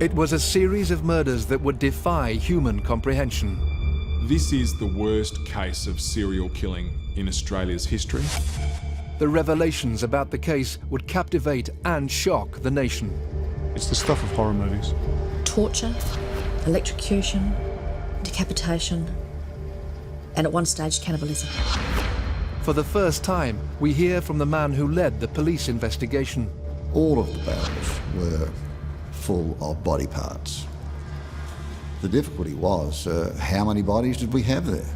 It was a series of murders that would defy human comprehension. This is the worst case of serial killing in Australia's history. The revelations about the case would captivate and shock the nation. It's the stuff of horror movies. Torture, electrocution, decapitation, and at one stage, cannibalism. For the first time, we hear from the man who led the police investigation. All of the barrels were full of body parts. The difficulty was, how many bodies did we have there?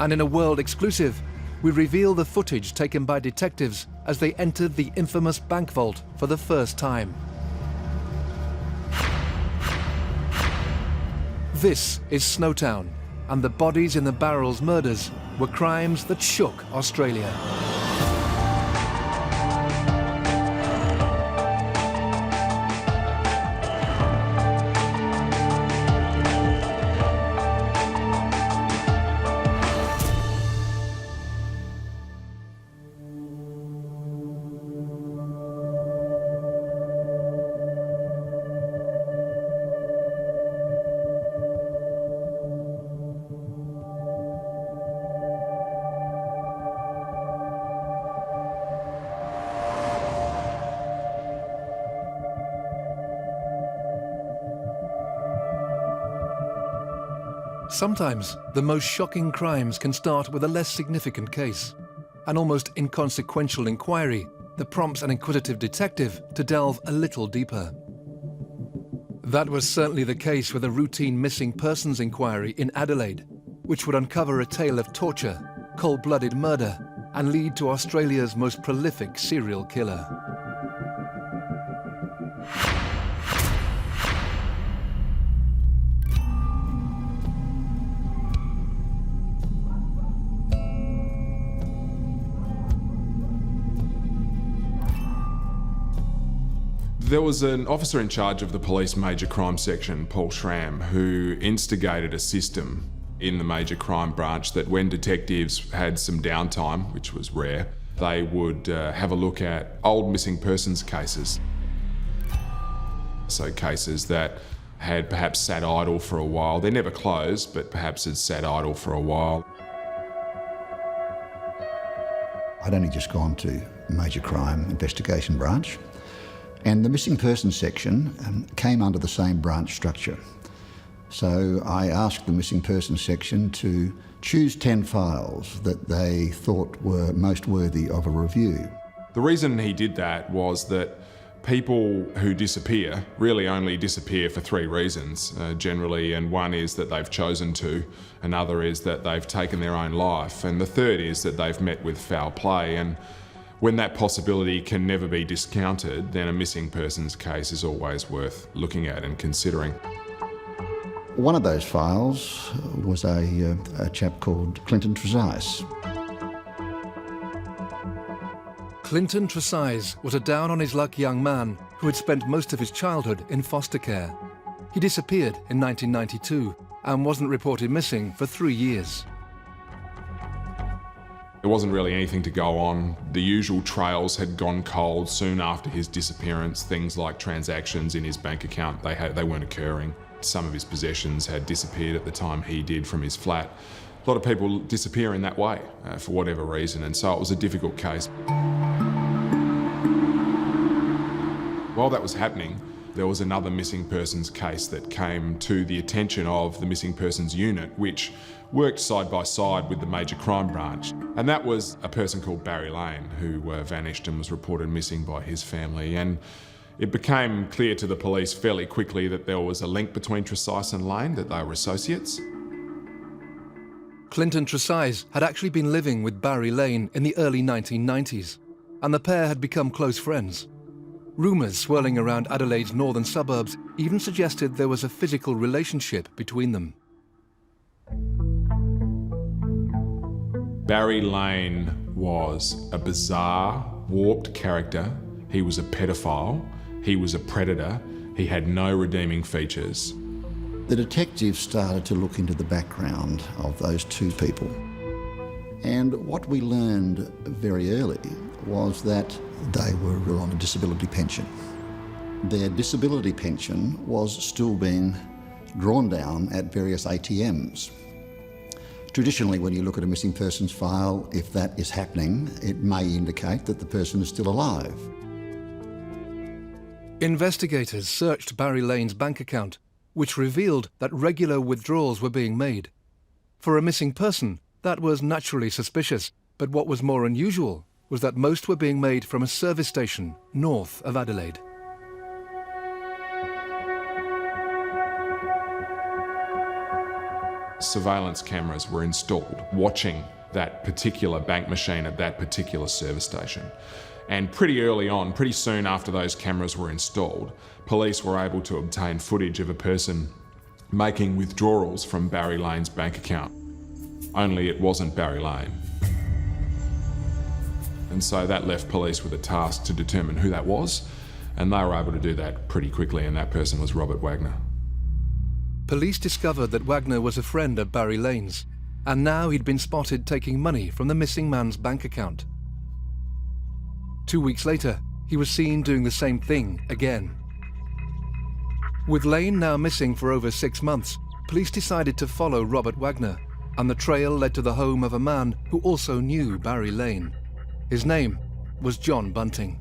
And in a world exclusive, we reveal the footage taken by detectives as they entered the infamous bank vault for the first time. This is Snowtown, and the bodies in the barrels murders were crimes that shook Australia. Sometimes, the most shocking crimes can start with a less significant case, an almost inconsequential inquiry that prompts an inquisitive detective to delve a little deeper. That was certainly the case with a routine missing persons inquiry in Adelaide, which would uncover a tale of torture, cold-blooded murder, and lead to Australia's most prolific serial killer. There was an officer in charge of the police major crime section, Paul Schramm, who instigated a system in the major crime branch that when detectives had some downtime, which was rare, they would have a look at old missing persons cases. So cases that had perhaps sat idle for a while. They're never closed, but perhaps had sat idle for a while. I'd only just gone to major crime investigation branch, and the missing persons section came under the same branch structure. So I asked the missing persons section to choose 10 files that they thought were most worthy of a review. The reason he did that was that people who disappear really only disappear for 3 reasons generally, and one is that they've chosen to, another is that they've taken their own life, and the third is that they've met with foul play. And when that possibility can never be discounted, then a missing persons case is always worth looking at and considering. One of those files was a chap called Clinton Trezise. Clinton Trezise was a down-on-his-luck young man who had spent most of his childhood in foster care. He disappeared in 1992 and wasn't reported missing for 3 years. There wasn't really anything to go on. The usual trails had gone cold soon after his disappearance. Things like transactions in his bank account, they weren't occurring. Some of his possessions had disappeared at the time he did from his flat. A lot of people disappear in that way for whatever reason, and so it was a difficult case. While that was happening, there was another missing persons case that came to the attention of the missing persons unit, which worked side by side with the major crime branch. And that was a person called Barry Lane, who vanished and was reported missing by his family. And it became clear to the police fairly quickly that there was a link between Trezise and Lane, that they were associates. Clinton Trezise had actually been living with Barry Lane in the early 1990s, and the pair had become close friends. Rumours swirling around Adelaide's northern suburbs even suggested there was a physical relationship between them. Barry Lane was a bizarre, warped character. He was a pedophile. He was a predator. He had no redeeming features. The detectives started to look into the background of those 2 people. And what we learned very early was that they were on a disability pension. their disability pension was still being drawn down at various ATMs. Traditionally, when you look at a missing persons file, if that is happening, it may indicate that the person is still alive. Investigators searched Barry Lane's bank account, which revealed that regular withdrawals were being made. For a missing person, that was naturally suspicious, but what was more unusual was that most were being made from a service station north of Adelaide. Surveillance cameras were installed watching that particular bank machine at that particular service station. And pretty early on, pretty soon after those cameras were installed, police were able to obtain footage of a person making withdrawals from Barry Lane's bank account. Only it wasn't Barry Lane. And so that left police with a task to determine who that was, and they were able to do that pretty quickly, and that person was Robert Wagner. Police discovered that Wagner was a friend of Barry Lane's, and now he'd been spotted taking money from the missing man's bank account. 2 weeks later, he was seen doing the same thing again. With Lane now missing for over 6 months, police decided to follow Robert Wagner, and the trail led to the home of a man who also knew Barry Lane. His name was John Bunting.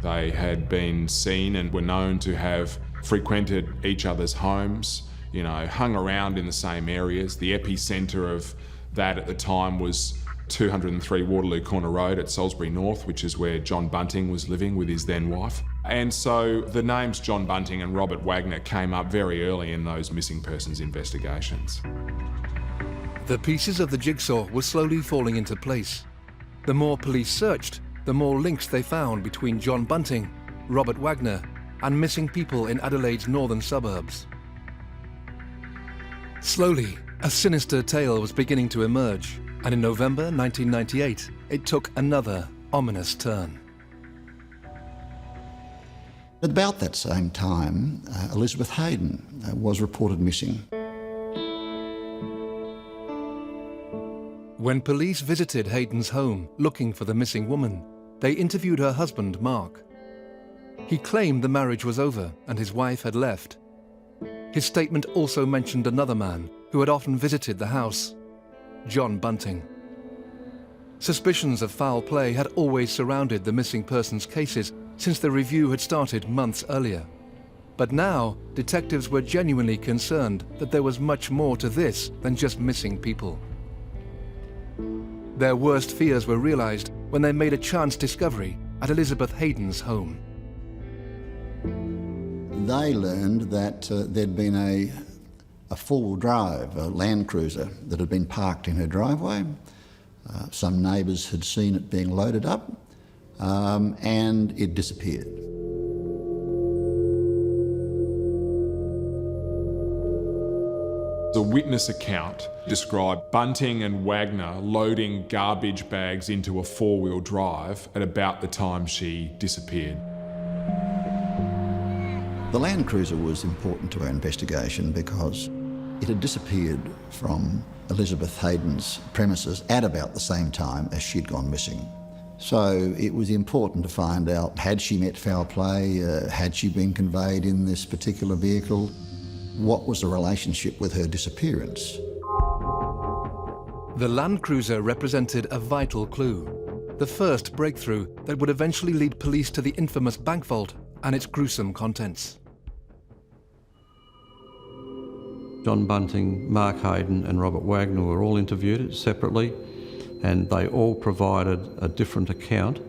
They had been seen and were known to have frequented each other's homes, hung around in the same areas. The epicentre of that at the time was 203 Waterloo Corner Road at Salisbury North, which is where John Bunting was living with his then wife. And so the names John Bunting and Robert Wagner came up very early in those missing persons investigations. The pieces of the jigsaw were slowly falling into place. The more police searched, the more links they found between John Bunting, Robert Wagner, and missing people in Adelaide's northern suburbs. Slowly, a sinister tale was beginning to emerge, and in November 1998, it took another ominous turn. At about that same time, Elizabeth Hayden was reported missing. When police visited Hayden's home looking for the missing woman, they interviewed her husband, Mark. He claimed the marriage was over and his wife had left. His statement also mentioned another man who had often visited the house, John Bunting. Suspicions of foul play had always surrounded the missing persons cases since the review had started months earlier. But now, detectives were genuinely concerned that there was much more to this than just missing people. Their worst fears were realized when they made a chance discovery at Elizabeth Hayden's home. They learned that there'd been a four-wheel drive, a Land Cruiser, that had been parked in her driveway. Some neighbours had seen it being loaded up, and it disappeared. The witness account described Bunting and Wagner loading garbage bags into a four-wheel drive at about the time she disappeared. The Land Cruiser was important to our investigation because it had disappeared from Elizabeth Hayden's premises at about the same time as she'd gone missing. So it was important to find out, had she met foul play, had she been conveyed in this particular vehicle, what was the relationship with her disappearance? The Land Cruiser represented a vital clue, the first breakthrough that would eventually lead police to the infamous bank vault and its gruesome contents. John Bunting, Mark Hayden and Robert Wagner were all interviewed separately, and they all provided a different account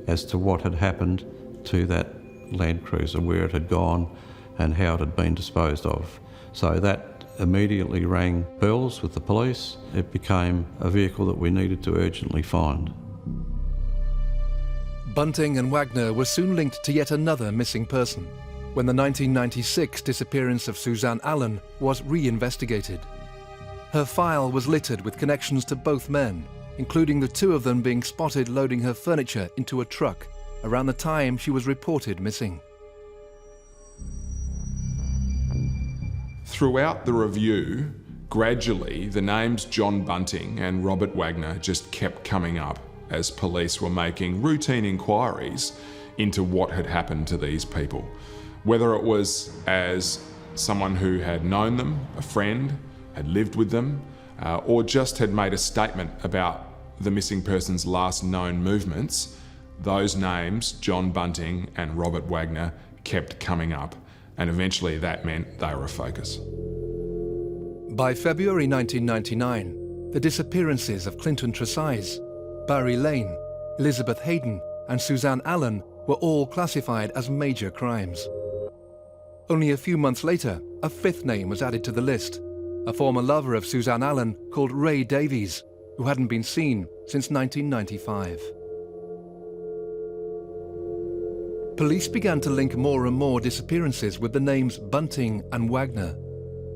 as to what had happened to that Land Cruiser, where it had gone and how it had been disposed of. So that immediately rang bells with the police. It became a vehicle that we needed to urgently find. Bunting and Wagner were soon linked to yet another missing person when the 1996 disappearance of Suzanne Allen was re-investigated. Her file was littered with connections to both men, including the two of them being spotted loading her furniture into a truck around the time she was reported missing. Throughout the review, gradually the names John Bunting and Robert Wagner just kept coming up as police were making routine inquiries into what had happened to these people. Whether it was as someone who had known them, a friend, had lived with them, or just had made a statement about the missing person's last known movements, those names, John Bunting and Robert Wagner, kept coming up, and eventually that meant they were a focus. By February 1999, the disappearances of Clinton Trezise, Barry Lane, Elizabeth Hayden and Suzanne Allen were all classified as major crimes. Only a few months later, a fifth name was added to the list, a former lover of Suzanne Allen called Ray Davies, who hadn't been seen since 1995. Police began to link more and more disappearances with the names Bunting and Wagner.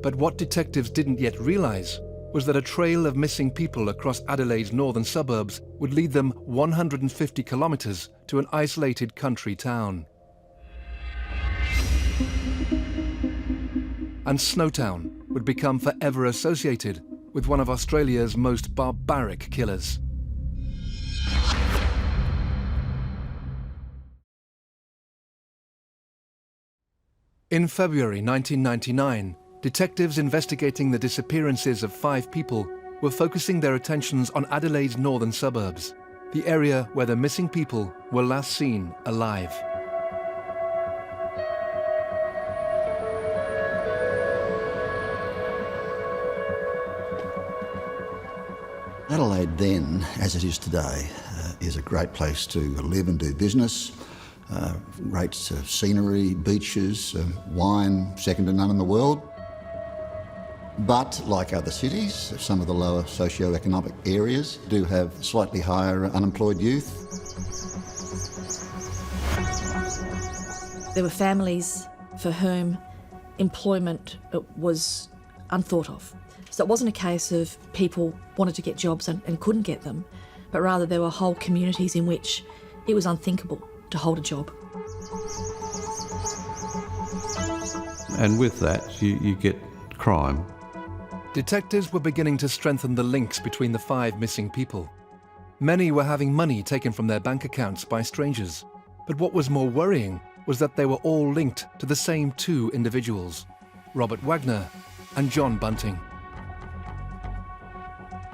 But what detectives didn't yet realise was that a trail of missing people across Adelaide's northern suburbs would lead them 150 kilometres to an isolated country town. And Snowtown would become forever associated with one of Australia's most barbaric killers. In February 1999, detectives investigating the disappearances of 5 people were focusing their attentions on Adelaide's northern suburbs, the area where the missing people were last seen alive. Adelaide then, as it is today, is a great place to live and do business. Great scenery, beaches, wine, second to none in the world. But like other cities, some of the lower socio-economic areas do have slightly higher unemployed youth. There were families for whom employment was unthought of. So it wasn't a case of people wanted to get jobs and couldn't get them, but rather there were whole communities in which it was unthinkable to hold a job. And with that, you get crime. Detectives were beginning to strengthen the links between the 5 missing people. Many were having money taken from their bank accounts by strangers. But what was more worrying was that they were all linked to the same 2 individuals, Robert Wagner and John Bunting.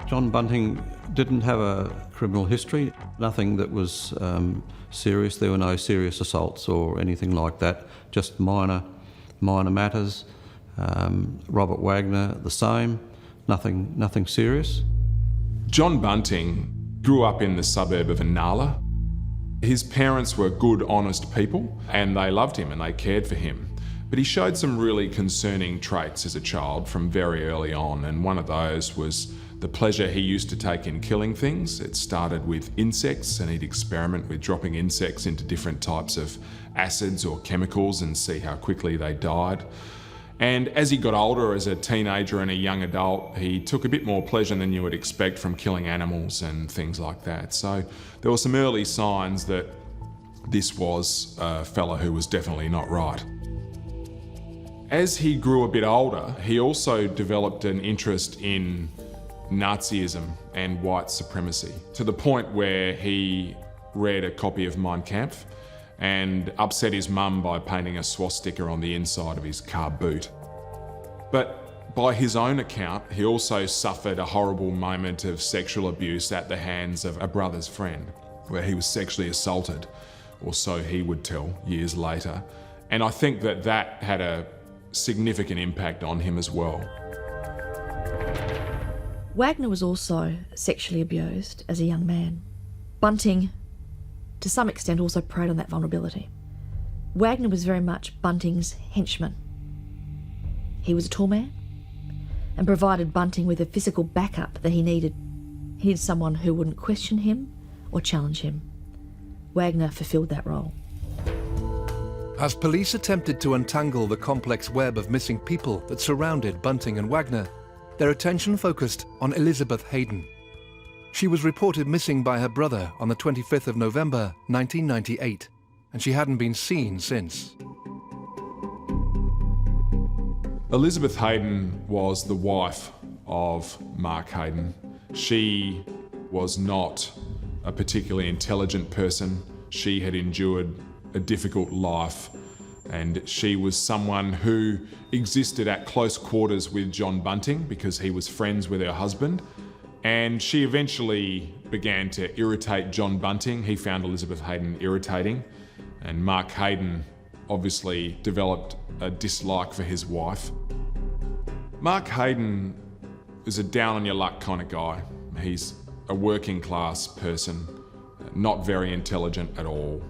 John Bunting didn't have a criminal history, nothing that was serious. There were no serious assaults or anything like that, just minor matters. Robert Wagner, the same, nothing serious. John Bunting grew up in the suburb of Inala. His parents were good, honest people, and they loved him and they cared for him. But he showed some really concerning traits as a child from very early on, and one of those was the pleasure he used to take in killing things. It started with insects, and he'd experiment with dropping insects into different types of acids or chemicals and see how quickly they died. And as he got older, as a teenager and a young adult, he took a bit more pleasure than you would expect from killing animals and things like that. So there were some early signs that this was a fella who was definitely not right. As he grew a bit older, he also developed an interest in Nazism and white supremacy, to the point where he read a copy of Mein Kampf and upset his mum by painting a swastika on the inside of his car boot. But by his own account, he also suffered a horrible moment of sexual abuse at the hands of a brother's friend, where he was sexually assaulted, or so he would tell years later. And I think that had a significant impact on him as well. Wagner was also sexually abused as a young man. Bunting, to some extent, also preyed on that vulnerability. Wagner was very much Bunting's henchman. He was a tall man and provided Bunting with a physical backup that he needed. He needed someone who wouldn't question him or challenge him. Wagner fulfilled that role. As police attempted to untangle the complex web of missing people that surrounded Bunting and Wagner, their attention focused on Elizabeth Hayden. She was reported missing by her brother on the 25th of November 1998, and she hadn't been seen since. Elizabeth Hayden was the wife of Mark Hayden. She was not a particularly intelligent person. She had endured a difficult life, and she was someone who existed at close quarters with John Bunting because he was friends with her husband, and she eventually began to irritate John Bunting. He found Elizabeth Hayden irritating, and Mark Hayden obviously developed a dislike for his wife. Mark Hayden is a down-on-your-luck kind of guy. He's a working-class person, not very intelligent at all.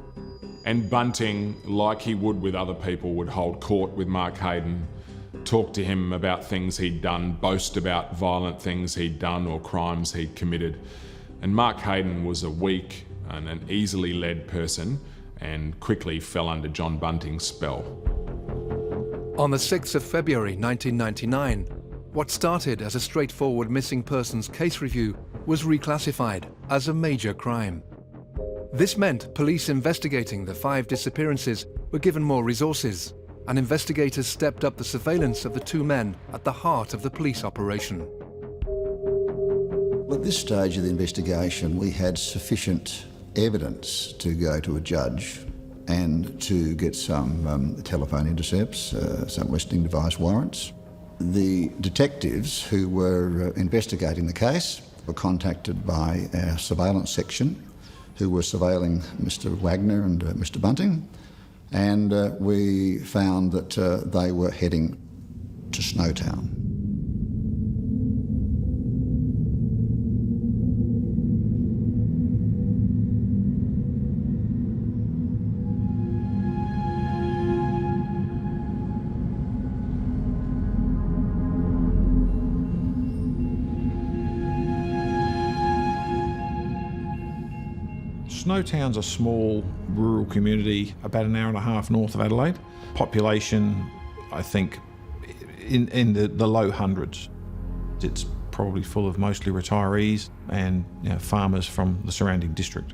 And Bunting, like he would with other people, would hold court with Mark Hayden, talk to him about things he'd done, boast about violent things he'd done or crimes he'd committed. And Mark Hayden was a weak and an easily led person and quickly fell under John Bunting's spell. On the 6th of February 1999, what started as a straightforward missing persons case review was reclassified as a major crime. This meant police investigating the 5 disappearances were given more resources, and investigators stepped up the surveillance of the 2 men at the heart of the police operation. At this stage of the investigation, we had sufficient evidence to go to a judge and to get some telephone intercepts, some listening device warrants. The detectives who were investigating the case were contacted by our surveillance section, who were surveilling Mr. Wagner and Mr. Bunting, and we found that they were heading to Snowtown. Snowtown's a small rural community about an hour and a half north of Adelaide. Population, I think, in the low hundreds. It's probably full of mostly retirees and farmers from the surrounding district.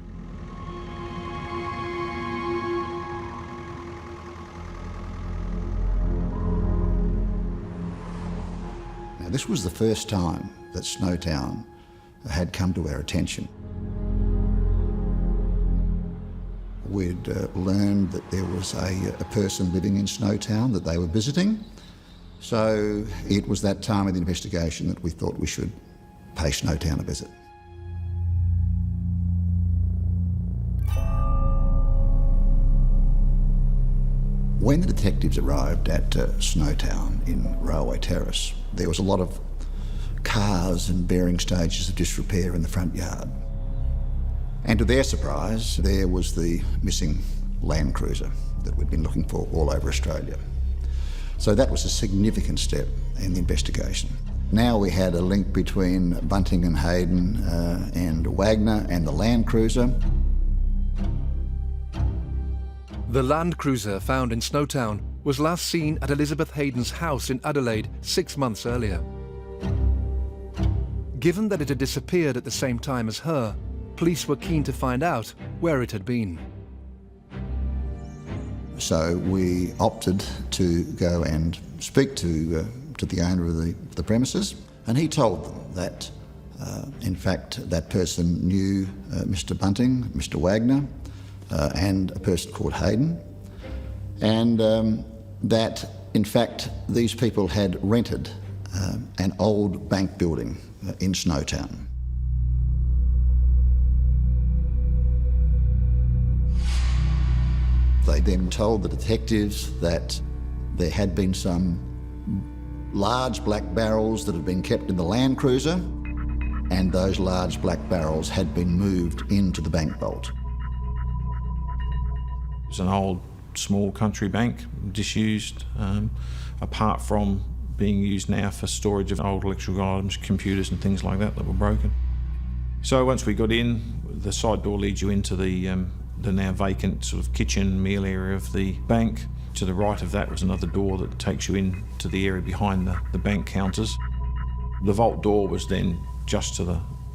Now, this was the first time that Snowtown had come to our attention. We'd learned that there was a person living in Snowtown that they were visiting. So it was that time of the investigation that we thought we should pay Snowtown a visit. When the detectives arrived at Snowtown in Railway Terrace, there was a lot of cars in varying stages of disrepair in the front yard. And to their surprise, there was the missing Land Cruiser that we'd been looking for all over Australia. So that was a significant step in the investigation. Now we had a link between Bunting and Hayden and Wagner and the Land Cruiser. The Land Cruiser found in Snowtown was last seen at Elizabeth Hayden's house in Adelaide 6 months earlier. Given that it had disappeared at the same time as her, police were keen to find out where it had been. So we opted to go and speak to the owner of the premises, and he told them that, in fact, that person knew Mr. Bunting, Mr. Wagner, and a person called Hayden, and that, in fact, these people had rented an old bank building in Snowtown. They then told the detectives that there had been some large black barrels that had been kept in the Land Cruiser, and those large black barrels had been moved into the bank vault. It was an old, small country bank, disused, apart from being used now for storage of old electrical items, computers and things like that were broken. So once we got in, the side door leads you into the now vacant sort of kitchen meal area of the bank. To the right of that was another door that takes you in to the area behind the bank counters. The vault door was then just to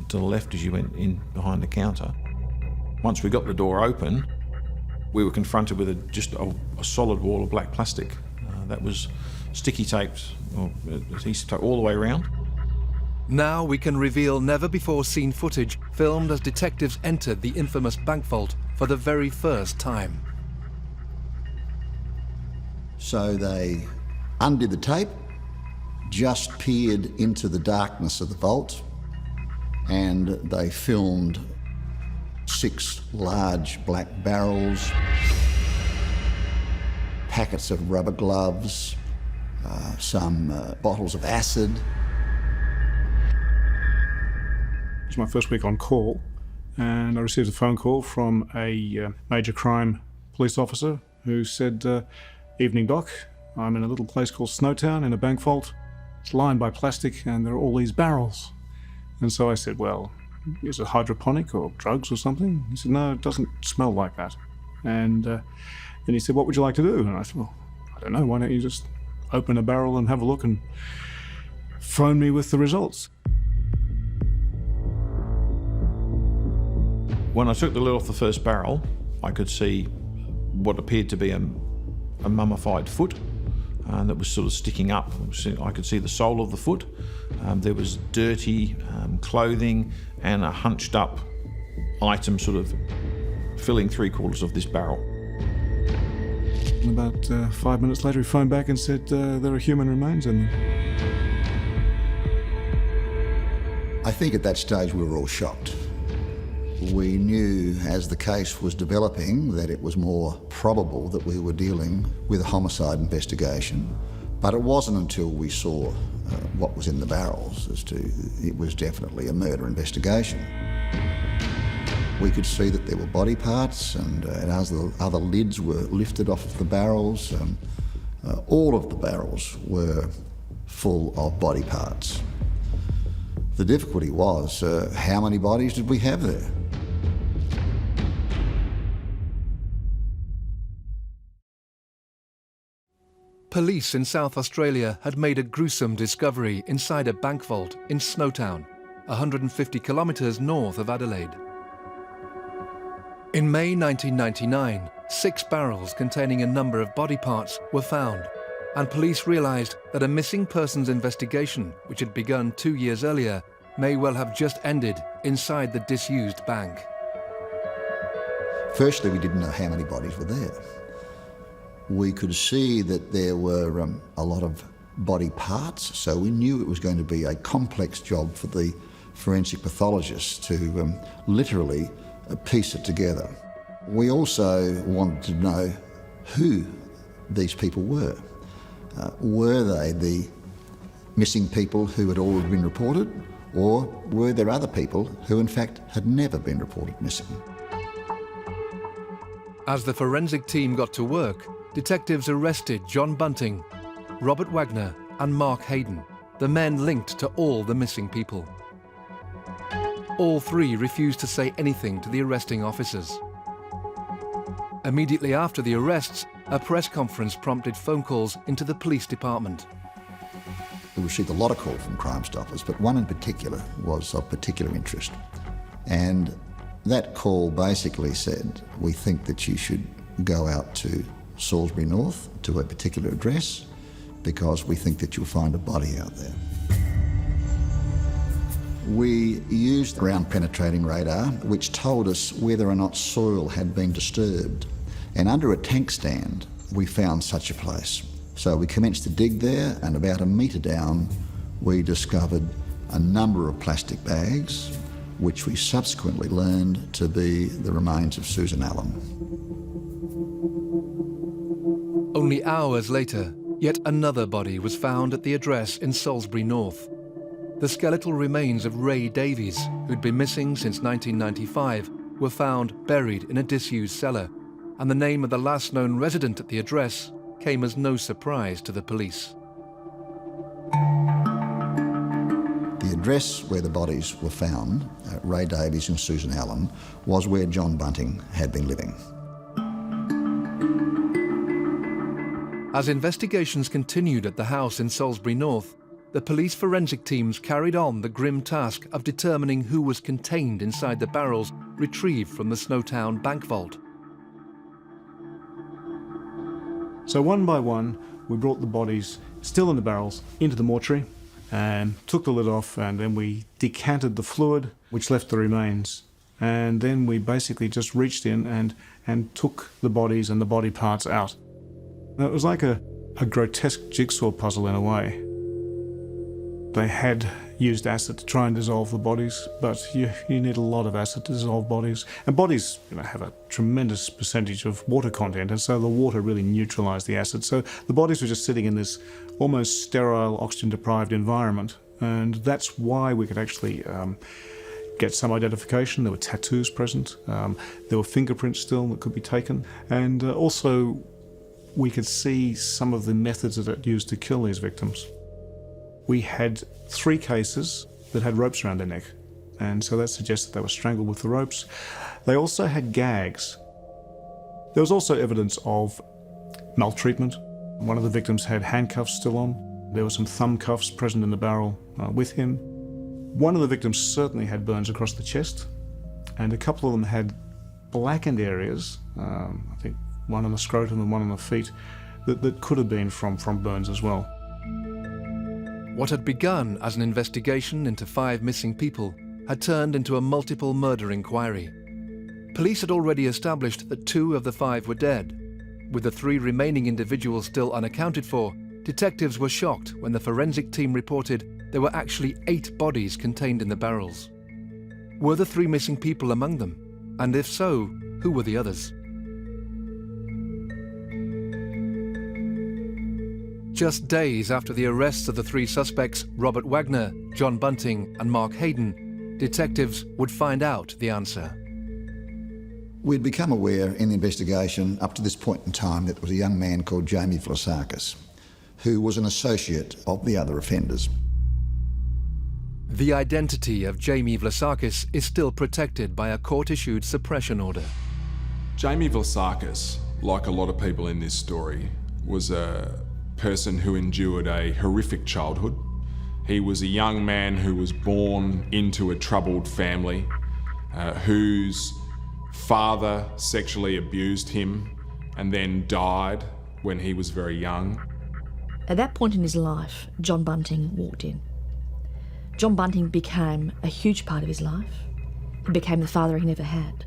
the left as you went in behind the counter. Once we got the door open, we were confronted with just a solid wall of black plastic that was sticky taped, or adhesive tape all the way around. Now we can reveal never-before-seen footage filmed as detectives entered the infamous bank vault for the very first time. So they undid the tape, just peered into the darkness of the vault, and they filmed 6 large black barrels, packets of rubber gloves, some bottles of acid. It was my first week on call, and I received a phone call from a major crime police officer who said, "Evening, Doc. I'm in a little place called Snowtown in a bank vault. It's lined by plastic and there are all these barrels." And so I said, "Well, is it hydroponic or drugs or something?" He said, "No, it doesn't smell like that." And then he said, "What would you like to do?" And I said, "Well, I don't know, why don't you just open a barrel and have a look and phone me with the results?" When I took the lid off the first barrel, I could see what appeared to be a mummified foot that was sort of sticking up. I could see the sole of the foot. There was dirty clothing and a hunched up item sort of filling 3/4 of this barrel. And about 5 minutes later, he phoned back and said there are human remains in them. I think at that stage we were all shocked. We knew as the case was developing that it was more probable that we were dealing with a homicide investigation, but it wasn't until we saw what was in the barrels as to it was definitely a murder investigation. We could see that there were body parts, and as the other lids were lifted off of the barrels, all of the barrels were full of body parts. The difficulty was, how many bodies did we have there? Police in South Australia had made a gruesome discovery inside a bank vault in Snowtown, 150 kilometres north of Adelaide. In May 1999, 6 barrels containing a number of body parts were found, and police realised that a missing persons investigation, which had begun 2 years earlier, may well have just ended inside the disused bank. Firstly, we didn't know how many bodies were there. We could see that there were a lot of body parts, so we knew it was going to be a complex job for the forensic pathologists to literally piece it together. We also wanted to know who these people were. Were they the missing people who had already been reported, or were there other people who in fact had never been reported missing? As the forensic team got to work, detectives arrested John Bunting, Robert Wagner and Mark Hayden, the men linked to all the missing people. All 3 refused to say anything to the arresting officers. Immediately after the arrests, a press conference prompted phone calls into the police department. We received a lot of calls from Crime Stoppers, but one in particular was of particular interest. And that call basically said, "We think that you should go out to Salisbury North to a particular address because we think that you'll find a body out there." We used ground penetrating radar, which told us whether or not soil had been disturbed. And under a tank stand, we found such a place. So we commenced to dig there, and about 1 metre down, we discovered a number of plastic bags, which we subsequently learned to be the remains of Susan Allen. Only hours later, yet another body was found at the address in Salisbury North. The skeletal remains of Ray Davies, who'd been missing since 1995, were found buried in a disused cellar, and the name of the last known resident at the address came as no surprise to the police. The address where the bodies were found, Ray Davies and Susan Allen, was where John Bunting had been living. As investigations continued at the house in Salisbury North, the police forensic teams carried on the grim task of determining who was contained inside the barrels retrieved from the Snowtown bank vault. So one by one, we brought the bodies, still in the barrels, into the mortuary and took the lid off, and then we decanted the fluid, which left the remains. And then we basically just reached in and took the bodies and the body parts out. It was like a grotesque jigsaw puzzle in a way. They had used acid to try and dissolve the bodies, but you need a lot of acid to dissolve bodies. And bodies have a tremendous percentage of water content, and so the water really neutralised the acid. So the bodies were just sitting in this almost sterile, oxygen-deprived environment, and that's why we could actually get some identification. There were tattoos present, there were fingerprints still that could be taken, and also we could see some of the methods that it used to kill these victims. We had 3 cases that had ropes around their neck, and so that suggests that they were strangled with the ropes. They also had gags. There was also evidence of maltreatment. One of the victims had handcuffs still on. There were some thumb cuffs present in the barrel with him. One of the victims certainly had burns across the chest, and a couple of them had blackened areas, I think one on the scrotum and one on the feet, that could have been from burns as well. What had begun as an investigation into 5 missing people had turned into a multiple murder inquiry. Police had already established that 2 of the 5 were dead. With the 3 remaining individuals still unaccounted for, detectives were shocked when the forensic team reported there were actually 8 bodies contained in the barrels. Were the 3 missing people among them? And if so, who were the others? Just days after the arrests of the 3 suspects, Robert Wagner, John Bunting and Mark Hayden, detectives would find out the answer. We'd become aware in the investigation up to this point in time that there was a young man called Jamie Vlasakis, who was an associate of the other offenders. The identity of Jamie Vlasakis is still protected by a court-issued suppression order. Jamie Vlasakis, like a lot of people in this story, was a person who endured a horrific childhood. He was a young man who was born into a troubled family, whose father sexually abused him and then died when he was very young. At that point in his life, John Bunting walked in. John Bunting became a huge part of his life. He became the father he never had.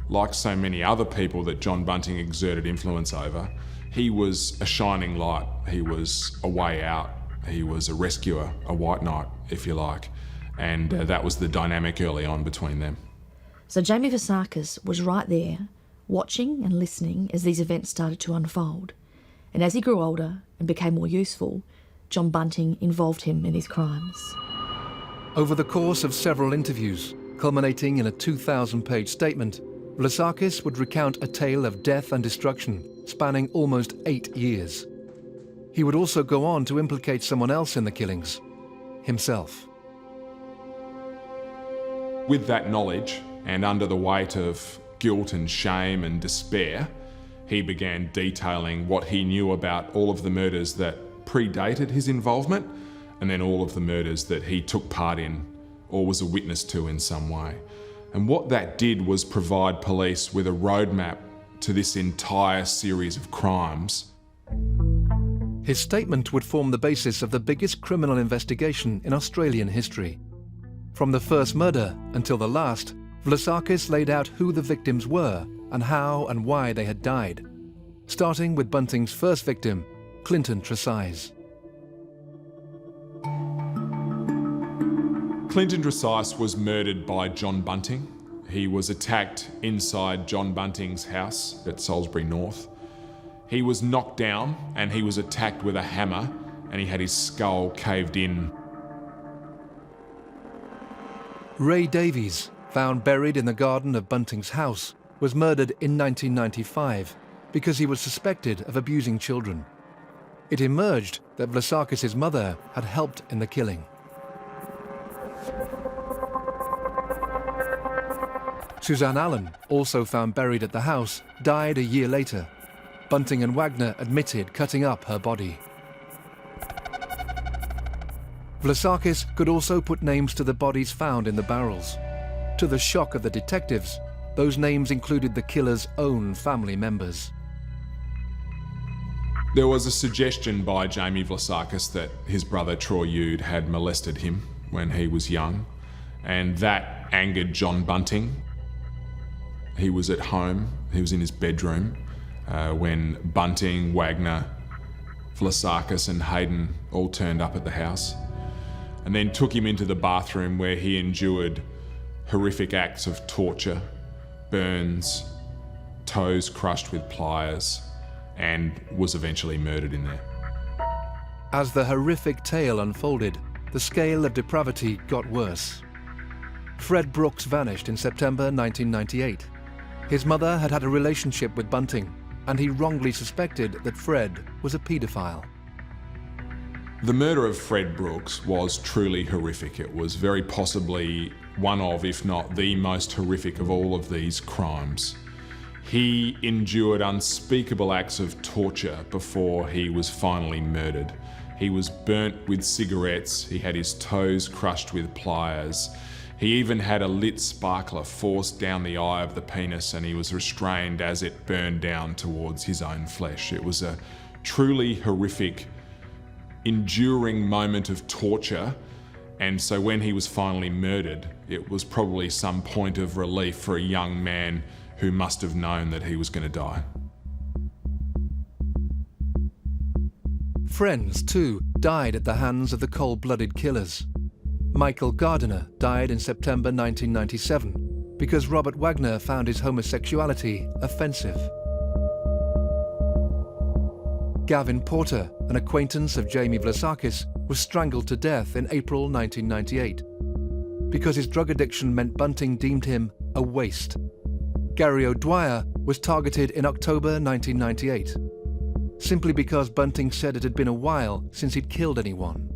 Like so many other people that John Bunting exerted influence over, he was a shining light. He was a way out. He was a rescuer, a white knight, if you like. And that was the dynamic early on between them. So Jamie Vlasakis was right there, watching and listening as these events started to unfold. And as he grew older and became more useful, John Bunting involved him in his crimes. Over the course of several interviews, culminating in a 2,000-page statement, Vlasakis would recount a tale of death and destruction spanning almost 8 years. He would also go on to implicate someone else in the killings, himself. With that knowledge, and under the weight of guilt and shame and despair, he began detailing what he knew about all of the murders that predated his involvement, and then all of the murders that he took part in or was a witness to in some way. And what that did was provide police with a roadmap to this entire series of crimes. His statement would form the basis of the biggest criminal investigation in Australian history. From the first murder until the last, Vlasakis laid out who the victims were and how and why they had died, starting with Bunting's first victim, Clinton Trezise. Clinton Trezise was murdered by John Bunting. He was attacked inside John Bunting's house at Salisbury North. He was knocked down and he was attacked with a hammer and he had his skull caved in. Ray Davies, found buried in the garden of Bunting's house, was murdered in 1995 because he was suspected of abusing children. It emerged that Vlasakis' mother had helped in the killing. Suzanne Allen, also found buried at the house, died a year later. Bunting and Wagner admitted cutting up her body. Vlasakis could also put names to the bodies found in the barrels. To the shock of the detectives, those names included the killer's own family members. There was a suggestion by Jamie Vlasakis that his brother Troy Yude had molested him when he was young, and that angered John Bunting. He was at home, he was in his bedroom, when Bunting, Wagner Vlasakis and Hayden all turned up at the house, and then took him into the bathroom where he endured horrific acts of torture, burns, toes crushed with pliers, and was eventually murdered in there. As the horrific tale unfolded, the scale of depravity got worse. Fred Brooks vanished in September 1998. His mother had had a relationship with Bunting, and he wrongly suspected that Fred was a paedophile. The murder of Fred Brooks was truly horrific. It was very possibly one of, if not the most horrific of all of these crimes. He endured unspeakable acts of torture before he was finally murdered. He was burnt with cigarettes, he had his toes crushed with pliers, he even had a lit sparkler forced down the eye of the penis, and he was restrained as it burned down towards his own flesh. It was a truly horrific, enduring moment of torture, and so when he was finally murdered, it was probably some point of relief for a young man who must have known that he was going to die. Friends, too, died at the hands of the cold-blooded killers. Michael Gardiner died in September 1997 because Robert Wagner found his homosexuality offensive. Gavin Porter, an acquaintance of Jamie Vlasakis, was strangled to death in April 1998 because his drug addiction meant Bunting deemed him a waste. Gary O'Dwyer was targeted in October 1998, simply because Bunting said it had been a while since he'd killed anyone.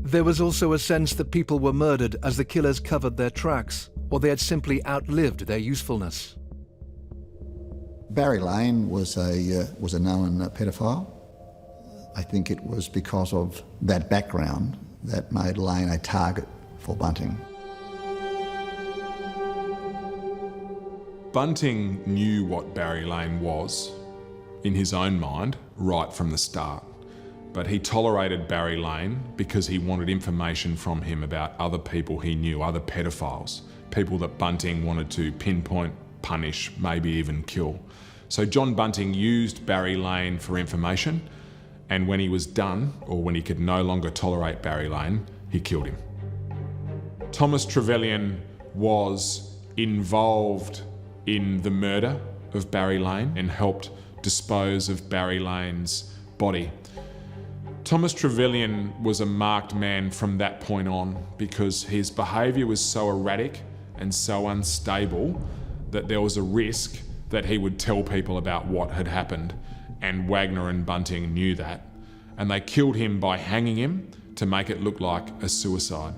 There was also a sense that people were murdered as the killers covered their tracks, or they had simply outlived their usefulness. Barry Lane was a known pedophile. I think it was because of that background that made Lane a target for Bunting. Bunting knew what Barry Lane was, in his own mind, right from the start. But he tolerated Barry Lane because he wanted information from him about other people he knew, other pedophiles, people that Bunting wanted to pinpoint, punish, maybe even kill. So John Bunting used Barry Lane for information, and when he was done, or when he could no longer tolerate Barry Lane, he killed him. Thomas Trevelyan was involved in the murder of Barry Lane and helped dispose of Barry Lane's body. Thomas Trevelyan was a marked man from that point on because his behaviour was so erratic and so unstable that there was a risk that he would tell people about what had happened, and Wagner and Bunting knew that, and they killed him by hanging him to make it look like a suicide.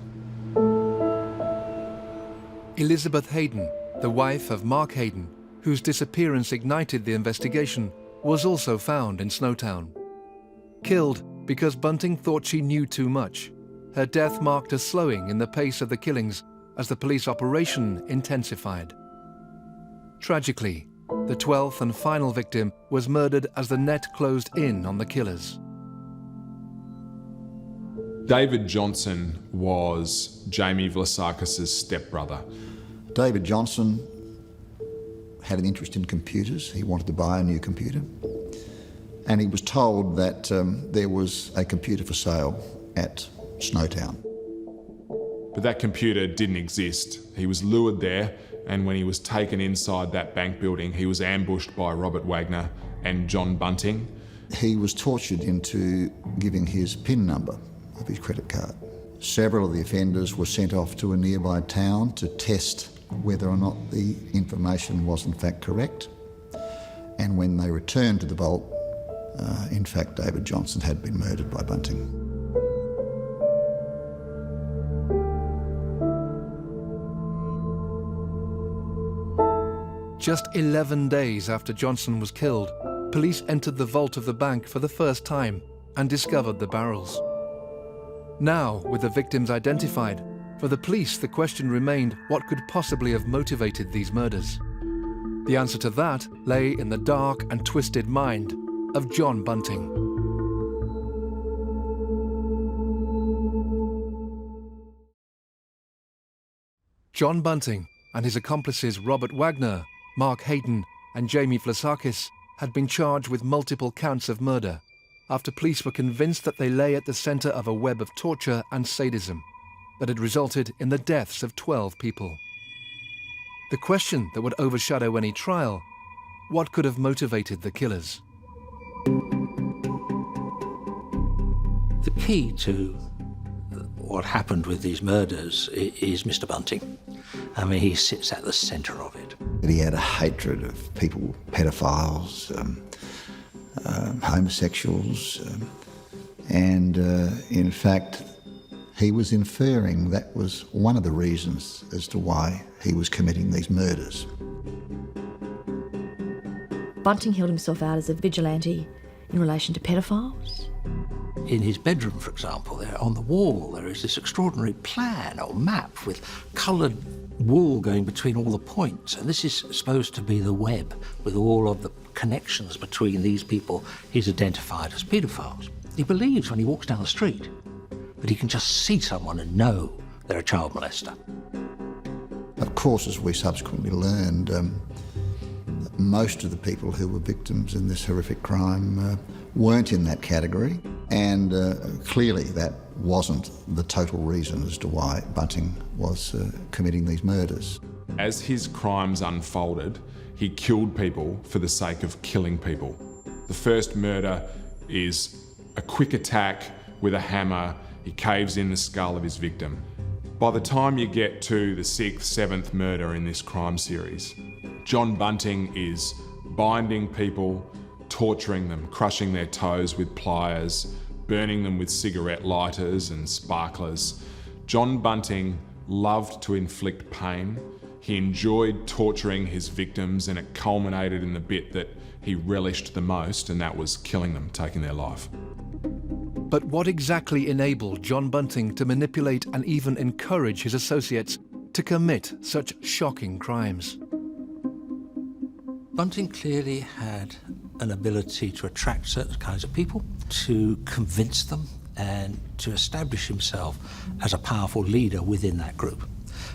Elizabeth Hayden, the wife of Mark Hayden, whose disappearance ignited the investigation, was also found in Snowtown. Killed because Bunting thought she knew too much. Her death marked a slowing in the pace of the killings as the police operation intensified. Tragically, the 12th and final victim was murdered as the net closed in on the killers. David Johnson was Jamie Vlasakis' stepbrother. David Johnson had an interest in computers. He wanted to buy a new computer. And he was told that there was a computer for sale at Snowtown. But that computer didn't exist. He was lured there, and when he was taken inside that bank building, he was ambushed by Robert Wagner and John Bunting. He was tortured into giving his PIN number of his credit card. Several of the offenders were sent off to a nearby town to test whether or not the information was in fact correct. And when they returned to the vault, in fact, David Johnson had been murdered by Bunting. Just 11 days after Johnson was killed, police entered the vault of the bank for the first time and discovered the barrels. Now, with the victims identified, for the police the question remained what could possibly have motivated these murders. The answer to that lay in the dark and twisted mind of John Bunting. John Bunting and his accomplices Robert Wagner, Mark Hayden and Jamie Vlasakis had been charged with multiple counts of murder, after police were convinced that they lay at the centre of a web of torture and sadism that had resulted in the deaths of 12 people. The question that would overshadow any trial: what could have motivated the killers? The key to what happened with these murders is Mr. Bunting. I mean, he sits at the centre of it. He had a hatred of people, pedophiles, homosexuals, and in fact, he was inferring that was one of the reasons as to why he was committing these murders. Bunting held himself out as a vigilante in relation to pedophiles. In his bedroom, for example, there on the wall there is this extraordinary plan or map with coloured wool going between all the points, and this is supposed to be the web with all of the connections between these people he's identified as paedophiles. He believes when he walks down the street that he can just see someone and know they're a child molester. Of course, as we subsequently learned, most of the people who were victims in this horrific crime weren't in that category, and clearly that wasn't the total reason as to why Bunting was committing these murders. As his crimes unfolded, he killed people for the sake of killing people. The first murder is a quick attack with a hammer. He caves in the skull of his victim. By the time you get to the 6th, 7th murder in this crime series, John Bunting is binding people, torturing them, crushing their toes with pliers, burning them with cigarette lighters and sparklers. John Bunting loved to inflict pain. He enjoyed torturing his victims, and it culminated in the bit that he relished the most, and that was killing them, taking their life. But what exactly enabled John Bunting to manipulate and even encourage his associates to commit such shocking crimes? Bunting clearly had an ability to attract certain kinds of people, to convince them, and to establish himself as a powerful leader within that group.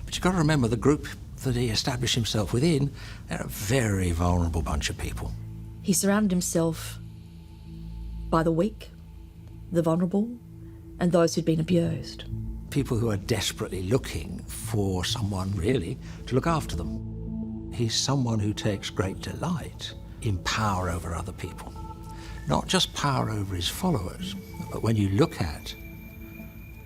But you've got to remember, the group that he established himself within, they're a very vulnerable bunch of people. He surrounded himself by the weak, the vulnerable, and those who'd been abused. People who are desperately looking for someone, really, to look after them. He's someone who takes great delight in power over other people. Not just power over his followers, but when you look at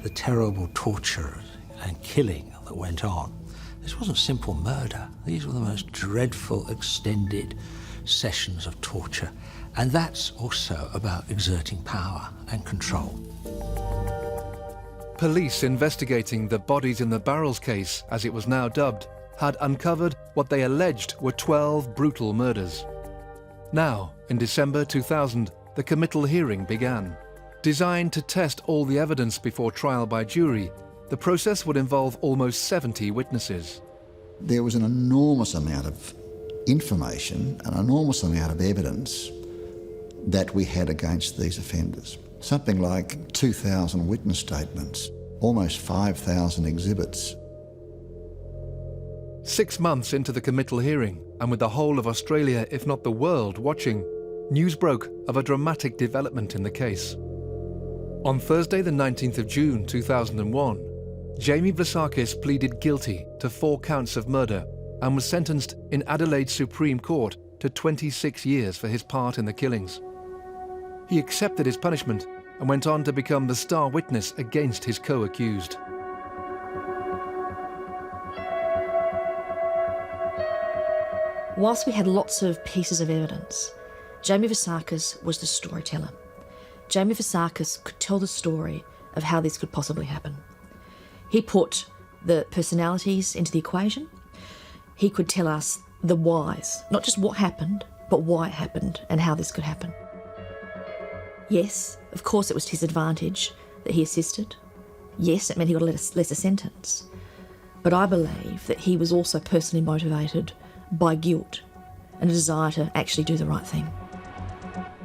the terrible torture and killing that went on, this wasn't simple murder. These were the most dreadful, extended sessions of torture. And that's also about exerting power and control. Police investigating the bodies in the barrels case, as it was now dubbed, had uncovered what they alleged were 12 brutal murders. Now, in December 2000, the committal hearing began. Designed to test all the evidence before trial by jury, the process would involve almost 70 witnesses. There was an enormous amount of information, an enormous amount of evidence that we had against these offenders. Something like 2,000 witness statements, almost 5,000 exhibits. 6 months into the committal hearing, and with the whole of Australia, if not the world, watching, news broke of a dramatic development in the case. On Thursday the 19th of June 2001, Jamie Vlassakis pleaded guilty to 4 counts of murder and was sentenced in Adelaide Supreme Court to 26 years for his part in the killings. He accepted his punishment and went on to become the star witness against his co-accused. Whilst we had lots of pieces of evidence, Jamie Vlassakis was the storyteller. Jamie Vlassakis could tell the story of how this could possibly happen. He put the personalities into the equation. He could tell us the whys, not just what happened, but why it happened and how this could happen. Yes, of course it was to his advantage that he assisted. Yes, it meant he got a lesser sentence. But I believe that he was also personally motivated by guilt and a desire to actually do the right thing.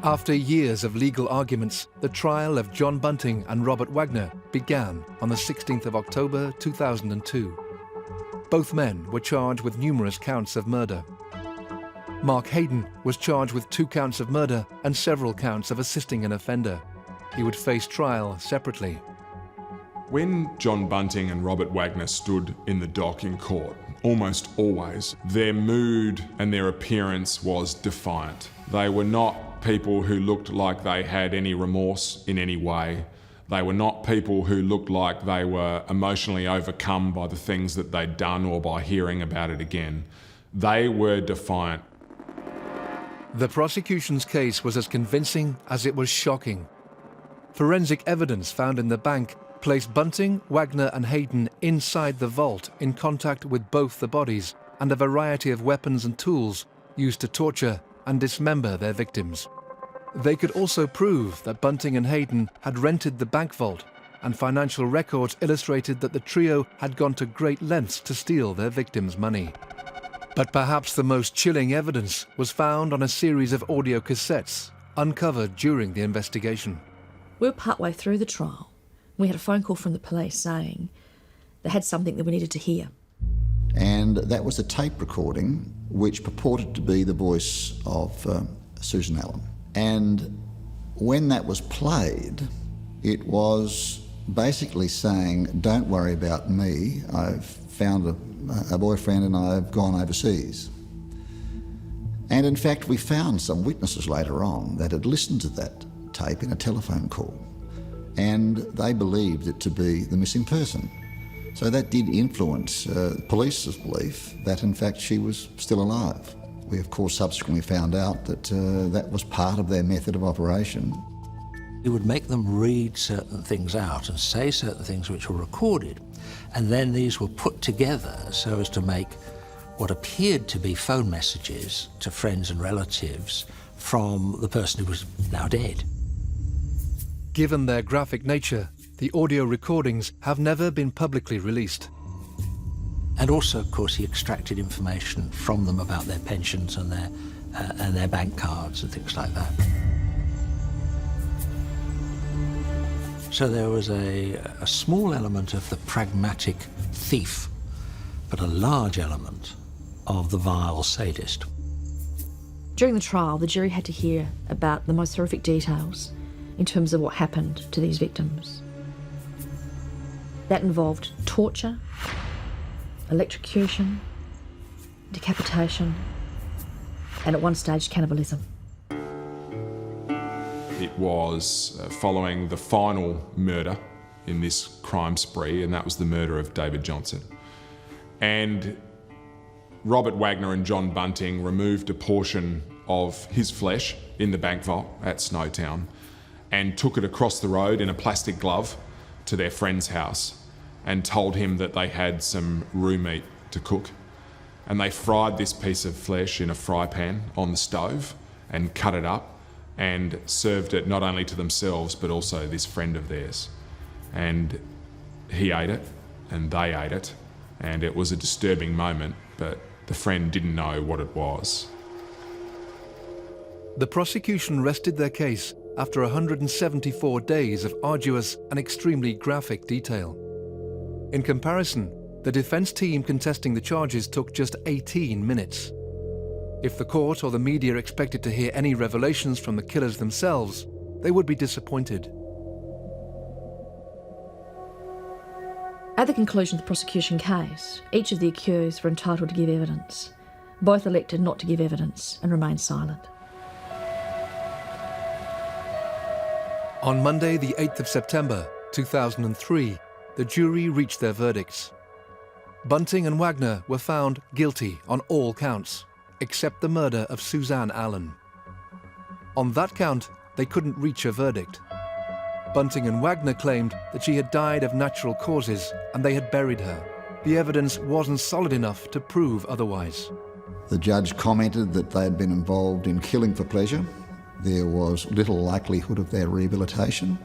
After years of legal arguments, the trial of John Bunting and Robert Wagner began on the 16th of October 2002. Both men were charged with numerous counts of murder. Mark Hayden was charged with 2 counts of murder and several counts of assisting an offender. He would face trial separately. When John Bunting and Robert Wagner stood in the dock in court, almost always, their mood and their appearance was defiant. They were not people who looked like they had any remorse in any way. They were not people who looked like they were emotionally overcome by the things that they'd done or by hearing about it again. They were defiant. The prosecution's case was as convincing as it was shocking. Forensic evidence found in the bank placed Bunting, Wagner and Hayden inside the vault in contact with both the bodies and a variety of weapons and tools used to torture and dismember their victims. They could also prove that Bunting and Hayden had rented the bank vault, and financial records illustrated that the trio had gone to great lengths to steal their victims' money. But perhaps the most chilling evidence was found on a series of audio cassettes uncovered during the investigation. We were partway through the trial. We had a phone call from the police saying they had something that we needed to hear. And that was a tape recording which purported to be the voice of Susan Allen. And when that was played, it was basically saying, don't worry about me, I've found a boyfriend and I've gone overseas. And in fact, we found some witnesses later on that had listened to that tape in a telephone call, and they believed it to be the missing person. So that did influence police's belief that in fact she was still alive. We of course subsequently found out that that was part of their method of operation. He would make them read certain things out and say certain things which were recorded, and then these were put together so as to make what appeared to be phone messages to friends and relatives from the person who was now dead. Given their graphic nature, the audio recordings have never been publicly released. And also, of course, he extracted information from them about their pensions and their bank cards and things like that. So there was a small element of the pragmatic thief, but a large element of the vile sadist. During the trial, the jury had to hear about the most horrific details in terms of what happened to these victims. That involved torture, electrocution, decapitation, and at one stage, cannibalism. It was following the final murder in this crime spree, and that was the murder of David Johnson. And Robert Wagner and John Bunting removed a portion of his flesh in the bank vault at Snowtown and took it across the road in a plastic glove to their friend's house and told him that they had some roo meat to cook. And they fried this piece of flesh in a fry pan on the stove and cut it up and served it not only to themselves but also this friend of theirs. And he ate it and they ate it, and it was a disturbing moment, but the friend didn't know what it was. The prosecution rested their case after 174 days of arduous and extremely graphic detail. In comparison, the defence team contesting the charges took just 18 minutes. If the court or the media expected to hear any revelations from the killers themselves, they would be disappointed. At the conclusion of the prosecution case, each of the accused were entitled to give evidence. Both elected not to give evidence and remained silent. On Monday, the 8th of September, 2003, the jury reached their verdicts. Bunting and Wagner were found guilty on all counts, except the murder of Suzanne Allen. On that count, they couldn't reach a verdict. Bunting and Wagner claimed that she had died of natural causes and they had buried her. The evidence wasn't solid enough to prove otherwise. The judge commented that they had been involved in killing for pleasure. There was little likelihood of their rehabilitation.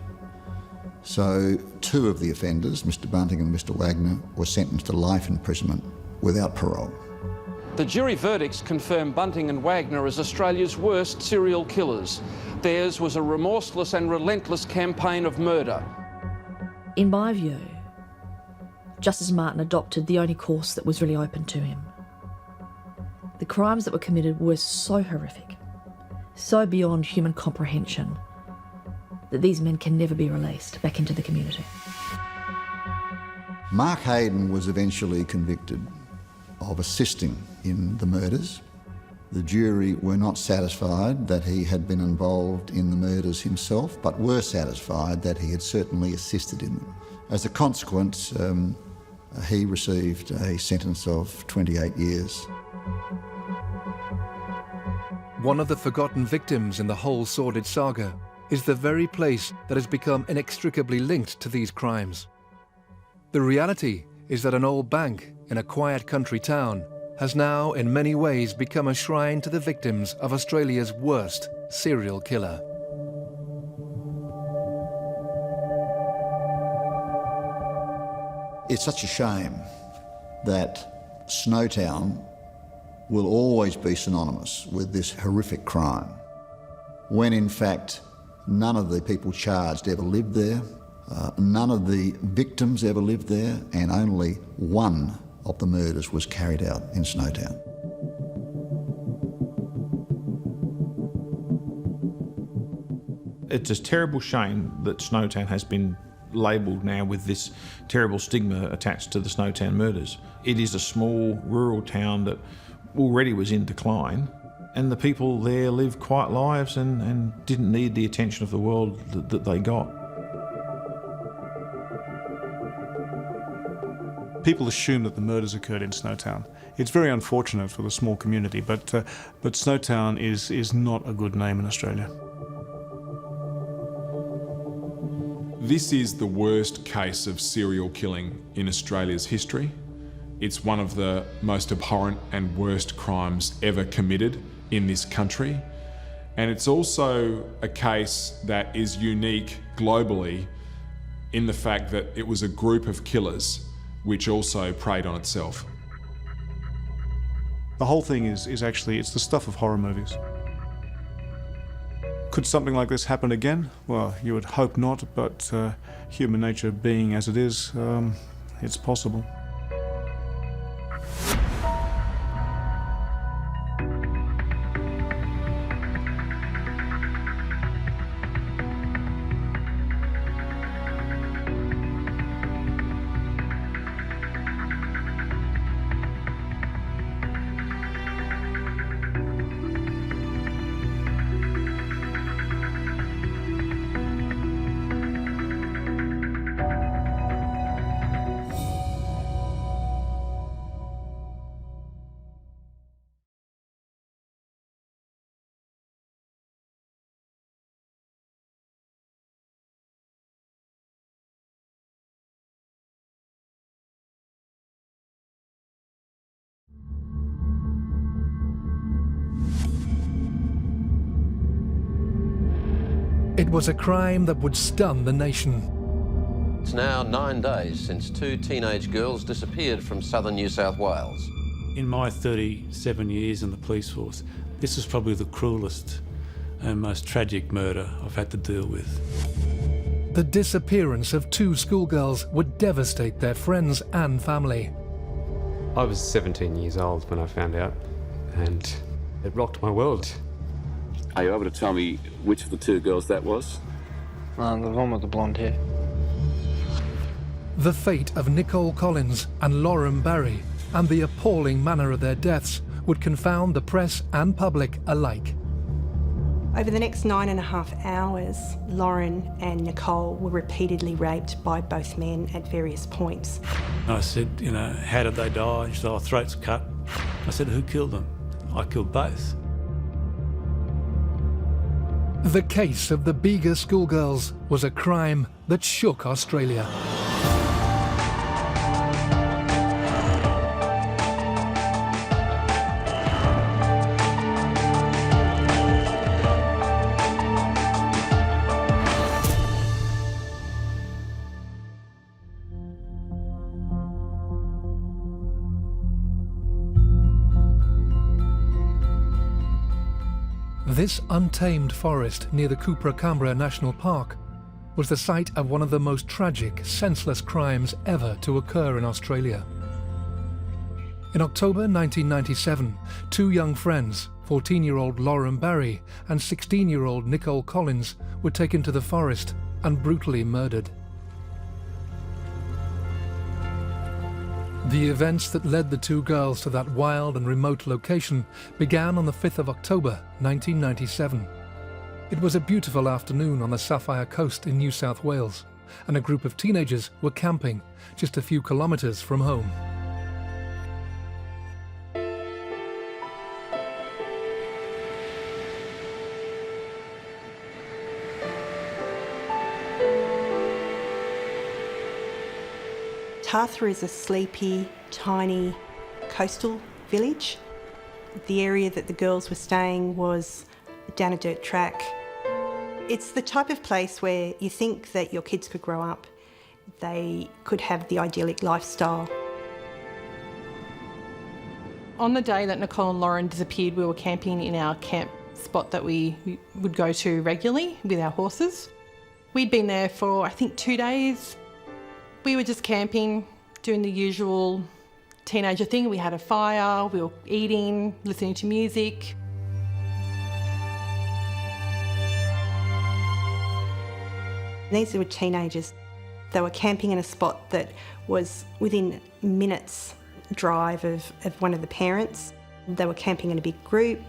So 2 of the offenders, Mr Bunting and Mr Wagner, were sentenced to life imprisonment without parole. The jury verdicts confirm Bunting and Wagner as Australia's worst serial killers. Theirs was a remorseless and relentless campaign of murder. In my view, Justice Martin adopted the only course that was really open to him. The crimes that were committed were so horrific, so beyond human comprehension, that these men can never be released back into the community. Mark Hayden was eventually convicted of assisting in the murders. The jury were not satisfied that he had been involved in the murders himself, but were satisfied that he had certainly assisted in them. As a consequence, he received a sentence of 28 years. One of the forgotten victims in the whole sordid saga is the very place that has become inextricably linked to these crimes. The reality is that an old bank in a quiet country town has now in many ways become a shrine to the victims of Australia's worst serial killer. It's such a shame that Snowtown will always be synonymous with this horrific crime, when in fact none of the people charged ever lived there, none of the victims ever lived there, and only one of the murders was carried out in Snowtown. It's a terrible shame that Snowtown has been labelled now with this terrible stigma attached to the Snowtown murders. It is a small rural town that already was in decline, and the people there lived quiet lives and didn't need the attention of the world that they got. People assume that the murders occurred in Snowtown. It's very unfortunate for the small community, but Snowtown is not a good name in Australia. This is the worst case of serial killing in Australia's history. It's one of the most abhorrent and worst crimes ever committed in this country. And it's also a case that is unique globally in the fact that it was a group of killers which also preyed on itself. The whole thing is actually, it's the stuff of horror movies. Could something like this happen again? Well, you would hope not, but human nature being as it is, it's possible. It was a crime that would stun the nation. It's now 9 days since 2 teenage girls disappeared from southern New South Wales. In my 37 years in the police force, this is probably the cruelest and most tragic murder I've had to deal with. The disappearance of 2 schoolgirls would devastate their friends and family. I was 17 years old when I found out, and it rocked my world. Are you able to tell me which of the 2 girls that was? The one with the blonde hair. The fate of Nicole Collins and Lauren Barry, and the appalling manner of their deaths, would confound the press and public alike. Over the next 9.5 hours, Lauren and Nicole were repeatedly raped by both men at various points. I said, you know, how did they die? She said, oh, throats cut. I said, who killed them? I killed both. The case of the Beager schoolgirls was a crime that shook Australia. This untamed forest near the Cupra-Cambria National Park was the site of one of the most tragic, senseless crimes ever to occur in Australia. In October 1997, two young friends, 14-year-old Lauren Barry and 16-year-old Nicole Collins, were taken to the forest and brutally murdered. The events that led the two girls to that wild and remote location began on the 5th of October 1997. It was a beautiful afternoon on the Sapphire Coast in New South Wales, and a group of teenagers were camping just a few kilometres from home. Tartha is a sleepy, tiny coastal village. The area that the girls were staying was down a dirt track. It's the type of place where you think that your kids could grow up, they could have the idyllic lifestyle. On the day that Nicole and Lauren disappeared, we were camping in our camp spot that we would go to regularly with our horses. We'd been there for, I think, 2 days. We were just camping, doing the usual teenager thing. We had a fire, we were eating, listening to music. These were teenagers. They were camping in a spot that was within minutes drive of one of the parents. They were camping in a big group,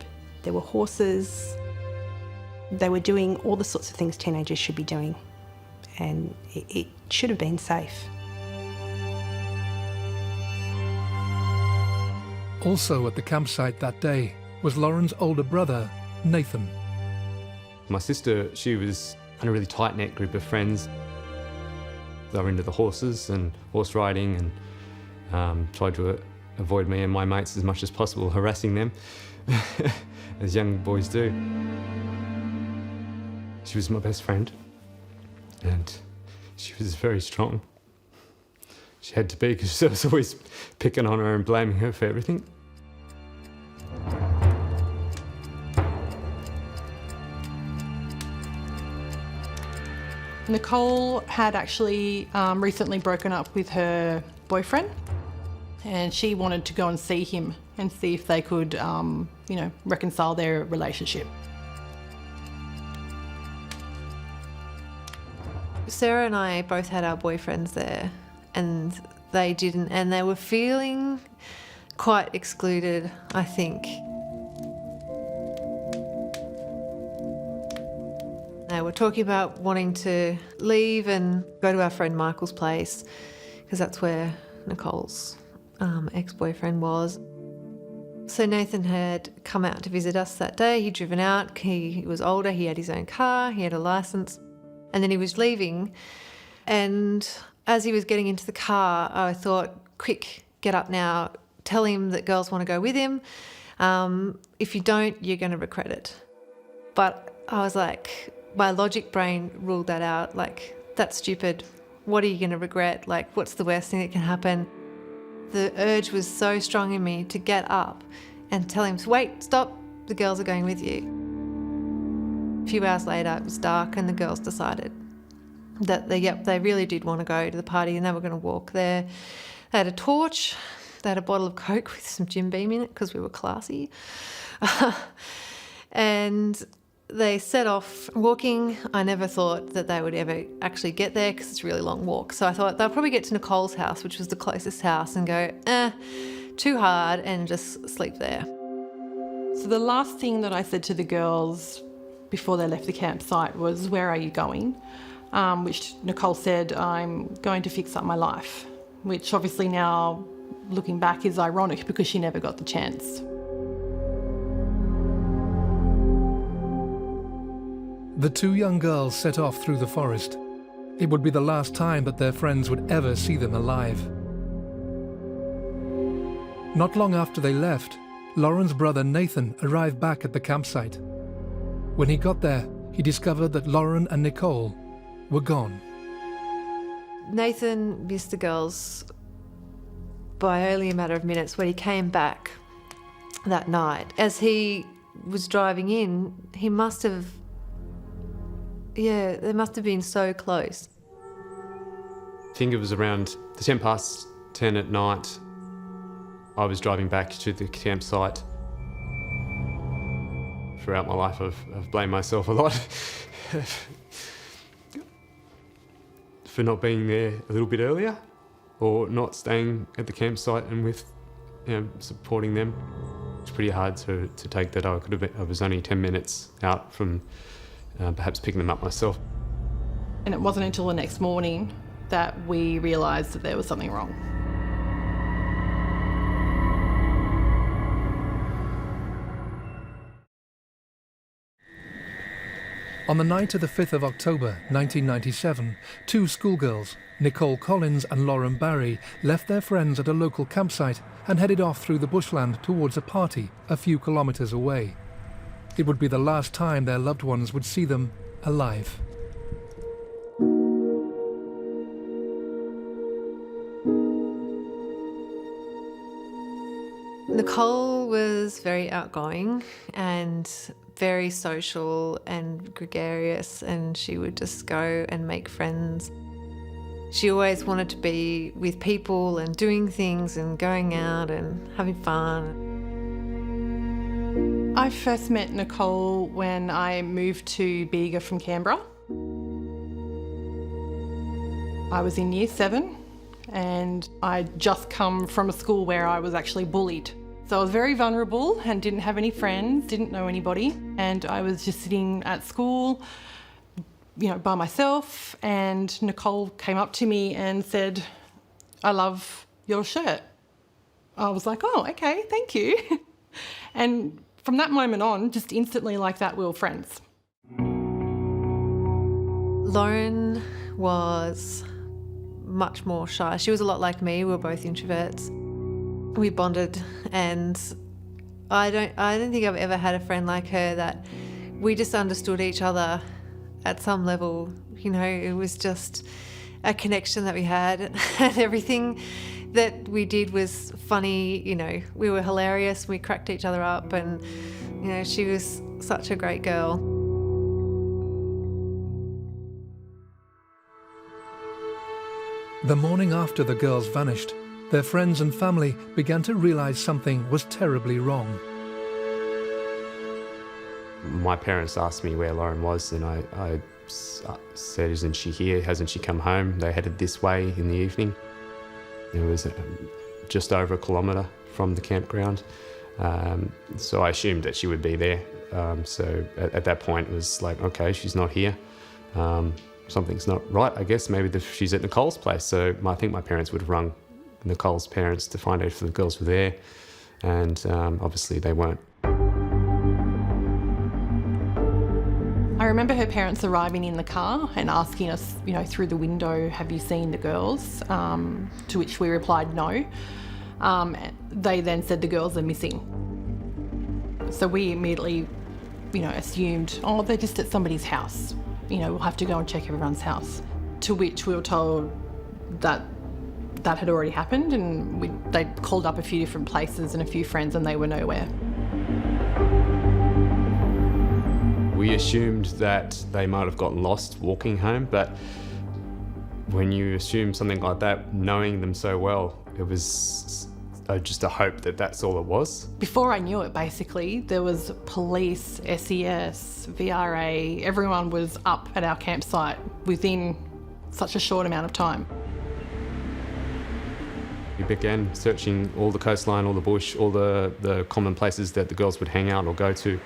there were horses. They were doing all the sorts of things teenagers should be doing, and it should have been safe. Also at the campsite that day was Lauren's older brother, Nathan. My sister, she was in a really tight-knit group of friends. They were into the horses and horse riding and tried to avoid me and my mates as much as possible, harassing them, as young boys do. She was my best friend, and she was very strong. She had to be, because I was always picking on her and blaming her for everything. Nicole had actually recently broken up with her boyfriend, and she wanted to go and see him and see if they could, reconcile their relationship. Sarah and I both had our boyfriends there, and they didn't, and they were feeling quite excluded, I think. They were talking about wanting to leave and go to our friend Michael's place, because that's where Nicole's ex-boyfriend was. So Nathan had come out to visit us that day. He'd driven out, he was older, he had his own car, he had a licence, and then he was leaving. And as he was getting into the car, I thought, quick, get up now, tell him that girls want to go with him. If you don't, you're going to regret it. But I was like, my logic brain ruled that out, like, that's stupid. What are you going to regret? Like, what's the worst thing that can happen? The urge was so strong in me to get up and tell him, wait, stop, the girls are going with you. A few hours later, it was dark, and the girls decided that they really did want to go to the party, and they were going to walk there. They had a torch, they had a bottle of Coke with some Jim Beam in it, because we were classy. And they set off walking. I never thought that they would ever actually get there, because it's a really long walk. So I thought they'll probably get to Nicole's house, which was the closest house, and go, too hard, and just sleep there. So the last thing that I said to the girls before they left the campsite was, where are you going? Which Nicole said, I'm going to fix up my life, which obviously now, looking back, is ironic, because she never got the chance. The two young girls set off through the forest. It would be the last time that their friends would ever see them alive. Not long after they left, Lauren's brother Nathan arrived back at the campsite. When he got there, he discovered that Lauren and Nicole were gone. Nathan missed the girls by only a matter of minutes. When he came back that night, as he was driving in, he must have, they must have been so close. I think it was around 10 past 10 at night. I was driving back to the campsite. Throughout my life, I've blamed myself a lot for not being there a little bit earlier, or not staying at the campsite and with, supporting them. It's pretty hard to take that I was only 10 minutes out from perhaps picking them up myself. And it wasn't until the next morning that we realised that there was something wrong. On the night of the 5th of October 1997, two schoolgirls, Nicole Collins and Lauren Barry, left their friends at a local campsite and headed off through the bushland towards a party a few kilometres away. It would be the last time their loved ones would see them alive. Nicole was very outgoing and very social and gregarious, and she would just go and make friends. She always wanted to be with people and doing things and going out and having fun. I first met Nicole when I moved to Beager from Canberra. I was in year 7 and I'd just come from a school where I was actually bullied. So I was very vulnerable and didn't have any friends, didn't know anybody, and I was just sitting at school, by myself, and Nicole came up to me and said, "I love your shirt." I was like, "Oh, okay, thank you." And from that moment on, just instantly like that, we were friends. Lauren was much more shy. She was a lot like me. We were both introverts. We bonded, and I don't think I've ever had a friend like her that we just understood each other at some level. It was just a connection that we had, and everything that we did was funny. We were hilarious. We cracked each other up, and she was such a great girl. The morning after the girls vanished, their friends and family began to realise something was terribly wrong. My parents asked me where Lauren was, and I said, "Isn't she here? Hasn't she come home?" They headed this way in the evening. It was just over a kilometre from the campground, so I assumed that she would be there. So at that point it was like, okay, she's not here. Something's not right, I guess. Maybe she's at Nicole's place. So I think my parents would have rung Nicole's parents to find out if the girls were there, and obviously they weren't. I remember her parents arriving in the car and asking us, through the window, "Have you seen the girls?" To which we replied no. They then said the girls are missing. So we immediately, assumed, oh, they're just at somebody's house. We'll have to go and check everyone's house. To which we were told that had already happened, and they'd called up a few different places and a few friends, and they were nowhere. We assumed that they might have gotten lost walking home, but when you assume something like that, knowing them so well, it was just a hope that that's all it was. Before I knew it, basically, there was police, SES, VRA, everyone was up at our campsite within such a short amount of time. We began searching all the coastline, all the bush, all the common places that the girls would hang out or go to.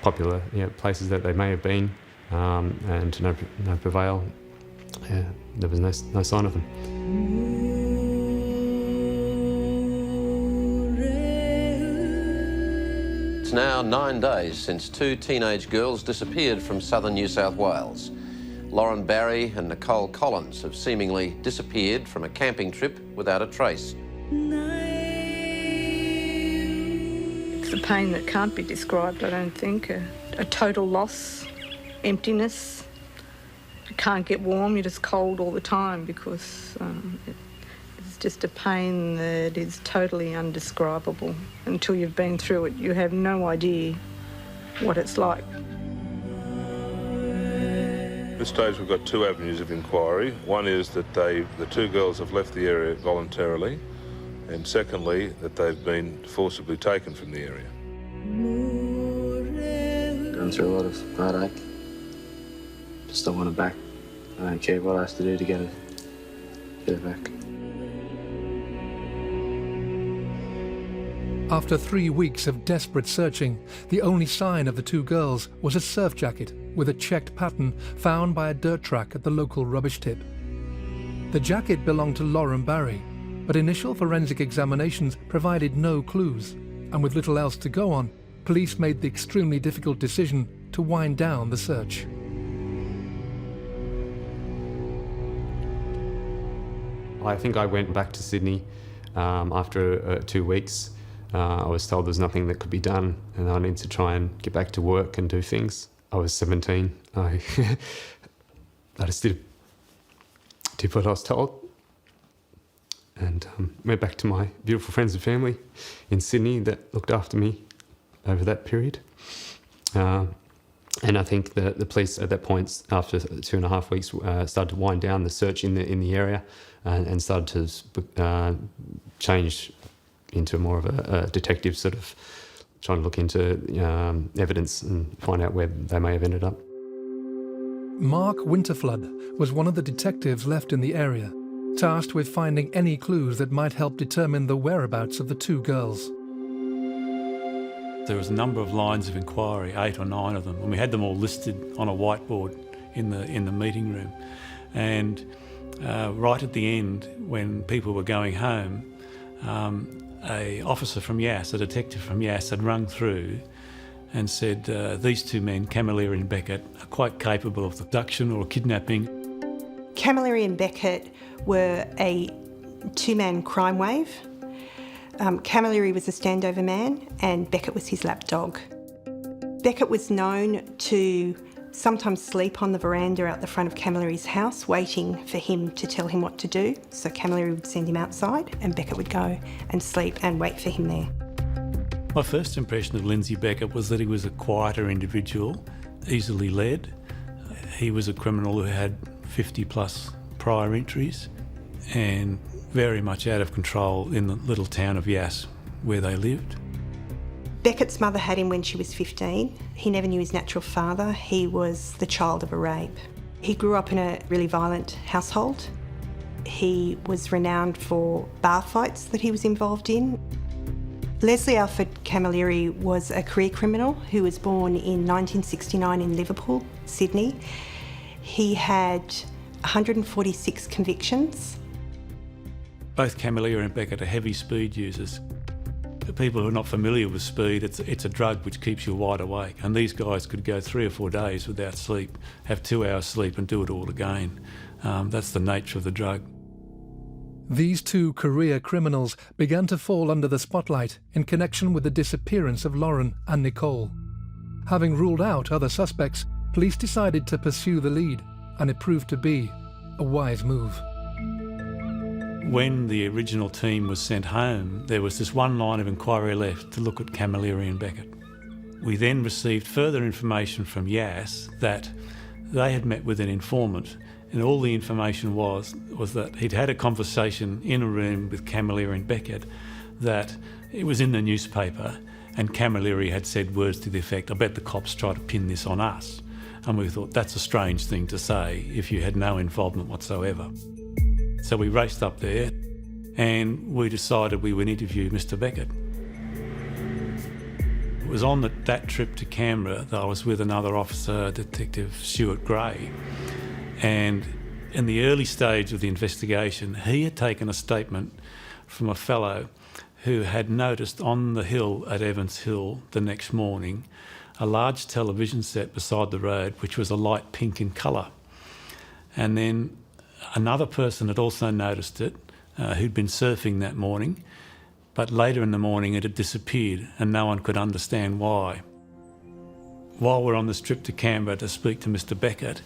Popular places that they may have been, and no prevail. There was no sign of them. It's now 9 days since 2 teenage girls disappeared from southern New South Wales. Lauren Barry and Nicole Collins have seemingly disappeared from a camping trip without a trace. It's a pain that can't be described, I don't think. A total loss, emptiness. You can't get warm, you're just cold all the time because it's just a pain that is totally undescribable. Until you've been through it, you have no idea what it's like. At this stage, we've got 2 avenues of inquiry. One is that the 2 girls have left the area voluntarily, and secondly, that they've been forcibly taken from the area. Going through a lot of heartache. Just don't want it back. I don't care what I have to do to get it back. After 3 weeks of desperate searching, the only sign of the two girls was a surf jacket with a checked pattern found by a dirt track at the local rubbish tip. The jacket belonged to Lauren Barry, but initial forensic examinations provided no clues, and with little else to go on, police made the extremely difficult decision to wind down the search. I think I went back to Sydney after 2 weeks. I was told there's nothing that could be done and I need to try and get back to work and do things. I was 17. I just did what I was told and went back to my beautiful friends and family in Sydney that looked after me over that period. And I think the police at that point, after 2.5 weeks, started to wind down the search in the area and started to change into more of a detective sort of trying to look into evidence and find out where they may have ended up. Mark Winterflood was one of the detectives left in the area, tasked with finding any clues that might help determine the whereabouts of the two girls. There was a number of lines of inquiry, 8 or 9 of them, and we had them all listed on a whiteboard in the meeting room. And right at the end, when people were going home, a officer from Yass, a detective from Yass, had rung through and said these two men, Camilleri and Beckett, are quite capable of abduction or kidnapping. Camilleri and Beckett were a two-man crime wave. Camilleri was a standover man and Beckett was his lapdog. Beckett was known to sometimes sleep on the veranda out the front of Camilleri's house, waiting for him to tell him what to do. So Camilleri would send him outside and Beckett would go and sleep and wait for him there. My first impression of Lindsay Beckett was that he was a quieter individual, easily led. He was a criminal who had 50 plus prior entries and very much out of control in the little town of Yass where they lived. Beckett's mother had him when she was 15. He never knew his natural father. He was the child of a rape. He grew up in a really violent household. He was renowned for bar fights that he was involved in. Leslie Alfred Camilleri was a career criminal who was born in 1969 in Liverpool, Sydney. He had 146 convictions. Both Camilleri and Beckett are heavy speed users. For people who are not familiar with speed, it's a drug which keeps you wide awake, and these guys could go 3 or 4 days without sleep, have 2 hours sleep and do it all again. That's the nature of the drug. These two career criminals began to fall under the spotlight in connection with the disappearance of Lauren and Nicole. Having ruled out other suspects, police decided to pursue the lead, and it proved to be a wise move. When the original team was sent home, there was this one line of inquiry left to look at Camilleri and Beckett. We then received further information from Yass that they had met with an informant, and all the information was that he'd had a conversation in a room with Camilleri and Beckett, that it was in the newspaper, and Camilleri had said words to the effect, "I bet the cops try to pin this on us." And we thought, that's a strange thing to say if you had no involvement whatsoever. So we raced up there and we decided we would interview Mr. Beckett. It was on that trip to Canberra that I was with another officer, Detective Stuart Gray, and in the early stage of the investigation, he had taken a statement from a fellow who had noticed on the hill at Evans Hill the next morning a large television set beside the road which was a light pink in colour. And then another person had also noticed it, who'd been surfing that morning, but later in the morning it had disappeared and no one could understand why. While we're on this trip to Canberra to speak to Mr. Beckett,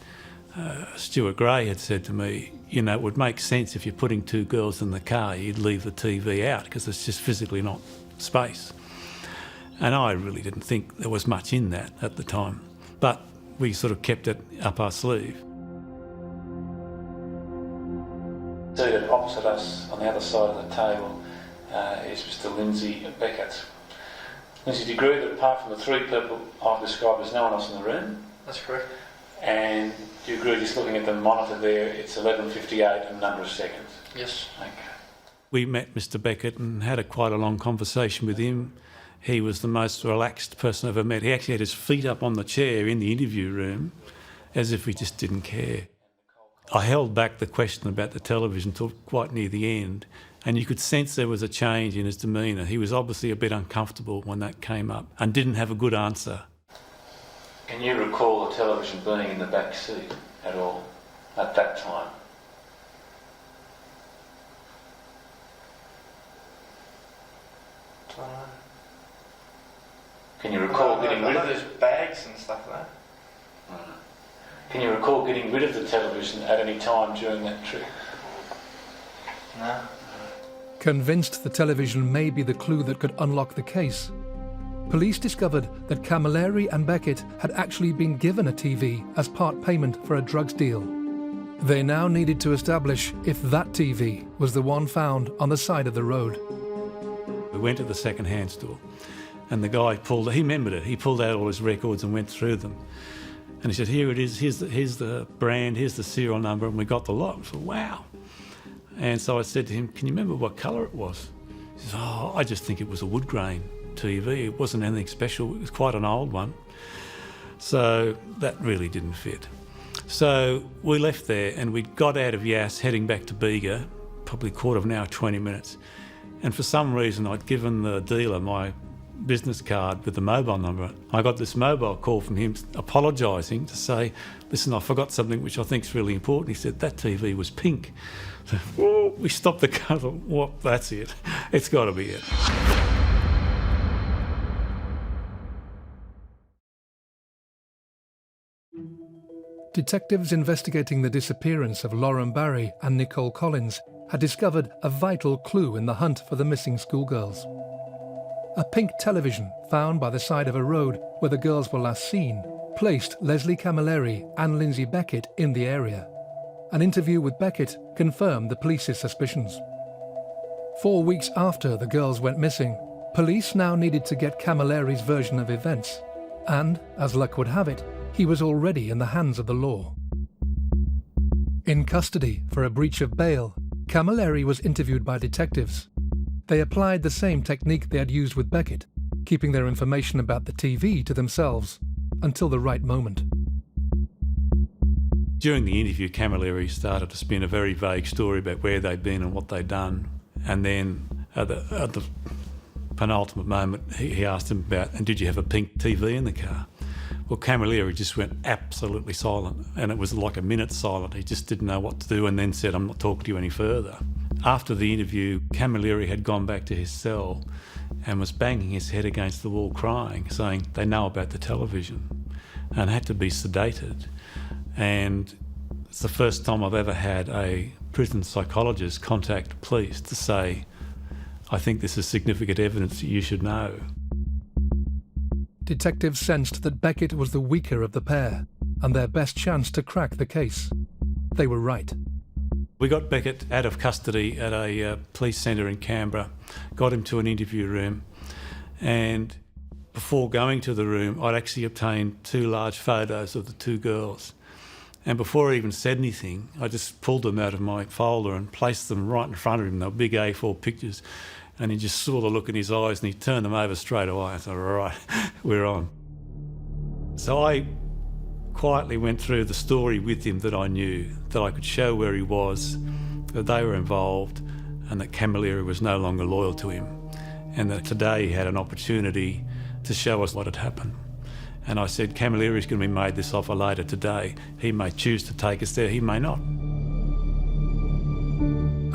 Stuart Gray had said to me, you know, it would make sense if you're putting 2 girls in the car, you'd leave the TV out because it's just physically not space. And I really didn't think there was much in that at the time, but we sort of kept it up our sleeve. Seated opposite us on the other side of the table is Mr. Lindsay Beckett. Lindsay, do you agree that apart from the three people I've described, there's no one else in the room? That's correct. And do you agree, just looking at the monitor there, it's 11:58 and a number of seconds? Yes. Okay. We met Mr. Beckett and had quite a long conversation with him. He was the most relaxed person I've ever met. He actually had his feet up on the chair in the interview room as if he just didn't care. I held back the question about the television till quite near the end, and you could sense there was a change in his demeanour. He was obviously a bit uncomfortable when that came up and didn't have a good answer. Can you recall the television being in the back seat at all at that time? Don't know. Can you recall getting rid of those bags and stuff like that? Can you recall getting rid of the television at any time during that trip? No. Convinced the television may be the clue that could unlock the case, police discovered that Camilleri and Beckett had actually been given a TV as part payment for a drugs deal. They now needed to establish if that TV was the one found on the side of the road. We went to the second-hand store and the guy he remembered it, he pulled out all his records and went through them. And he said, here it is, here's the brand, here's the serial number, and we got the lot. I said, wow. And so I said to him, can you remember what colour it was? He says, oh, I just think it was a wood grain TV. It wasn't anything special, it was quite an old one. So that really didn't fit. So we left there and we got out of Yass heading back to Beager, probably a quarter of an hour, 20 minutes. And for some reason I'd given the dealer my business card with the mobile number. I got this mobile call from him apologising to say, listen, I forgot something which I think is really important. He said, that TV was pink. So, oh, we stopped the car. Well, that's it. It's got to be it. Detectives investigating the disappearance of Lauren Barry and Nicole Collins had discovered a vital clue in the hunt for the missing schoolgirls. A pink television found by the side of a road where the girls were last seen placed Leslie Camilleri and Lindsay Beckett in the area. An interview with Beckett confirmed the police's suspicions. 4 weeks after the girls went missing, police now needed to get Camilleri's version of events. And, as luck would have it, he was already in the hands of the law. In custody for a breach of bail, Camilleri was interviewed by detectives. They applied the same technique they had used with Beckett, keeping their information about the TV to themselves until the right moment. During the interview, Camilleri started to spin a very vague story about where they'd been and what they'd done. And then at the penultimate moment, he asked him about, and did you have a pink TV in the car? Well, Camilleri just went absolutely silent, and it was like a minute silent. He just didn't know what to do and then said, I'm not talking to you any further. After the interview, Camilleri had gone back to his cell and was banging his head against the wall crying, saying they know about the television, and had to be sedated. And it's the first time I've ever had a prison psychologist contact police to say, I think this is significant evidence that you should know. Detectives sensed that Beckett was the weaker of the pair and their best chance to crack the case. They were right. We got Beckett out of custody at a police centre in Canberra, got him to an interview room, and before going to the room, I'd actually obtained 2 large photos of the 2 girls. And before I even said anything, I just pulled them out of my folder and placed them right in front of him. They were big A4 pictures. And he just saw the look in his eyes and he turned them over straight away. I thought, all right, we're on. So I quietly went through the story with him that I knew, that I could show where he was, that they were involved, and that Camilleri was no longer loyal to him, and that today he had an opportunity to show us what had happened. And I said, Camilleri's going to be made this offer later today. He may choose to take us there, he may not.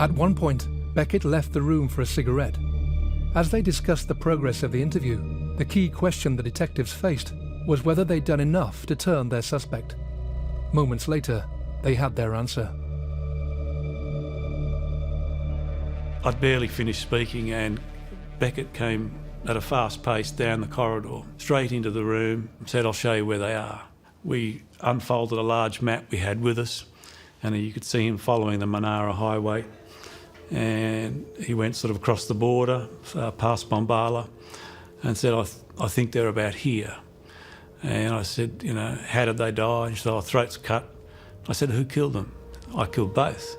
At one point, Beckett left the room for a cigarette. As they discussed the progress of the interview, the key question the detectives faced was whether they'd done enough to turn their suspect. Moments later, they had their answer. I'd barely finished speaking and Beckett came at a fast pace down the corridor, straight into the room, and said, I'll show you where they are. We unfolded a large map we had with us, and you could see him following the Monara Highway And he went sort of across the border, past Bombala, and said, I think they're about here. And I said, you know, how did they die? And she said, oh, throats cut. I said, who killed them? I killed both.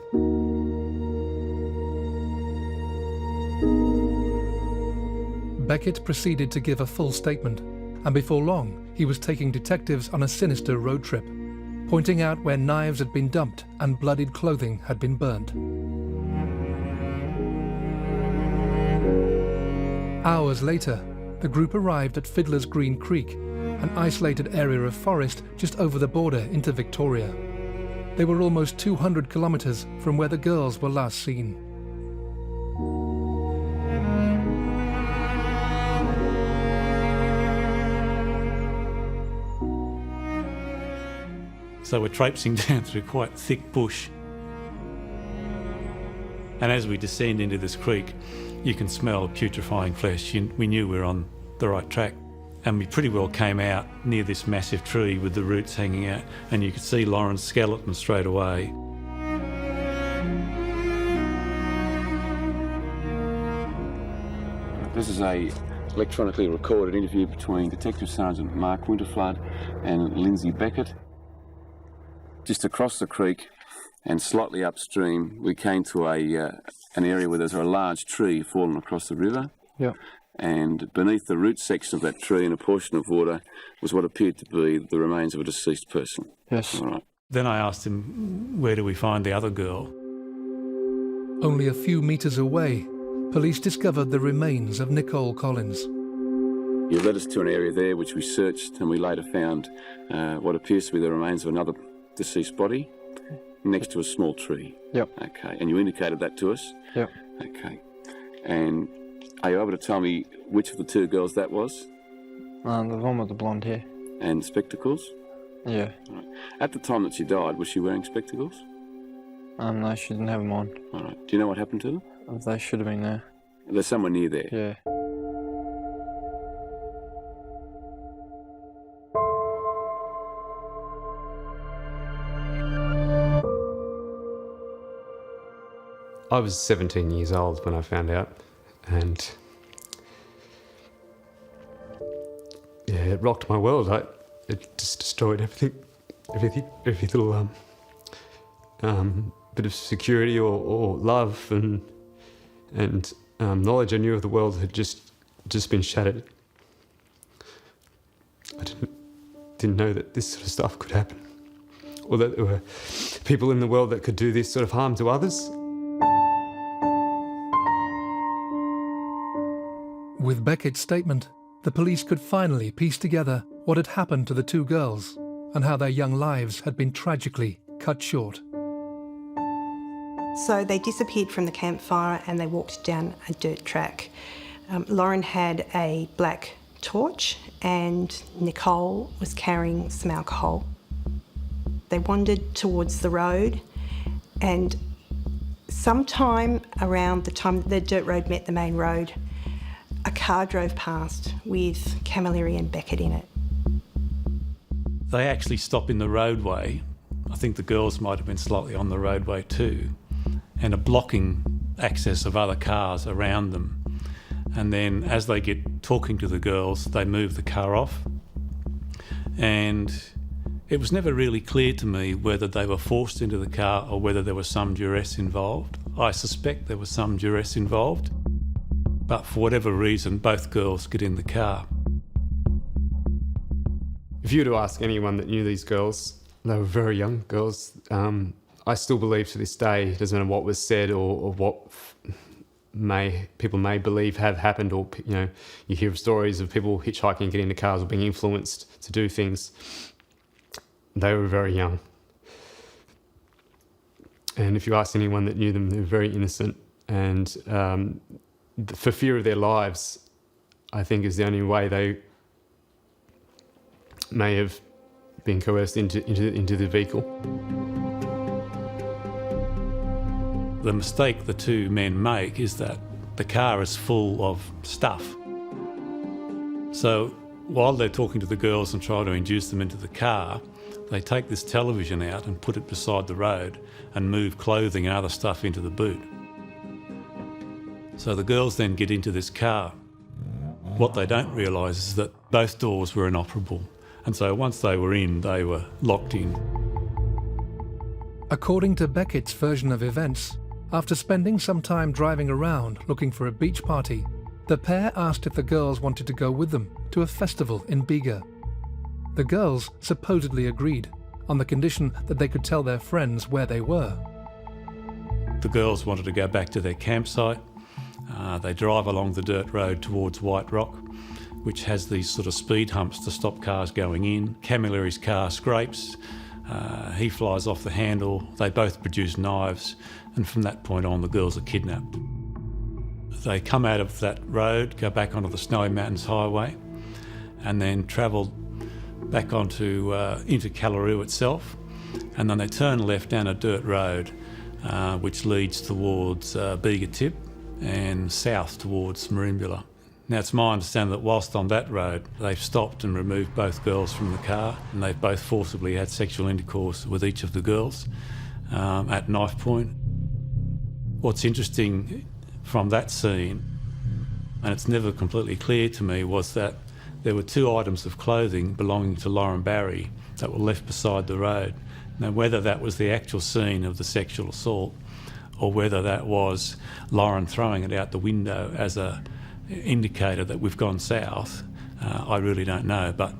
Beckett proceeded to give a full statement, and before long, he was taking detectives on a sinister road trip, pointing out where knives had been dumped and bloodied clothing had been burnt. Hours later, the group arrived at Fiddler's Green Creek, an isolated area of forest just over the border into Victoria. They were almost 200 kilometres from where the girls were last seen. So we're traipsing down through quite thick bush. And as we descend into this creek, you can smell putrefying flesh. We knew we were on the right track. And we pretty well came out near this massive tree with the roots hanging out, and you could see Lauren's skeleton straight away. This is a electronically recorded interview between Detective Sergeant Mark Winterflood and Lindsay Beckett. Just across the creek and slightly upstream, we came to an area where there's a large tree fallen across the river. Yep. And beneath the root section of that tree in a portion of water was what appeared to be the remains of a deceased person. Yes. All right. Then I asked him, where do we find the other girl? Only a few metres away, police discovered the remains of Nicole Collins. You led us to an area there which we searched, and we later found what appears to be the remains of another deceased body next to a small tree. Yep. Okay, and you indicated that to us? Yep. Okay. And are you able to tell me which of the two girls that was? The one with the blonde hair. And spectacles? Yeah. Right. At the time that she died, was she wearing spectacles? No, she didn't have them on. All right. Do you know what happened to them? They should have been there. They're somewhere near there? Yeah. I was 17 years old when I found out, and yeah, it rocked my world. It just destroyed every little bit of security or love and knowledge I knew of the world had just been shattered. I didn't know that this sort of stuff could happen, or that there were people in the world that could do this sort of harm to others. With Beckett's statement, the police could finally piece together what had happened to the two girls and how their young lives had been tragically cut short. So they disappeared from the campfire and they walked down a dirt track. Lauren had a black torch and Nicole was carrying some alcohol. They wandered towards the road, and sometime around the time the dirt road met the main road, a car drove past with Camilleri and Beckett in it. They actually stopped in the roadway. I think the girls might have been slightly on the roadway too, and are blocking access of other cars around them. And then as they get talking to the girls, they move the car off. And it was never really clear to me whether they were forced into the car or whether there was some duress involved. I suspect there was some duress involved. But for whatever reason, both girls get in the car. If you were to ask anyone that knew these girls, they were very young girls. I still believe to this day, it doesn't matter what was said or what people may believe have happened, or you hear stories of people hitchhiking and getting into cars or being influenced to do things. They were very young. And if you ask anyone that knew them, they were very innocent, and for fear of their lives, I think is the only way they may have been coerced into the vehicle. The mistake the two men make is that the car is full of stuff. So while they're talking to the girls and trying to induce them into the car, they take this television out and put it beside the road and move clothing and other stuff into the boot. So the girls then get into this car. What they don't realise is that both doors were inoperable. And so once they were in, they were locked in. According to Beckett's version of events, after spending some time driving around looking for a beach party, the pair asked if the girls wanted to go with them to a festival in Beager. The girls supposedly agreed, on the condition that they could tell their friends where they were. The girls wanted to go back to their campsite. They drive along the dirt road towards White Rock, which has these sort of speed humps to stop cars going in. Camillary's car scrapes. He flies off the handle. They both produce knives, and from that point on, the girls are kidnapped. They come out of that road, go back onto the Snowy Mountains Highway, and then travel back onto into Callaroo itself, and then they turn left down a dirt road, which leads towards Beager Tip and south towards Merimbula. Now, it's my understanding that whilst on that road, they've stopped and removed both girls from the car, and they've both forcibly had sexual intercourse with each of the girls at knife point. What's interesting from that scene, and it's never completely clear to me, was that there were 2 items of clothing belonging to Lauren Barry that were left beside the road. Now, whether that was the actual scene of the sexual assault or whether that was Lauren throwing it out the window as a indicator that we've gone south, I really don't know. But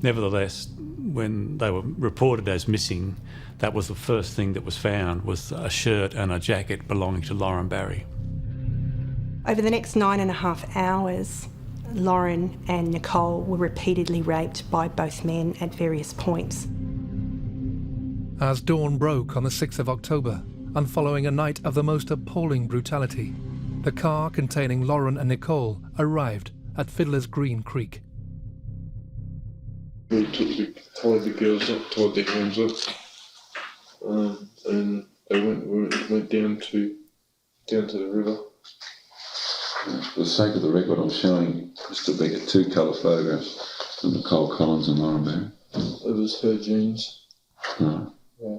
nevertheless, when they were reported as missing, that was the first thing that was found, was a shirt and a jacket belonging to Lauren Barry. Over the next 9.5 hours, Lauren and Nicole were repeatedly raped by both men at various points. As dawn broke on the 6th of October, and following a night of the most appalling brutality, the car containing Lauren and Nicole arrived at Fiddler's Green Creek. We tied the girls up, tied their hands up, and they went down to the river. For the sake of the record, I'm showing Mr. Beckett 2 colour photographs of Nicole Collins and Lauren Barry. It was her jeans. Right. Yeah.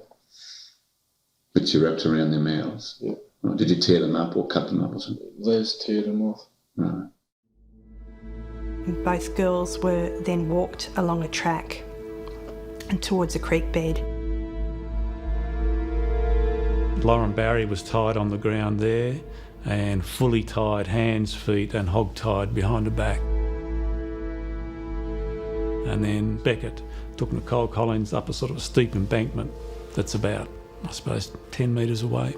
Which you wrapped around their mouths? Yeah. Right. Did you tear them up or cut them up or something? Les teared them off. Right. Both girls were then walked along a track and towards a creek bed. Lauren Barry was tied on the ground there and fully tied, hands, feet and hog-tied behind her back. And then Beckett took Nicole Collins up a sort of a steep embankment that's about, I suppose, 10 metres away.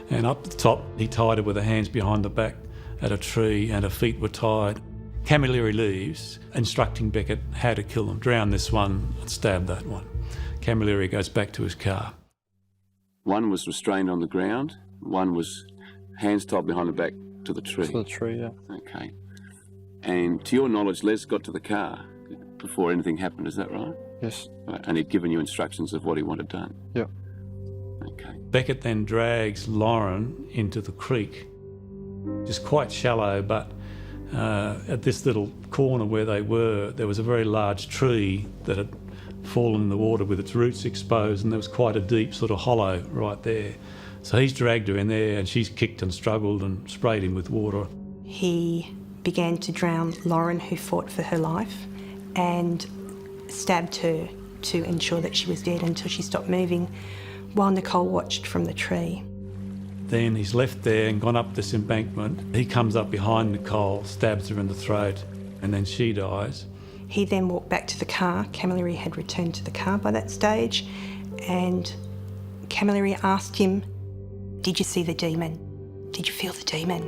And up the top, he tied her with her hands behind the back at a tree and her feet were tied. Camilleri leaves, instructing Beckett how to kill them. Drown this one and stab that one. Camilleri goes back to his car. One was restrained on the ground, one was hands tied behind the back to the tree. To the tree, yeah. Okay. And to your knowledge, Les got to the car before anything happened, is that right? Yes. Right. And he'd given you instructions of what he wanted done? Yeah. Okay. Beckett then drags Lauren into the creek. It's quite shallow, but at this little corner where they were, there was a very large tree that had fallen in the water with its roots exposed, and there was quite a deep sort of hollow right there. So he's dragged her in there and she's kicked and struggled and sprayed him with water. He began to drown Lauren, who fought for her life, and stabbed her to ensure that she was dead until she stopped moving, while Nicole watched from the tree. Then he's left there and gone up this embankment. He comes up behind Nicole, stabs her in the throat, and then she dies. He then walked back to the car. Camilleri had returned to the car by that stage, and Camilleri asked him, "Did you see the demon? Did you feel the demon?"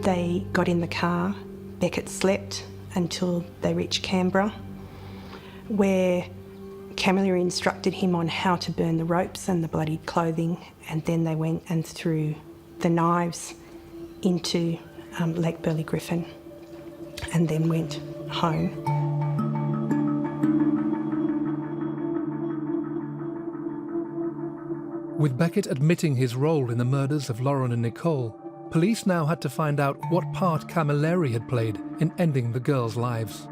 They got in the car. Beckett slept until they reached Canberra, where Camilleri instructed him on how to burn the ropes and the bloodied clothing, and then they went and threw the knives into Lake Burley Griffin and then went home. With Beckett admitting his role in the murders of Lauren and Nicole, police now had to find out what part Camilleri had played in ending the girls' lives.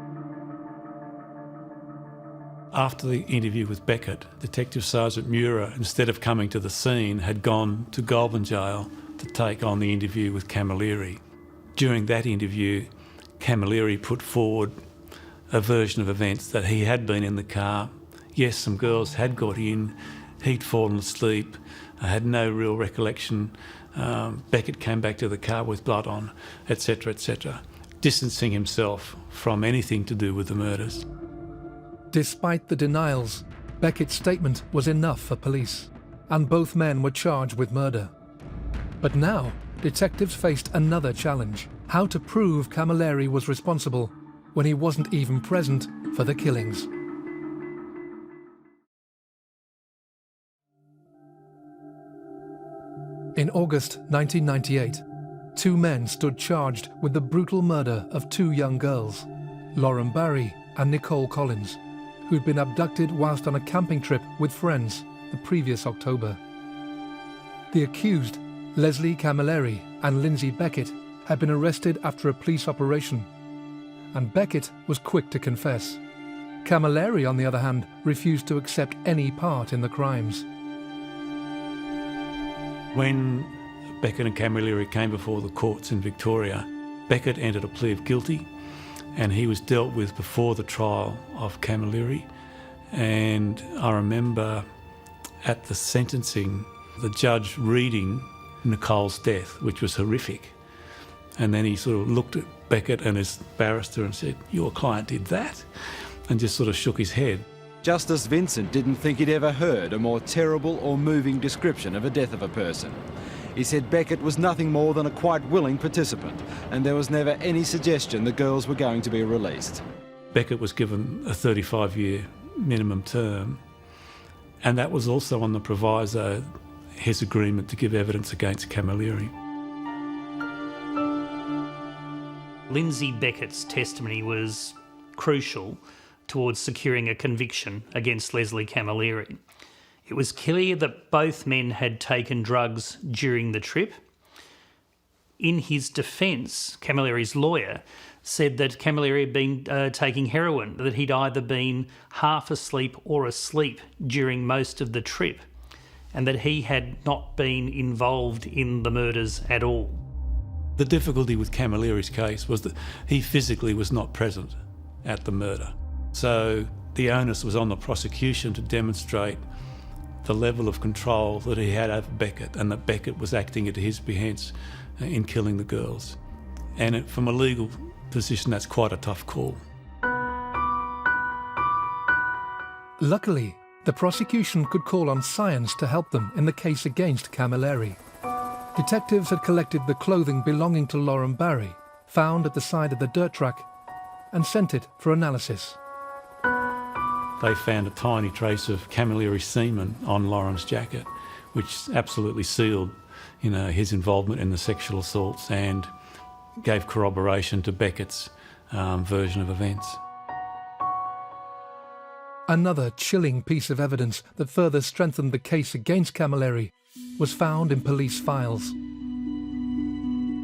After the interview with Beckett, Detective Sergeant Meagher, instead of coming to the scene, had gone to Goulburn Jail to take on the interview with Camilleri. During that interview, Camilleri put forward a version of events that he had been in the car. Yes, some girls had got in, he'd fallen asleep, had no real recollection. Beckett came back to the car with blood on, etc., etc., distancing himself from anything to do with the murders. Despite the denials, Beckett's statement was enough for police, and both men were charged with murder. But now, detectives faced another challenge: how to prove Camilleri was responsible when he wasn't even present for the killings. In August 1998, two men stood charged with the brutal murder of two young girls, Lauren Barry and Nicole Collins, who'd been abducted whilst on a camping trip with friends the previous October. The accused, Leslie Camilleri and Lindsay Beckett, had been arrested after a police operation, and Beckett was quick to confess. Camilleri, on the other hand, refused to accept any part in the crimes. When Beckett and Camilleri came before the courts in Victoria, Beckett entered a plea of guilty, and he was dealt with before the trial of Camilleri. And I remember at the sentencing, the judge reading Nicole's death, which was horrific. And then he sort of looked at Beckett and his barrister and said, "Your client did that?" and just sort of shook his head. Justice Vincent didn't think he'd ever heard a more terrible or moving description of a death of a person. He said Beckett was nothing more than a quite willing participant, and there was never any suggestion the girls were going to be released. Beckett was given a 35-year minimum term, and that was also on the proviso, his agreement to give evidence against Camilleri. Lindsay Beckett's testimony was crucial towards securing a conviction against Leslie Camilleri. It was clear that both men had taken drugs during the trip. In his defence, Camilleri's lawyer said that Camilleri had been taking heroin, that he'd either been half asleep or asleep during most of the trip, and that he had not been involved in the murders at all. The difficulty with Camilleri's case was that he physically was not present at the murder. So the onus was on the prosecution to demonstrate the level of control that he had over Beckett, and that Beckett was acting at his behest in killing the girls. And from a legal position, that's quite a tough call. Luckily, the prosecution could call on science to help them in the case against Camilleri. Detectives had collected the clothing belonging to Lauren Barry, found at the side of the dirt track, and sent it for analysis. They found a tiny trace of Camilleri's semen on Lauren's jacket, which absolutely sealed, his involvement in the sexual assaults and gave corroboration to Beckett's version of events. Another chilling piece of evidence that further strengthened the case against Camilleri was found in police files.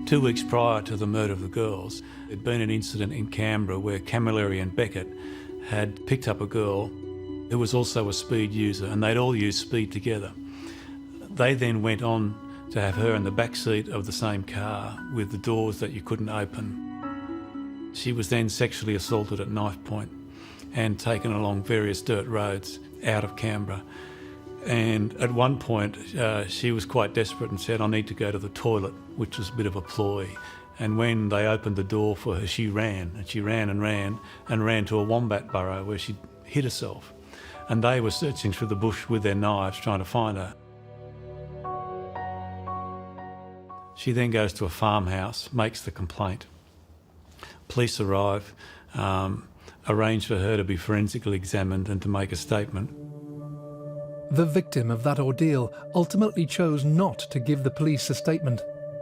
2 weeks prior to the murder of the girls, there'd been an incident in Canberra where Camilleri and Beckett had picked up a girl who was also a speed user, and they'd all used speed together. They then went on to have her in the back seat of the same car with the doors that you couldn't open. She was then sexually assaulted at knife point and taken along various dirt roads out of Canberra. And at one point, she was quite desperate and said, "I need to go to the toilet," which was a bit of a ploy. And when they opened the door for her, she ran, and she ran and ran and ran to a wombat burrow where she hid herself. And they were searching through the bush with their knives trying to find her. She then goes to a farmhouse, makes the complaint. Police arrive, arrange for her to be forensically examined and to make a statement. The victim of that ordeal ultimately chose not to give the police a statement,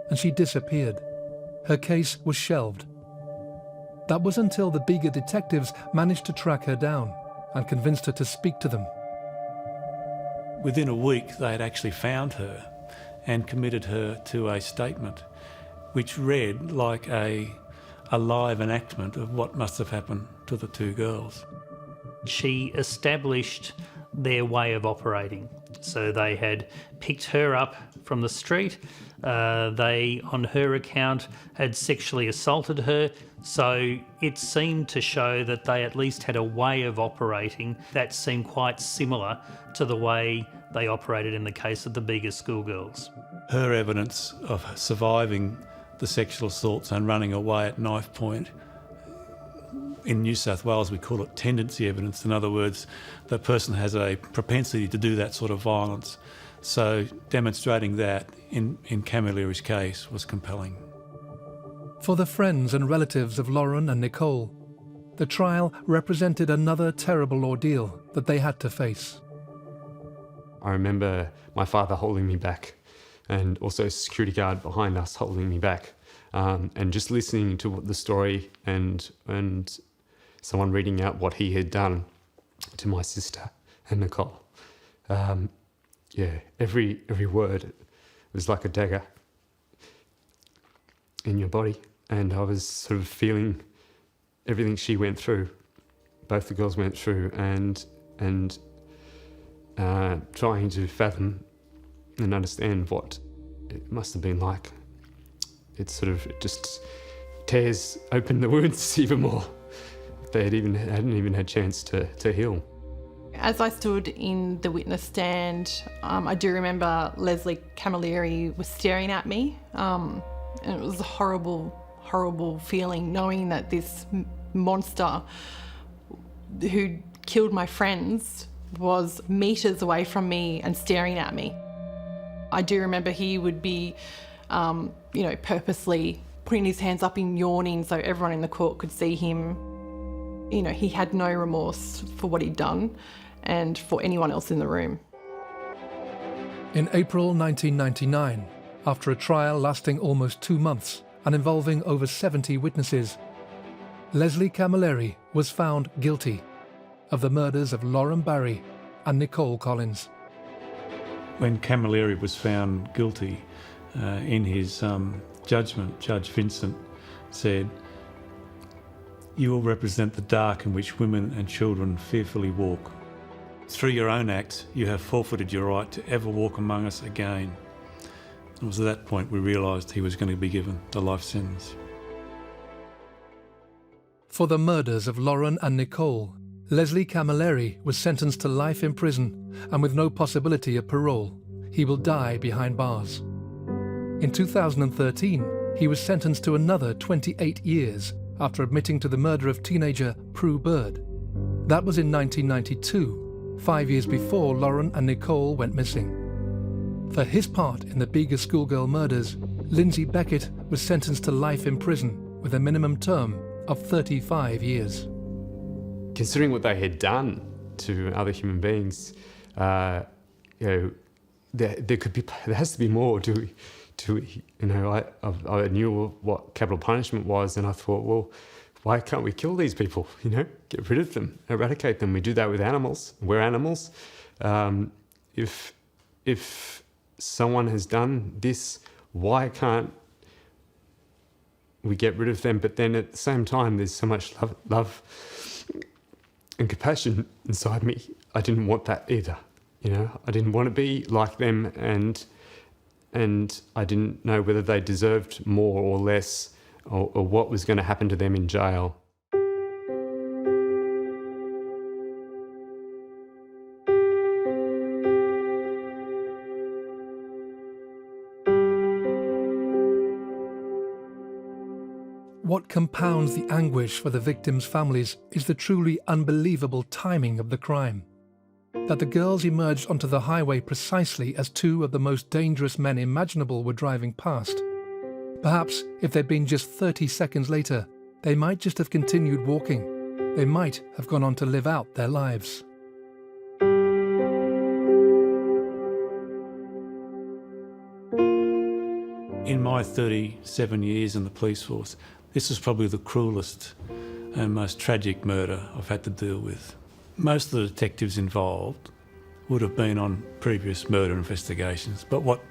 and she disappeared. Her case was shelved. That was until the Beager detectives managed to track her down and convinced her to speak to them. Within a week, they had actually found her and committed her to a statement which read like a live enactment of what must have happened to the two girls. She established their way of operating. So they had picked her up from the street. They, on her account, had sexually assaulted her, so it seemed to show that they at least had a way of operating that seemed quite similar to the way they operated in the case of the Beager schoolgirls. Her evidence of surviving the sexual assaults and running away at knife point, in New South Wales we call it tendency evidence. In other words, the person has a propensity to do that sort of violence. So demonstrating that in Camilleri's case was compelling. For the friends and relatives of Lauren and Nicole, the trial represented another terrible ordeal that they had to face. I remember my father holding me back, and also a security guard behind us holding me back, and just listening to the story and someone reading out what he had done to my sister and Nicole. Every word was like a dagger in your body, and I was sort of feeling everything she went through, both the girls went through, and trying to fathom and understand what it must have been like. It just tears open the wounds even more. They hadn't even had a chance to heal. As I stood in the witness stand, I do remember Leslie Camilleri was staring at me, and it was a horrible, horrible feeling knowing that this monster who killed my friends was metres away from me and staring at me. I do remember he would be, purposely putting his hands up and yawning so everyone in the court could see him. You know, he had no remorse for what he'd done and for anyone else in the room. In April 1999, after a trial lasting almost 2 months and involving over 70 witnesses, Leslie Camilleri was found guilty of the murders of Lauren Barry and Nicole Collins. When Camilleri was found guilty, in his judgment, Judge Vincent said, "You will represent the dark in which women and children fearfully walk. Through your own acts, you have forfeited your right to ever walk among us again." It was at that point we realised he was going to be given the life sentence. For the murders of Lauren and Nicole, Leslie Camilleri was sentenced to life in prison, and with no possibility of parole, he will die behind bars. In 2013, he was sentenced to another 28 years after admitting to the murder of teenager Prue Bird. That was in 1992, 5 years before Lauren and Nicole went missing. For his part in the Beager schoolgirl murders, Lindsay Beckett was sentenced to life in prison with a minimum term of 35 years. Considering what they had done to other human beings, there has to be more to I knew what capital punishment was, and I thought, well, why can't we kill these people? Get rid of them, eradicate them. We do that with animals. We're animals. If someone has done this, why can't we get rid of them? But then at the same time, there's so much love and compassion inside me. I didn't want that either. I didn't want to be like them, and I didn't know whether they deserved more or less, or what was going to happen to them in jail. What compounds the anguish for the victims' families is the truly unbelievable timing of the crime. That the girls emerged onto the highway precisely as two of the most dangerous men imaginable were driving past. Perhaps if they'd been just 30 seconds later, they might just have continued walking. They might have gone on to live out their lives. In my 37 years in the police force, this is probably the cruelest and most tragic murder I've had to deal with. Most of the detectives involved would have been on previous murder investigations, but what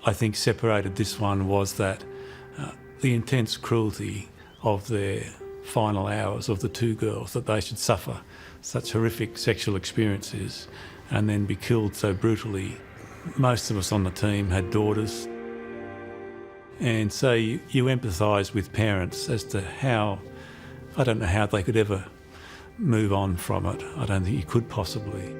I think separated this one was that the intense cruelty of their final hours of the two girls, that they should suffer such horrific sexual experiences and then be killed so brutally. most of us on the team had daughters, and so you empathise with parents as to how, I don't know how they could ever move on from it. I don't think you could possibly.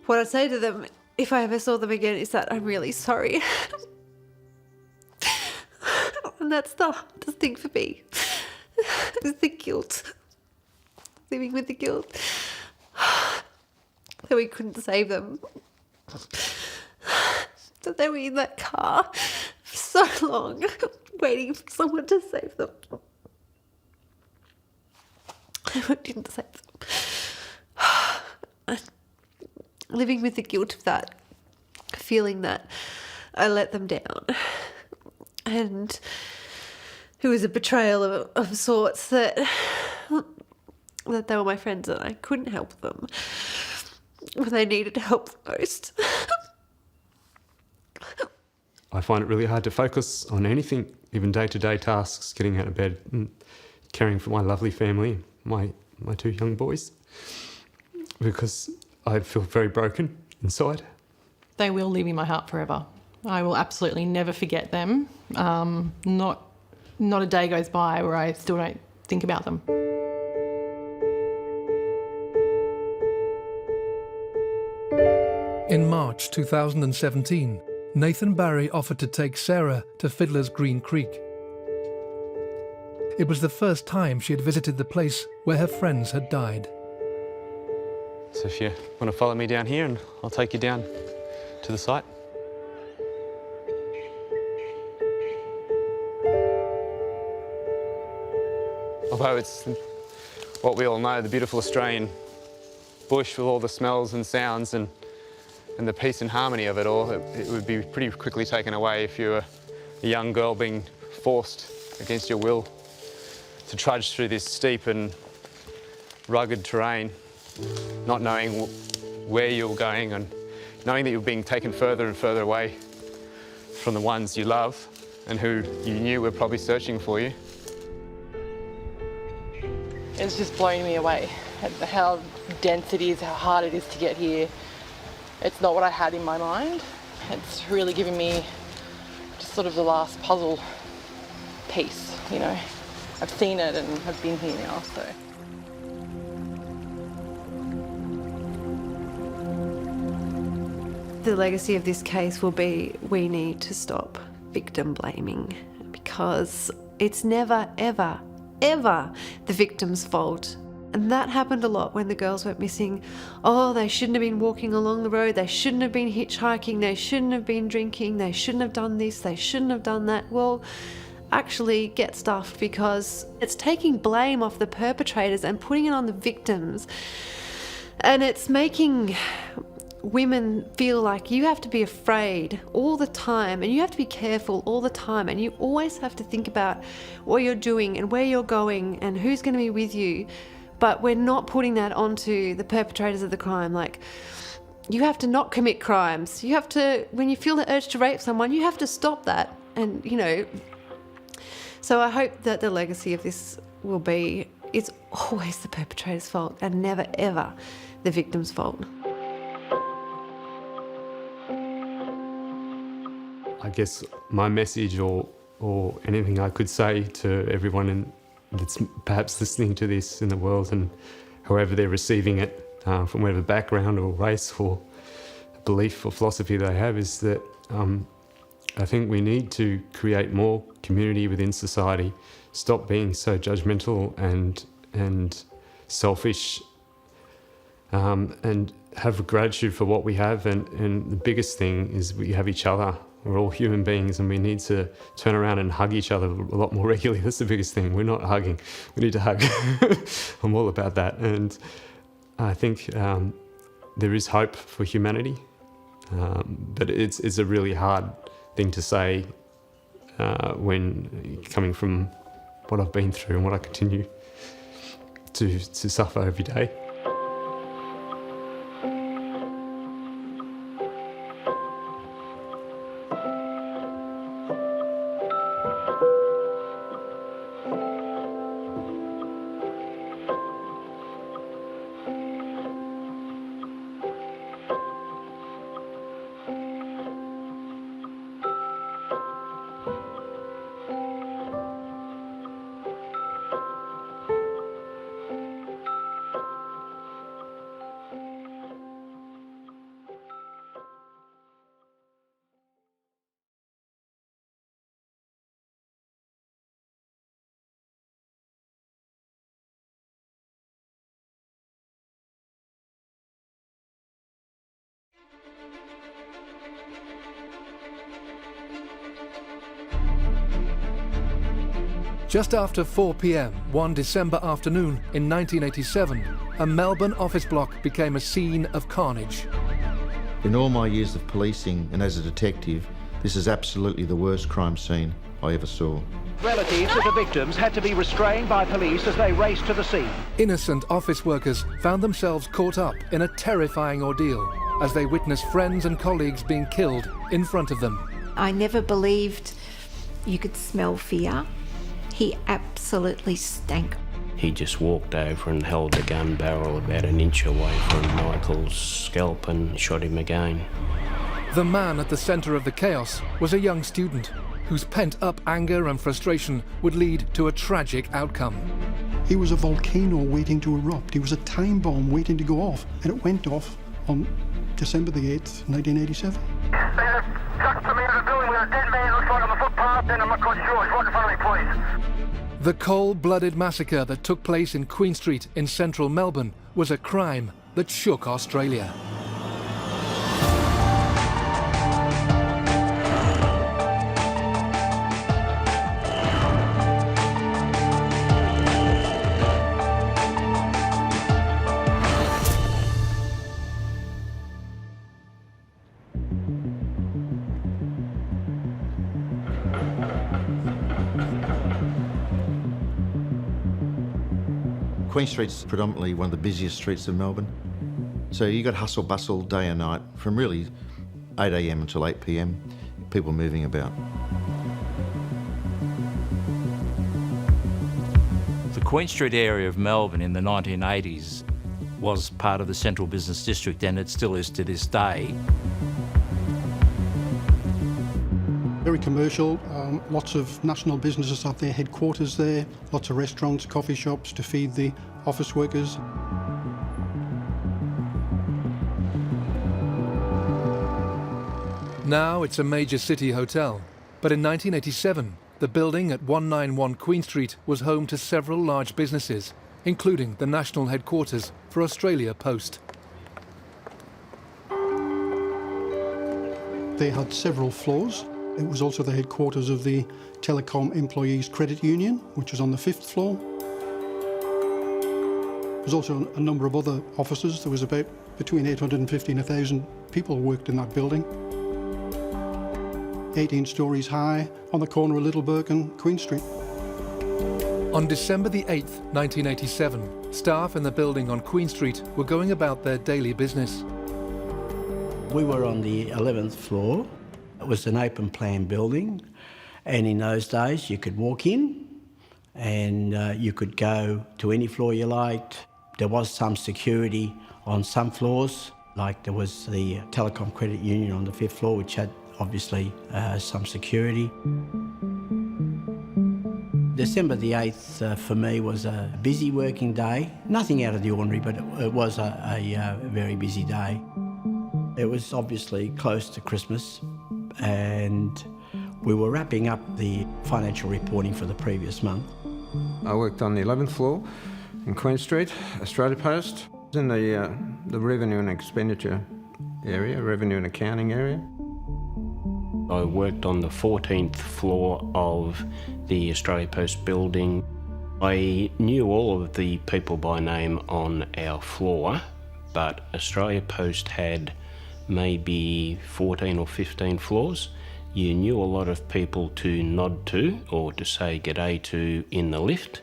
What I'd say to them if I ever saw them again is that I'm really sorry. And that's the hardest thing for me, is the guilt. Living with the guilt that we couldn't save them. That they were in that car for so long, waiting for someone to save them. I didn't save them. Living with the guilt of that, feeling that I let them down. And it was a betrayal of sorts, that they were my friends and I couldn't help them when they needed help the most. I find it really hard to focus on anything, even day-to-day tasks, getting out of bed and caring for my lovely family, my two young boys, because I feel very broken inside. They will live in my heart forever. I will absolutely never forget them. Not a day goes by where I still don't think about them. In March 2017, Nathan Barry offered to take Sarah to Fiddler's Green Creek. It was the first time she had visited the place where her friends had died. So if you want to follow me down here, and I'll take you down to the site. Although it's what we all know, the beautiful Australian bush with all the smells and sounds and the peace and harmony of it all, it would be pretty quickly taken away if you were a young girl being forced against your will to trudge through this steep and rugged terrain, not knowing where you were going and knowing that you were being taken further and further away from the ones you love and who you knew were probably searching for you. It's just blowing me away at how dense it is, how hard it is to get here. It's not what I had in my mind. It's really giving me just sort of the last puzzle piece, you know. I've seen it and I've been here now, so. The legacy of this case will be, we need to stop victim blaming, because it's never, ever, ever the victim's fault. And that happened a lot when the girls went missing. Oh, they shouldn't have been walking along the road, they shouldn't have been hitchhiking, they shouldn't have been drinking, they shouldn't have done this, they shouldn't have done that. Well, actually get stuffed, because it's taking blame off the perpetrators and putting it on the victims. And it's making women feel like you have to be afraid all the time and you have to be careful all the time and you always have to think about what you're doing and where you're going and who's going to be with you. But we're not putting that onto the perpetrators of the crime. Like, you have to not commit crimes. You have to, when you feel the urge to rape someone, you have to stop that. And, you know, so I hope that the legacy of this will be, it's always the perpetrator's fault and never, ever the victim's fault. I guess my message or anything I could say to everyone that's perhaps listening to this in the world, and however they're receiving it, from whatever background or race or belief or philosophy they have, is that I think we need to create more community within society, stop being so judgmental and selfish, and have gratitude for what we have. And the biggest thing is we have each other. We're all human beings and we need to turn around and hug each other a lot more regularly. That's the biggest thing. We're not hugging. We need to hug. I'm all about that. And I think there is hope for humanity, but it's a really hard thing to say when coming from what I've been through and what I continue to suffer every day. Just after 4 p.m. one December afternoon in 1987, a Melbourne office block became a scene of carnage. In all my years of policing and as a detective, this is absolutely the worst crime scene I ever saw. Relatives of the victims had to be restrained by police as they raced to the scene. Innocent office workers found themselves caught up in a terrifying ordeal as they witnessed friends and colleagues being killed in front of them. I never believed you could smell fear. He absolutely stank. He just walked over and held the gun barrel about an inch away from Michael's scalp and shot him again. The man at the centre of the chaos was a young student whose pent-up anger and frustration would lead to a tragic outcome. He was a volcano waiting to erupt. He was a time bomb waiting to go off, and it went off on December the 8th, 1987. The cold-blooded massacre that took place in Queen Street in central Melbourne was a crime that shook Australia. Queen Street's predominantly one of the busiest streets of Melbourne. So you got hustle bustle day and night from really 8 a.m. until 8 p.m, people moving about. The Queen Street area of Melbourne in the 1980s was part of the Central Business District, and it still is to this day. Very commercial, lots of national businesses have their headquarters there, lots of restaurants, coffee shops to feed the office workers. Now it's a major city hotel, but in 1987, the building at 191 Queen Street was home to several large businesses, including the national headquarters for Australia Post. They had several floors. It was also the headquarters of the Telecom Employees Credit Union, which was on the 5th floor. There was also a number of other offices. There was about between 850 and 1,000 people worked in that building. 18 stories high on the corner of Littleburg and Queen Street. On December the 8th, 1987, staff in the building on Queen Street were going about their daily business. We were on the 11th floor. It was an open plan building, and in those days you could walk in and you could go to any floor you liked. There was some security on some floors, like there was the Telecom Credit Union on the 5th floor, which had obviously some security. December the 8th for me was a busy working day. Nothing out of the ordinary, but it was a very busy day. It was obviously close to Christmas, and we were wrapping up the financial reporting for the previous month. I worked on the 11th floor in Queen Street, Australia Post, in the revenue and expenditure area, revenue and accounting area. I worked on the 14th floor of the Australia Post building. I knew all of the people by name on our floor, but Australia Post had maybe 14 or 15 floors. You knew a lot of people to nod to or to say g'day to in the lift.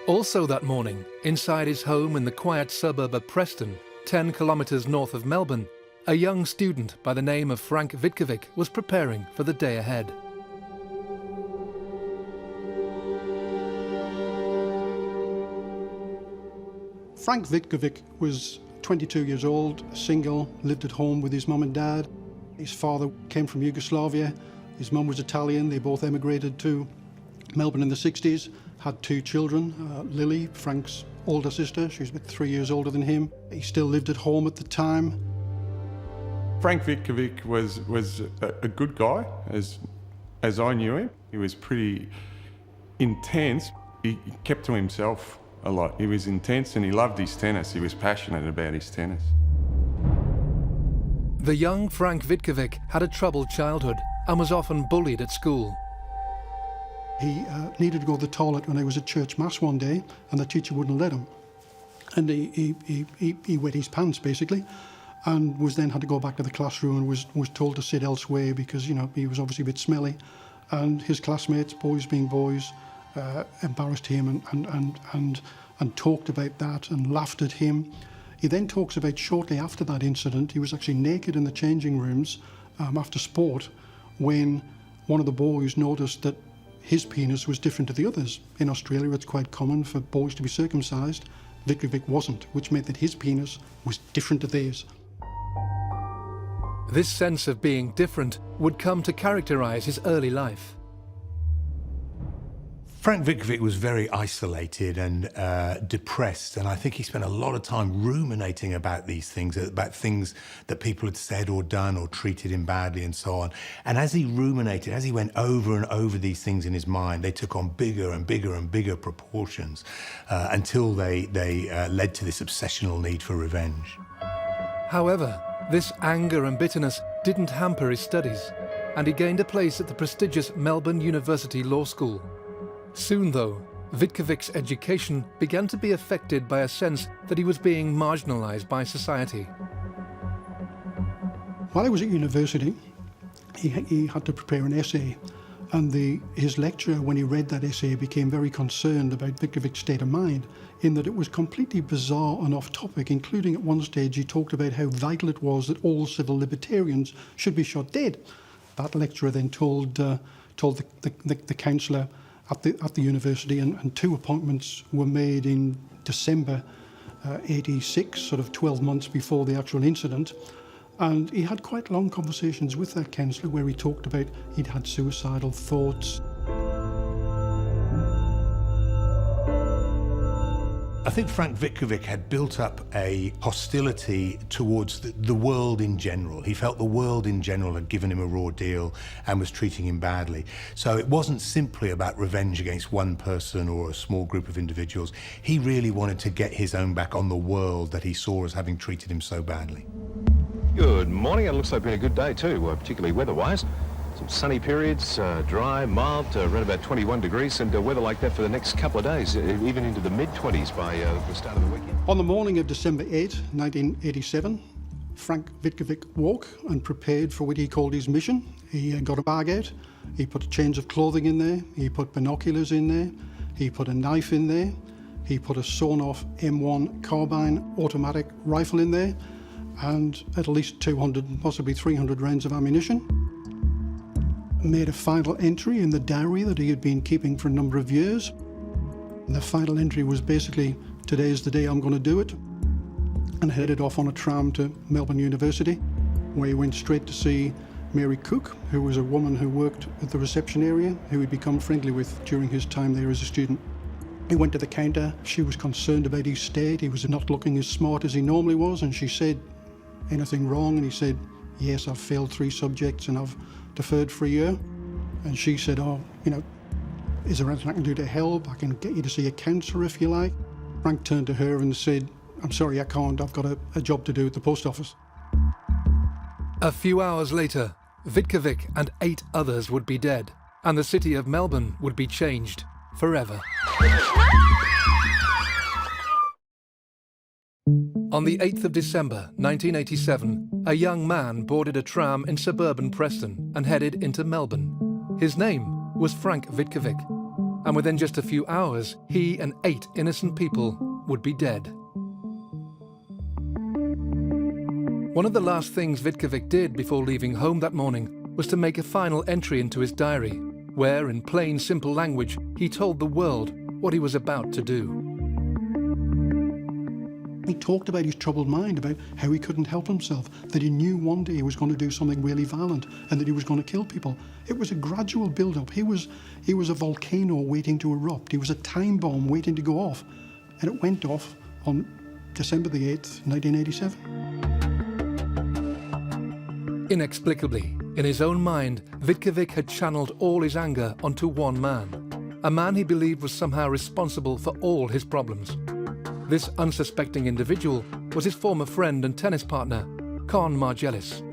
Also that morning, inside his home in the quiet suburb of Preston, 10 kilometres north of Melbourne, a young student by the name of Frank Vitkovic was preparing for the day ahead. Frank Vitkovic was 22 years old, single, lived at home with his mum and dad. His father came from Yugoslavia. His mum was Italian. They both emigrated to Melbourne in the 60s, had 2 children. Lily, Frank's older sister, she was about 3 years older than him. He still lived at home at the time. Frank Vitkovic was a good guy, as I knew him. He was pretty intense. He kept to himself a lot. He was intense and he loved his tennis. He was passionate about his tennis. The young Frank Vitkovic had a troubled childhood and was often bullied at school. He needed to go to the toilet when he was at church mass one day, and the teacher wouldn't let him. And he wet his pants, basically, and was then had to go back to the classroom and was told to sit elsewhere because, you know, he was obviously a bit smelly. And his classmates, boys being boys, embarrassed him and talked about that and laughed at him. He then talks about shortly after that incident, he was actually naked in the changing rooms after sport when one of the boys noticed that his penis was different to the others. In Australia, it's quite common for boys to be circumcised. Vitkovic wasn't, which meant that his penis was different to theirs. This sense of being different would come to characterise his early life. Frank Vitkovic was very isolated and depressed, and I think he spent a lot of time ruminating about these things, about things that people had said or done or treated him badly and so on. And as he ruminated, as he went over and over these things in his mind, they took on bigger and bigger and bigger proportions until they led to this obsessional need for revenge. However, this anger and bitterness didn't hamper his studies, and he gained a place at the prestigious Melbourne University Law School. Soon, though, Vitkovic's education began to be affected by a sense that he was being marginalised by society. While I was at university, he had to prepare an essay, and his lecturer, when he read that essay, became very concerned about Vitkovic's state of mind, in that it was completely bizarre and off-topic, including at one stage he talked about how vital it was that all civil libertarians should be shot dead. That lecturer then told the counsellor at the university, and two appointments were made in December 86, sort of 12 months before the actual incident. And he had quite long conversations with that counsellor where he talked about he'd had suicidal thoughts. I think Frank Vitkovic had built up a hostility towards the world in general. He felt the world in general had given him a raw deal and was treating him badly. So it wasn't simply about revenge against one person or a small group of individuals. He really wanted to get his own back on the world that he saw as having treated him so badly. Good morning. It looks like it's been a good day too, particularly weather-wise. Some sunny periods, dry, mild, around about 21 degrees, and weather like that for the next couple of days, even into the mid-20s by the start of the weekend. On the morning of December 8, 1987, Frank Vitkovic woke and prepared for what he called his mission. He got a bag out, he put a change of clothing in there, he put binoculars in there, he put a knife in there, he put a sawn-off M1 carbine automatic rifle in there, and at least 200, possibly 300 rounds of ammunition. Made a final entry in the diary that he had been keeping for a number of years. And the final entry was basically, today's the day I'm going to do it, and headed off on a tram to Melbourne University, where he went straight to see Mary Cook, who was a woman who worked at the reception area, who he'd become friendly with during his time there as a student. He went to the counter. She was concerned about his state. He was not looking as smart as he normally was, and she said, "Anything wrong?" And he said, "Yes, I've failed 3 subjects and I've deferred for a year." And she said, "Oh, you know, is there anything I can do to help? I can get you to see a counsellor if you like." Frank turned to her and said, "I'm sorry, I can't. I've got a job to do at the post office." A few hours later, Vitkovic and 8 others would be dead, and the city of Melbourne would be changed forever. On the 8th of December 1987, a young man boarded a tram in suburban Preston and headed into Melbourne. His name was Frank Vitkovic, and within just a few hours, he and 8 innocent people would be dead. One of the last things Vitkovic did before leaving home that morning was to make a final entry into his diary, where, in plain, simple language, he told the world what he was about to do. He talked about his troubled mind, about how he couldn't help himself, that he knew one day he was going to do something really violent and that he was going to kill people. It was a gradual build-up. He was a volcano waiting to erupt. He was a time bomb waiting to go off. And it went off on December the 8th, 1987. Inexplicably, in his own mind, Vitkovic had channeled all his anger onto one man. a man he believed was somehow responsible for all his problems. This unsuspecting individual was his former friend and tennis partner, Con Margelis.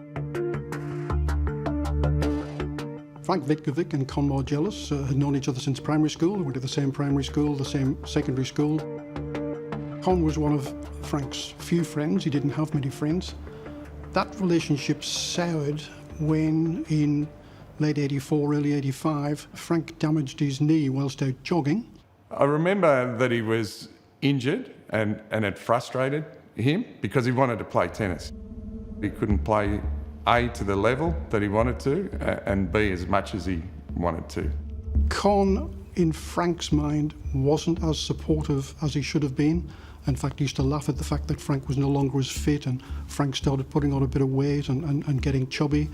Frank Vitkovic and Con Margelis had known each other since primary school. They went to the same primary school, the same secondary school. Con was one of Frank's few friends. He didn't have many friends. That relationship soured when, in late 84, early 85, Frank damaged his knee whilst out jogging. I remember that he was injured and it frustrated him because he wanted to play tennis. He couldn't play A, to the level that he wanted to, and B, as much as he wanted to. Con, in Frank's mind, wasn't as supportive as he should have been. In fact, he used to laugh at the fact that Frank was no longer as fit, and Frank started putting on a bit of weight and getting chubby.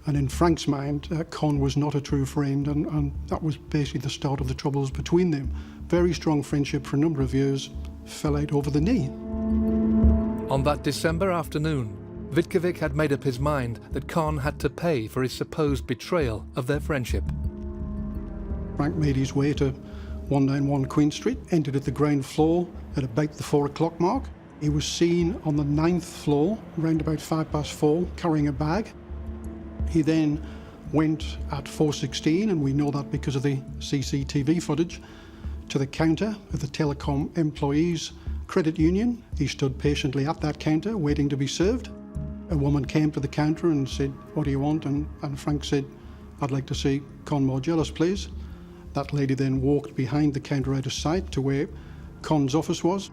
And in Frank's mind, Con was not a true friend, and that was basically the start of the troubles between them. Very strong friendship for a number of years, fell out over the knee. On that December afternoon, Vitkovic had made up his mind that Con had to pay for his supposed betrayal of their friendship. Frank made his way to 191 Queen Street, entered at the ground floor at about the 4 o'clock mark. He was seen on the 9th floor, around about 4:05, carrying a bag. He then went at 4:16, and we know that because of the CCTV footage, to the counter of the telecom employees' credit union. He stood patiently at that counter, waiting to be served. A woman came to the counter and said, "What do you want?" And Frank said, "I'd like to see Con Margelis, please." That lady then walked behind the counter out of sight to where Con's office was.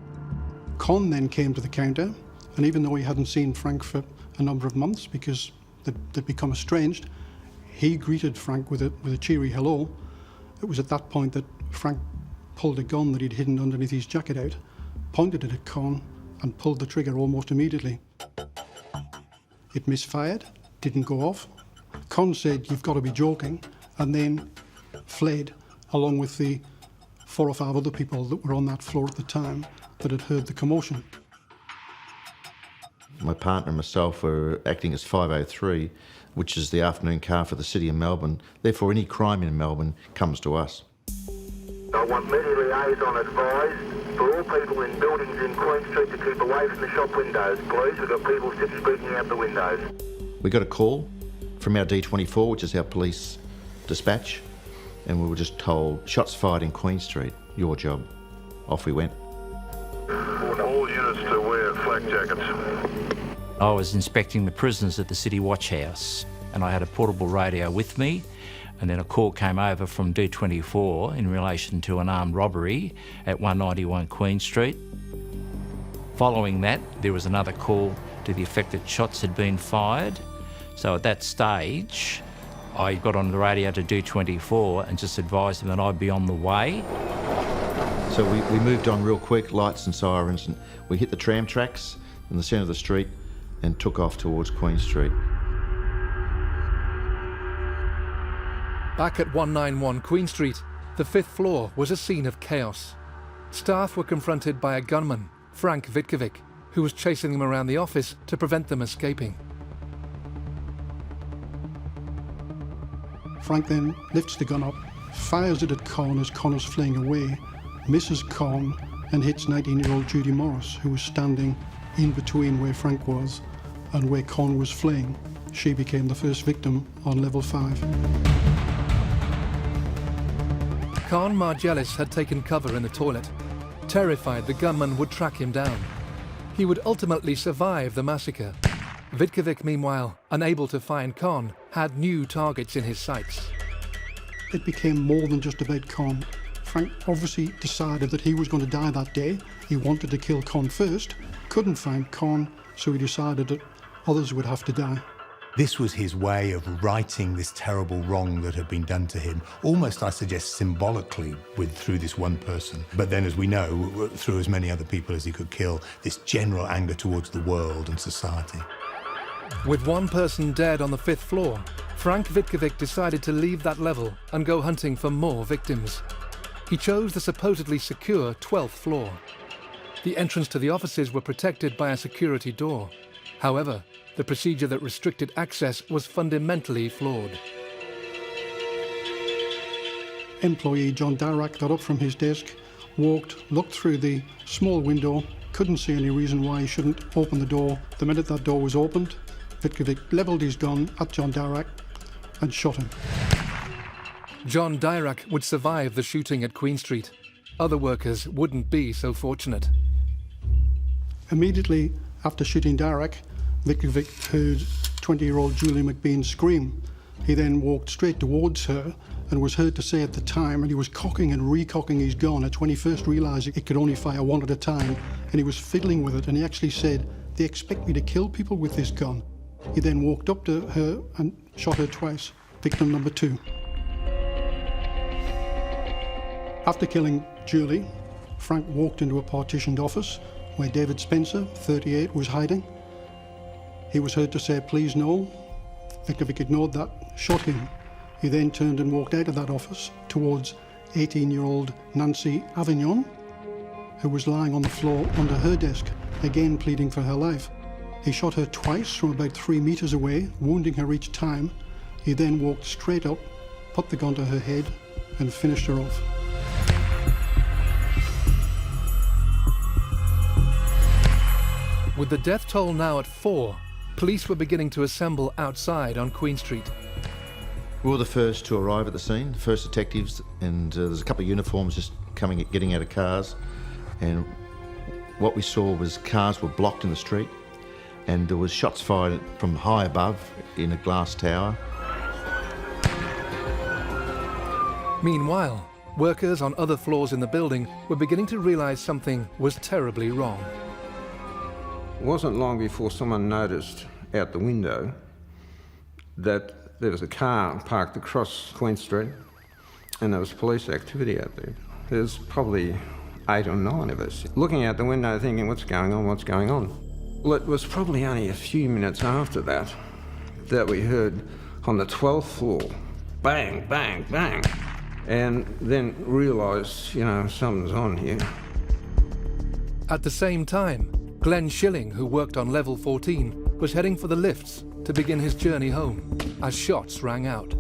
Con then came to the counter, and even though he hadn't seen Frank for a number of months because they'd become estranged, he greeted Frank with a cheery hello. It was at that point that Frank pulled a gun that he'd hidden underneath his jacket out, pointed it at Con, and pulled the trigger almost immediately. It misfired, didn't go off. Con said, "You've got to be joking," and then fled, along with the 4 or 5 other people that were on that floor at the time that had heard the commotion. My partner and myself were acting as 503, which is the afternoon car for the City of Melbourne. Therefore, any crime in Melbourne comes to us. I want media liaison advised for all people in buildings in Queen Street to keep away from the shop windows, please. We've got people speaking out the windows. We got a call from our D24, which is our police dispatch, and we were just told, "Shots fired in Queen Street, your job." Off we went. All units to wear flak jackets. I was inspecting the prisoners at the City Watch House, and I had a portable radio with me, and then a call came over from D24 in relation to an armed robbery at 191 Queen Street. Following that, there was another call to the effect that shots had been fired. So at that stage, I got on the radio to D24 and just advised them that I'd be on the way. So we moved on real quick, lights and sirens, and we hit the tram tracks in the centre of the street and took off towards Queen Street. Back at 191 Queen Street, the 5th floor was a scene of chaos. Staff were confronted by a gunman, Frank Vitkovic, who was chasing them around the office to prevent them escaping. Frank then lifts the gun up, fires it at Con as Con is fleeing away, misses Con, and hits 19-year-old Judy Morris, who was standing in between where Frank was and where Con was fleeing. She became the first victim on level 5. Con Margelis had taken cover in the toilet, terrified the gunman would track him down. He would ultimately survive the massacre. Vitkovic, meanwhile, unable to find Con, had new targets in his sights. It became more than just about Con. Frank obviously decided that he was going to die that day. He wanted to kill Con first, couldn't find Con, so he decided that others would have to die. This was his way of righting this terrible wrong that had been done to him, almost, I suggest, symbolically through this one person. But then, as we know, through as many other people as he could kill, this general anger towards the world and society. With one person dead on the 5th floor, Frank Vitkovic decided to leave that level and go hunting for more victims. He chose the supposedly secure 12th floor. The entrance to the offices were protected by a security door. However, the procedure that restricted access was fundamentally flawed. employee John Darack got up from his desk, walked, looked through the small window, couldn't see any reason why he shouldn't open the door. The minute that door was opened, Vitkovic levelled his gun at John Darack and shot him. John Dirac would survive the shooting at Queen Street. Other workers wouldn't be so fortunate. Immediately after shooting Darack, Vitkovic heard 20-year-old Julie McBean scream. He then walked straight towards her and was heard to say at the time, and he was cocking and recocking his gun. It's when he first realised it could only fire one at a time, and he was fiddling with it, and he actually said, "They expect me to kill people with this gun." He then walked up to her and shot her twice. Victim number 2. After killing Julie, Frank walked into a partitioned office where David Spencer, 38, was hiding. He was heard to say, "Please no." Vitkovic ignored that, shot him. He then turned and walked out of that office towards 18-year-old Nancy Avignon, who was lying on the floor under her desk, again pleading for her life. He shot her twice from about 3 meters away, wounding her each time. He then walked straight up, put the gun to her head, and finished her off. With the death toll now at 4, police were beginning to assemble outside on Queen Street. We were the first to arrive at the scene, the first detectives, and there's a couple of uniforms just getting out of cars. And what we saw was cars were blocked in the street, and there was shots fired from high above in a glass tower. Meanwhile, workers on other floors in the building were beginning to realise something was terribly wrong. It wasn't long before someone noticed out the window that there was a car parked across Queen Street and there was police activity out there. There's probably 8 or 9 of us looking out the window thinking, what's going on, what's going on? Well, it was probably only a few minutes after that that we heard on the 12th floor, bang, bang, bang, and then realised, something's on here. At the same time, Glenn Schilling, who worked on level 14, was heading for the lifts to begin his journey home as shots rang out.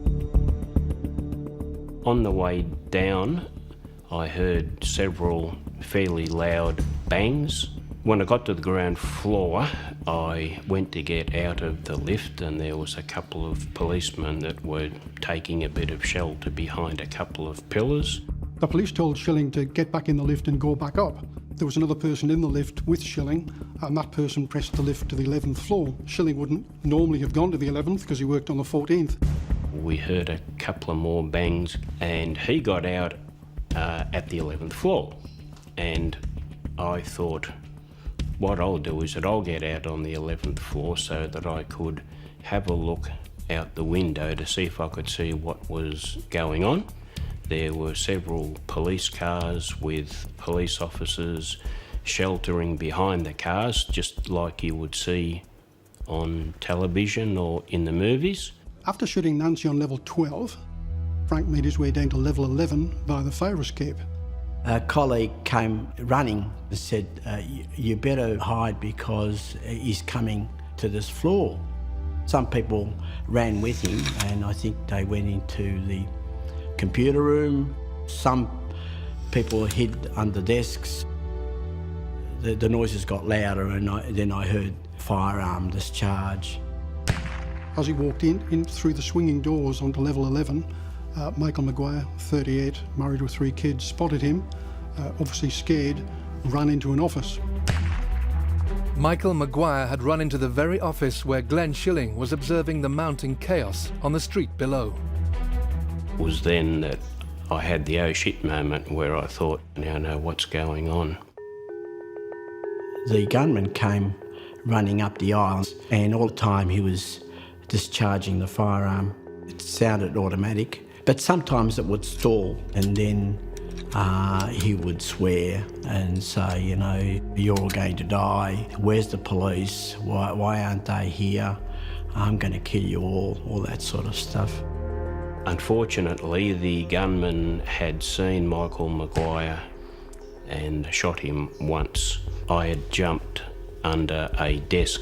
On the way down, I heard several fairly loud bangs. When I got to the ground floor, I went to get out of the lift and there was a couple of policemen that were taking a bit of shelter behind a couple of pillars. The police told Schilling to get back in the lift and go back up. There was another person in the lift with Schilling, and that person pressed the lift to the 11th floor. Schilling wouldn't normally have gone to the 11th because he worked on the 14th. We heard a couple of more bangs and he got out at the 11th floor. And I thought, what I'll do is that I'll get out on the 11th floor so that I could have a look out the window to see if I could see what was going on. There were several police cars with police officers sheltering behind the cars, just like you would see on television or in the movies. After shooting Nancy on level 12, Frank made his way down to level 11 via the fire escape. A colleague came running and said, you better hide because he's coming to this floor. Some people ran with him and I think they went into the computer room. Some people hid under desks. The noises got louder and then I heard firearm discharge. As he walked in through the swinging doors onto level 11, Michael Maguire, 38, married with 3 kids, spotted him, obviously scared, ran into an office. Michael Maguire had run into the very office where Glenn Schilling was observing the mounting chaos on the street below. It was then that I had the oh shit moment where I thought, now I know what's going on. The gunman came running up the aisles and all the time he was discharging the firearm. It sounded automatic, but sometimes it would stall and then he would swear and say, you're all going to die. Where's the police? Why aren't they here? I'm going to kill you all that sort of stuff. Unfortunately, the gunman had seen Michael Maguire and shot him once. I had jumped under a desk.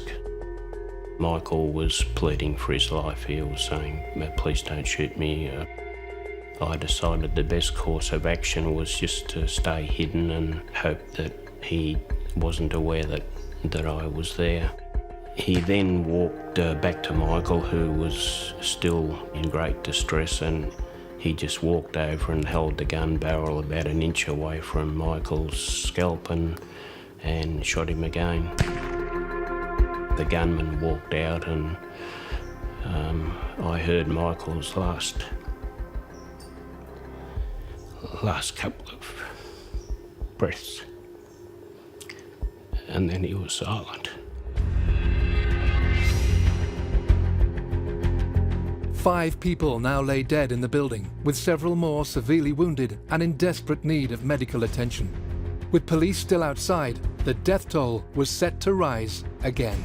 Michael was pleading for his life. He was saying, please don't shoot me. I decided the best course of action was just to stay hidden and hope that he wasn't aware that I was there. He then walked back to Michael, who was still in great distress, and he just walked over and held the gun barrel about an inch away from Michael's scalp and shot him again. The gunman walked out, and I heard Michael's last couple of breaths, and then he was silent. 5 people now lay dead in the building, with several more severely wounded and in desperate need of medical attention. With police still outside, the death toll was set to rise again.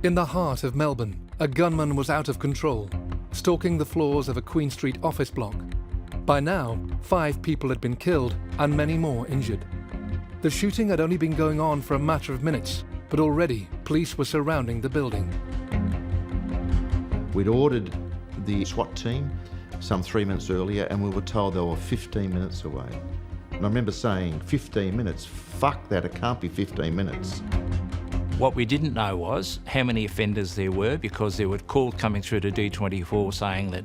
In the heart of Melbourne, a gunman was out of control, stalking the floors of a Queen Street office block. By now, 5 people had been killed and many more injured. The shooting had only been going on for a matter of minutes, but already police were surrounding the building. We'd ordered the SWAT team some 3 minutes earlier, and we were told they were 15 minutes away. And I remember saying, 15 minutes? Fuck that, it can't be 15 minutes. What we didn't know was how many offenders there were, because there were calls coming through to D24 saying that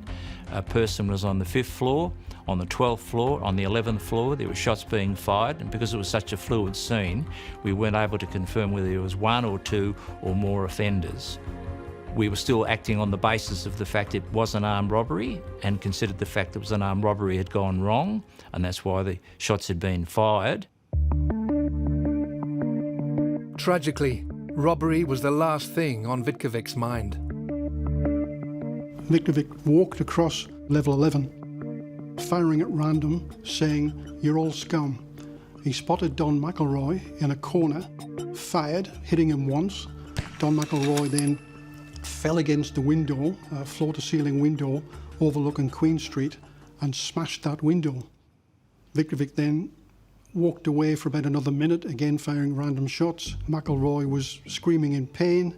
a person was on the 5th floor, on the 12th floor, on the 11th floor. There were shots being fired, and because it was such a fluid scene, we weren't able to confirm whether there was 1 or 2 or more offenders. We were still acting on the basis of the fact it was an armed robbery, and considered the fact it was an armed robbery had gone wrong, and that's why the shots had been fired. Tragically, robbery was the last thing on Vitkovic's mind. Vitkovic walked across level 11, firing at random, saying, "You're all scum." He spotted Don McElroy in a corner, fired, hitting him once. Don McElroy then fell against the window, a floor-to-ceiling window overlooking Queen Street, and smashed that window. Vitkovic then walked away for about another minute, again firing random shots. McElroy was screaming in pain.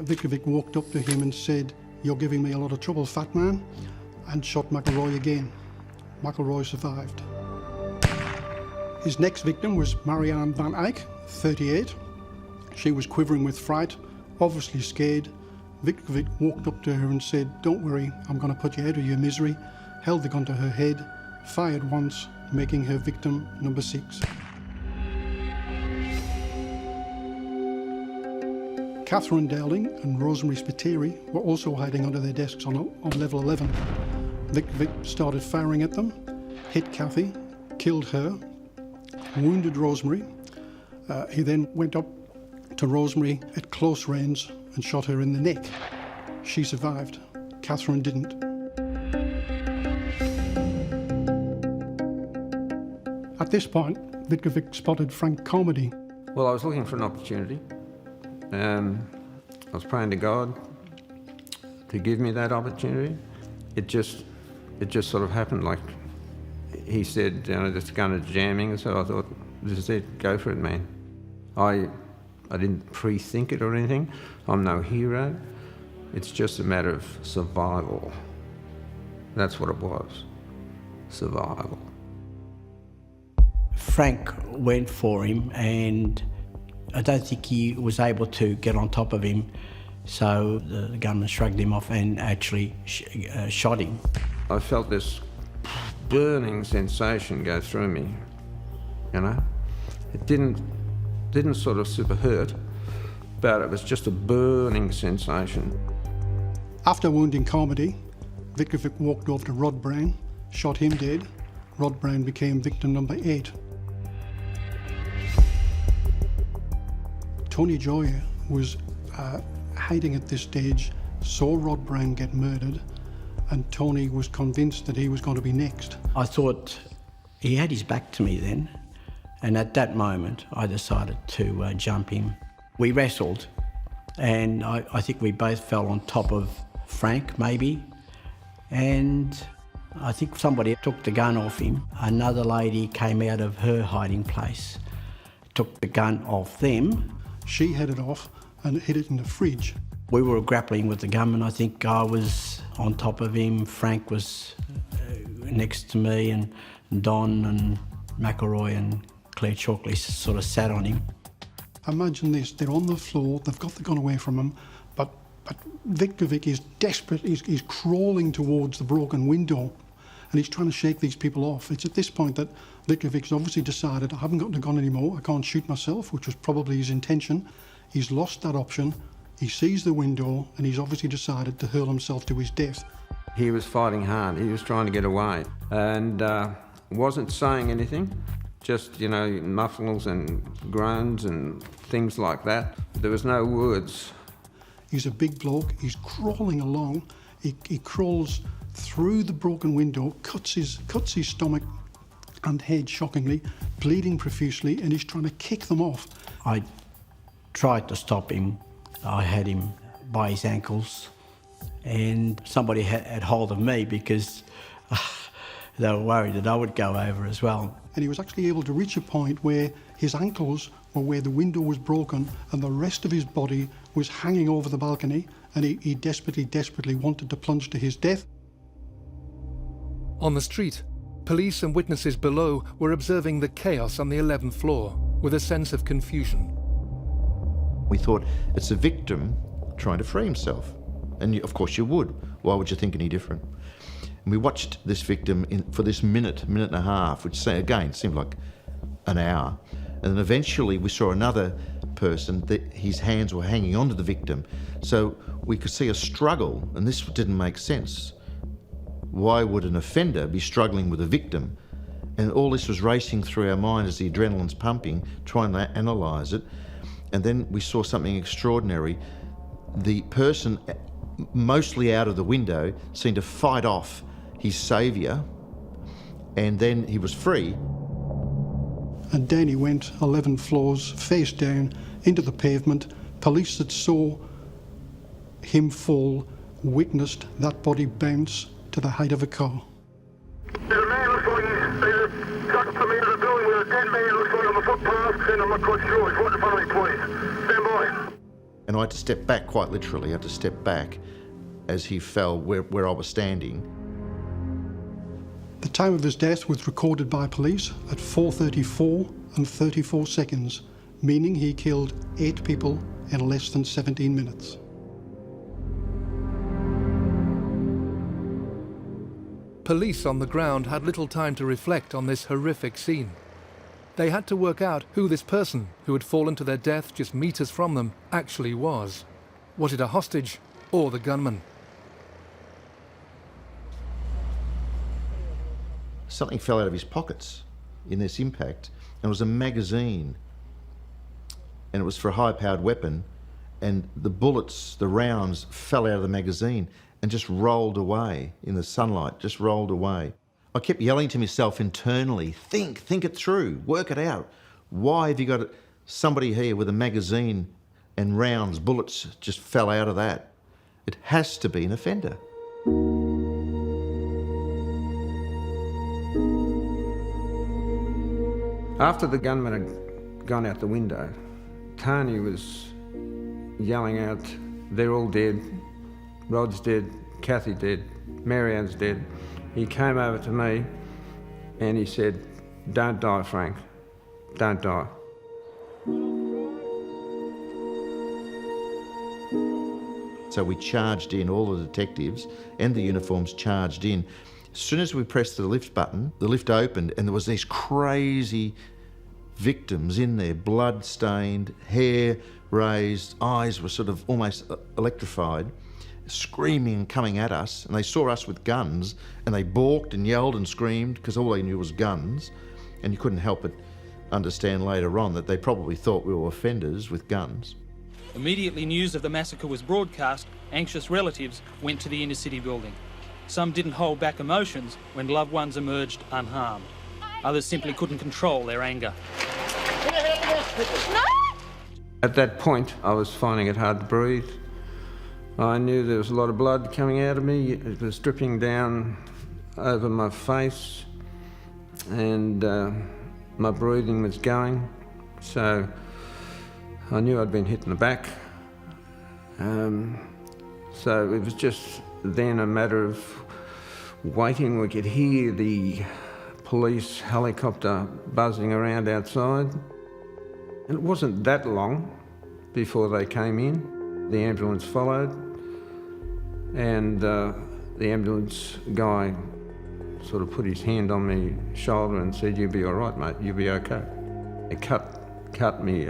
Vitkovic walked up to him and said, "You're giving me a lot of trouble, fat man," and shot McElroy again. McElroy survived. His next victim was Marianne Van Eyck, 38. She was quivering with fright, obviously scared. Vitkovic walked up to her and said, "Don't worry, I'm going to put you out of your misery," held the gun to her head, fired once, making her victim number 6. Catherine Dowling and Rosemary Spiteri were also hiding under their desks on level 11. Vitkovic started firing at them, hit Kathy, killed her, wounded Rosemary. He then went up to Rosemary at close range and shot her in the neck. She survived. Catherine didn't. At this point, Vitkovic spotted Frank Comedy. Well, I was looking for an opportunity. I was praying to God to give me that opportunity. It just sort of happened. Like he said, this gun is jamming, so I thought, this is it, go for it, man. I didn't pre-think it or anything. I'm no hero. It's just a matter of survival. That's what it was, survival. Frank went for him, and I don't think he was able to get on top of him, so the gunman shrugged him off and actually shot him. I felt this burning sensation go through me, It didn't sort of super hurt, but it was just a burning sensation. After wounding Comedy, Vitkovic walked over to Rod Brown, shot him dead. Rod Brown became victim number 8. Tony Joyer was hiding at this stage, saw Rod Brown get murdered, and Tony was convinced that he was going to be next. I thought he had his back to me then, and at that moment I decided to jump him. We wrestled, and I think we both fell on top of Frank, maybe, and I think somebody took the gun off him. Another lady came out of her hiding place, took the gun off them. She headed off and hid it in the fridge. We were grappling with the gunman. I think I was on top of him. Frank was next to me, and Don and McElroy and Claire Chalkley sort of sat on him. Imagine this, they're on the floor, they've got the gun away from him, but Vitkovic is desperate, he's crawling towards the broken window, and he's trying to shake these people off. It's at this point that Vitkevic's obviously decided, I haven't got the gun anymore, I can't shoot myself, which was probably his intention. He's lost that option, he sees the window, and he's obviously decided to hurl himself to his death. He was fighting hard, he was trying to get away, and wasn't saying anything. Just, you know, muffles and groans and things like that. There was no words. He's a big bloke, he's crawling along, he crawls through the broken window, cuts his stomach and head shockingly, bleeding profusely, and he's trying to kick them off. I tried to stop him. I had him by his ankles, and somebody had hold of me because they were worried that I would go over as well. And he was actually able to reach a point where his ankles were where the window was broken and the rest of his body was hanging over the balcony, and he desperately wanted to plunge to his death. On the street, police and witnesses below were observing the chaos on the 11th floor with a sense of confusion. We thought, it's a victim trying to free himself. And of course you would. Why would you think any different? And we watched this victim for this minute and a half, which again seemed like an hour. And then eventually we saw another person that his hands were hanging onto the victim. So we could see a struggle, and this didn't make sense. Why would an offender be struggling with a victim? And all this was racing through our mind as the adrenaline's pumping, trying to analyse it. And then we saw something extraordinary. The person, mostly out of the window, seemed to fight off his saviour, and then he was free. And down he went, 11 floors, face down, into the pavement. Police that saw him witnessed that body bounce to the height of a car. There's a man, looks like he's shot from into the building with a dead man, looks like on the footpath, and I'm not quite sure. He's right in front of me, please. Stand by. And I had to step back, quite literally. I had to step back as he fell where I was standing. The time of his death was recorded by police at 4:34 and 34 seconds, meaning he killed 8 people in less than 17 minutes. Police on the ground had little time to reflect on this horrific scene. They had to work out who this person, who had fallen to their death just meters from them, actually was. Was it a hostage or the gunman? Something fell out of his pockets in this impact, and it was a magazine, and it was for a high-powered weapon, and the bullets, the rounds, fell out of the magazine and just rolled away in the sunlight, just rolled away. I kept yelling to myself internally, think it through, work it out. Why have you got somebody here with a magazine and rounds, bullets just fell out of that? It has to be an offender. After the gunman had gone out the window, Tony was yelling out, they're all dead, Rod's dead, Kathy dead, Marianne's dead. He came over to me and he said, don't die, Frank, don't die. So we charged in, all the detectives and the uniforms charged in. As soon as we pressed the lift button, the lift opened and there was these crazy victims in there, blood-stained, hair raised, eyes were sort of almost electrified, screaming and coming at us. And they saw us with guns and they balked and yelled and screamed because all they knew was guns. And you couldn't help but understand later on that they probably thought we were offenders with guns. Immediately news of the massacre was broadcast, anxious relatives went to the inner city building. Some didn't hold back emotions when loved ones emerged unharmed. Others simply couldn't control their anger. At that point, I was finding it hard to breathe. I knew there was a lot of blood coming out of me. It was dripping down over my face, and my breathing was going So I knew I'd been hit in the back. So it was just then a matter of waiting. We could hear the police helicopter buzzing around outside. And it wasn't that long before they came in. The ambulance followed, and the ambulance guy sort of put his hand on my shoulder and said, "You'll be all right, mate, you'll be okay." He cut me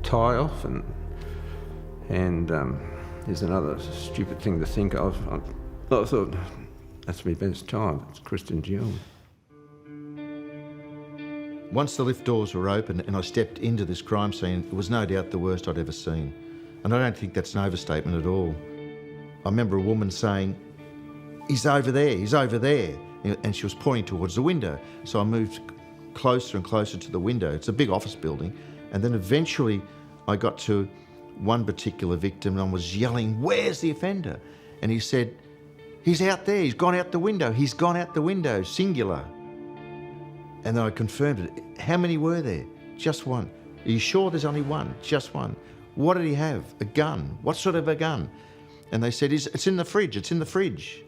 tie off, and there's another stupid thing to think of. I thought, that's my best child, it's Kristen Gill. Once the lift doors were open and I stepped into this crime scene, it was no doubt the worst I'd ever seen. And I don't think that's an overstatement at all. I remember a woman saying, "He's over there, he's over there." And she was pointing towards the window. So I moved closer and closer to the window. It's a big office building. And then eventually I got to one particular victim and I was yelling, "Where's the offender?" And he said, "He's out there, he's gone out the window, he's gone out the window, singular." And then I confirmed it. How many were there? Just one. Are you sure there's only one? Just one. What did he have? A gun. What sort of a gun? And they said, "It's in the fridge, it's in the fridge."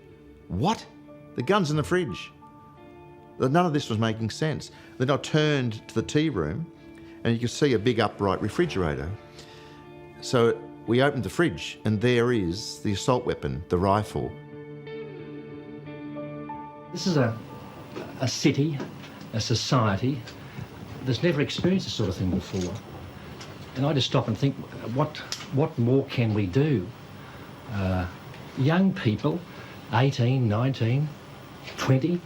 What? The gun's in the fridge. None of this was making sense. Then I turned to the tea room and you could see a big upright refrigerator. So we opened the fridge and there is the assault weapon, the rifle. This is a city, a society that's never experienced this sort of thing before. And I just stop and think, what more can we do? Young people, 18, 19, 20,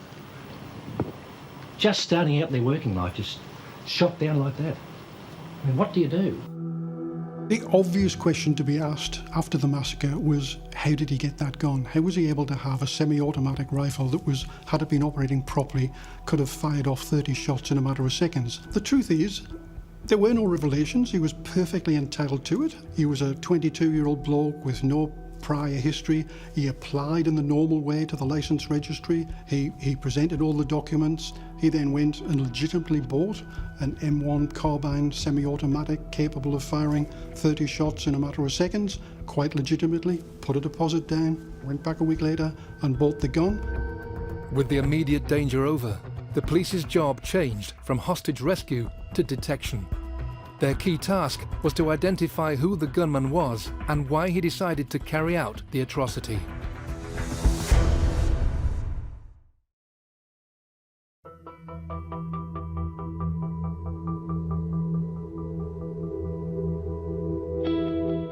just starting out their working life, just shot down like that. I mean, what do you do? The obvious question to be asked after the massacre was, how did he get that gun? How was he able to have a semi-automatic rifle that was, had it been operating properly, could have fired off 30 shots in a matter of seconds? The truth is, there were no revelations. He was perfectly entitled to it. He was a 22-year-old bloke with no prior history. He applied in the normal way to the licence registry. He presented all the documents. He then went and legitimately bought an M1 carbine semi-automatic capable of firing 30 shots in a matter of seconds, quite legitimately, put a deposit down, went back a week later and bought the gun. With the immediate danger over, the police's job changed from hostage rescue to detection. Their key task was to identify who the gunman was and why he decided to carry out the atrocity.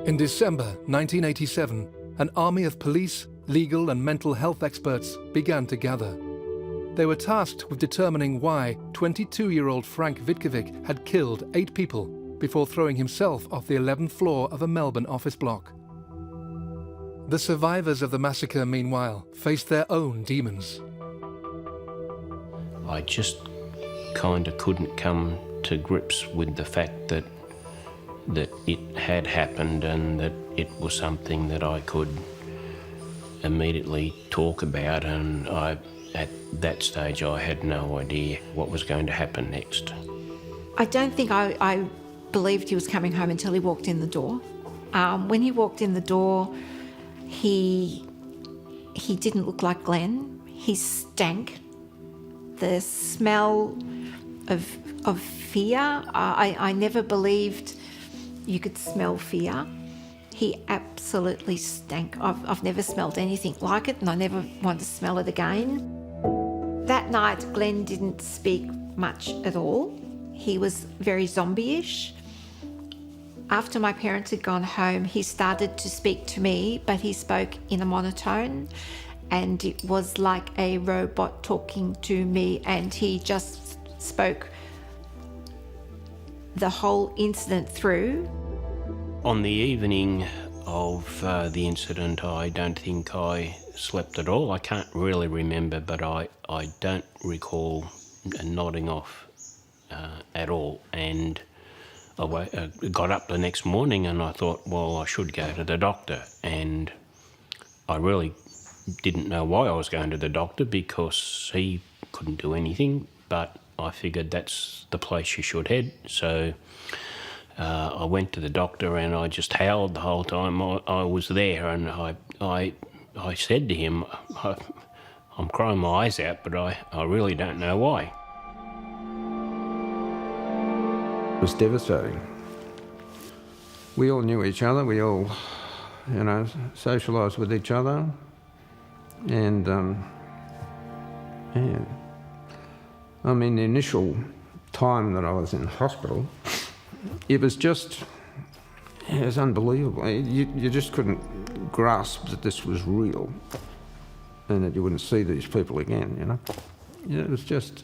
In December 1987, an army of police, legal and mental health experts began to gather. They were tasked with determining why 22-year-old Frank Vitkovic had killed 8 people before throwing himself off the 11th floor of a Melbourne office block. The survivors of the massacre, meanwhile, faced their own demons. I just kind of couldn't come to grips with the fact that it had happened and that it was something that I could immediately talk about, and at that stage I had no idea what was going to happen next. I don't think I believed he was coming home until he walked in the door. When he walked in the door, he didn't look like Glenn. He stank. The smell of fear. I never believed you could smell fear. He absolutely stank. I've never smelled anything like it, and I never want to smell it again. That night, Glenn didn't speak much at all. He was very zombie-ish. After my parents had gone home, he started to speak to me, but he spoke in a monotone, and it was like a robot talking to me, and he just spoke the whole incident through. On the evening of the incident, I don't think I slept at all. I can't really remember, but I don't recall nodding off at all. And I got up the next morning and I thought, well, I should go to the doctor. And I really didn't know why I was going to the doctor, because he couldn't do anything, but I figured that's the place you should head. So I went to the doctor and I just howled the whole time I was there, and I said to him, I'm crying my eyes out, but I really don't know why. It was devastating. We all knew each other, we all, socialised with each other, and I mean, the initial time that I was in hospital, it was unbelievable. You just couldn't grasp that this was real and that you wouldn't see these people again, It was just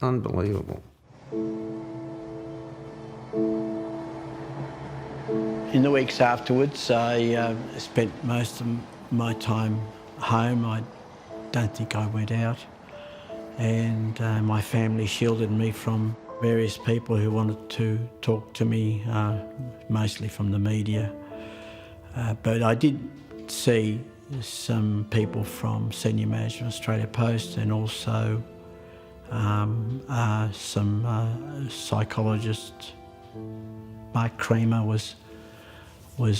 unbelievable. In the weeks afterwards, I spent most of my time home. I don't think I went out. And my family shielded me from various people who wanted to talk to me, mostly from the media. But I did see some people from senior management Australia Post, and also some psychologists. Mark Creamer was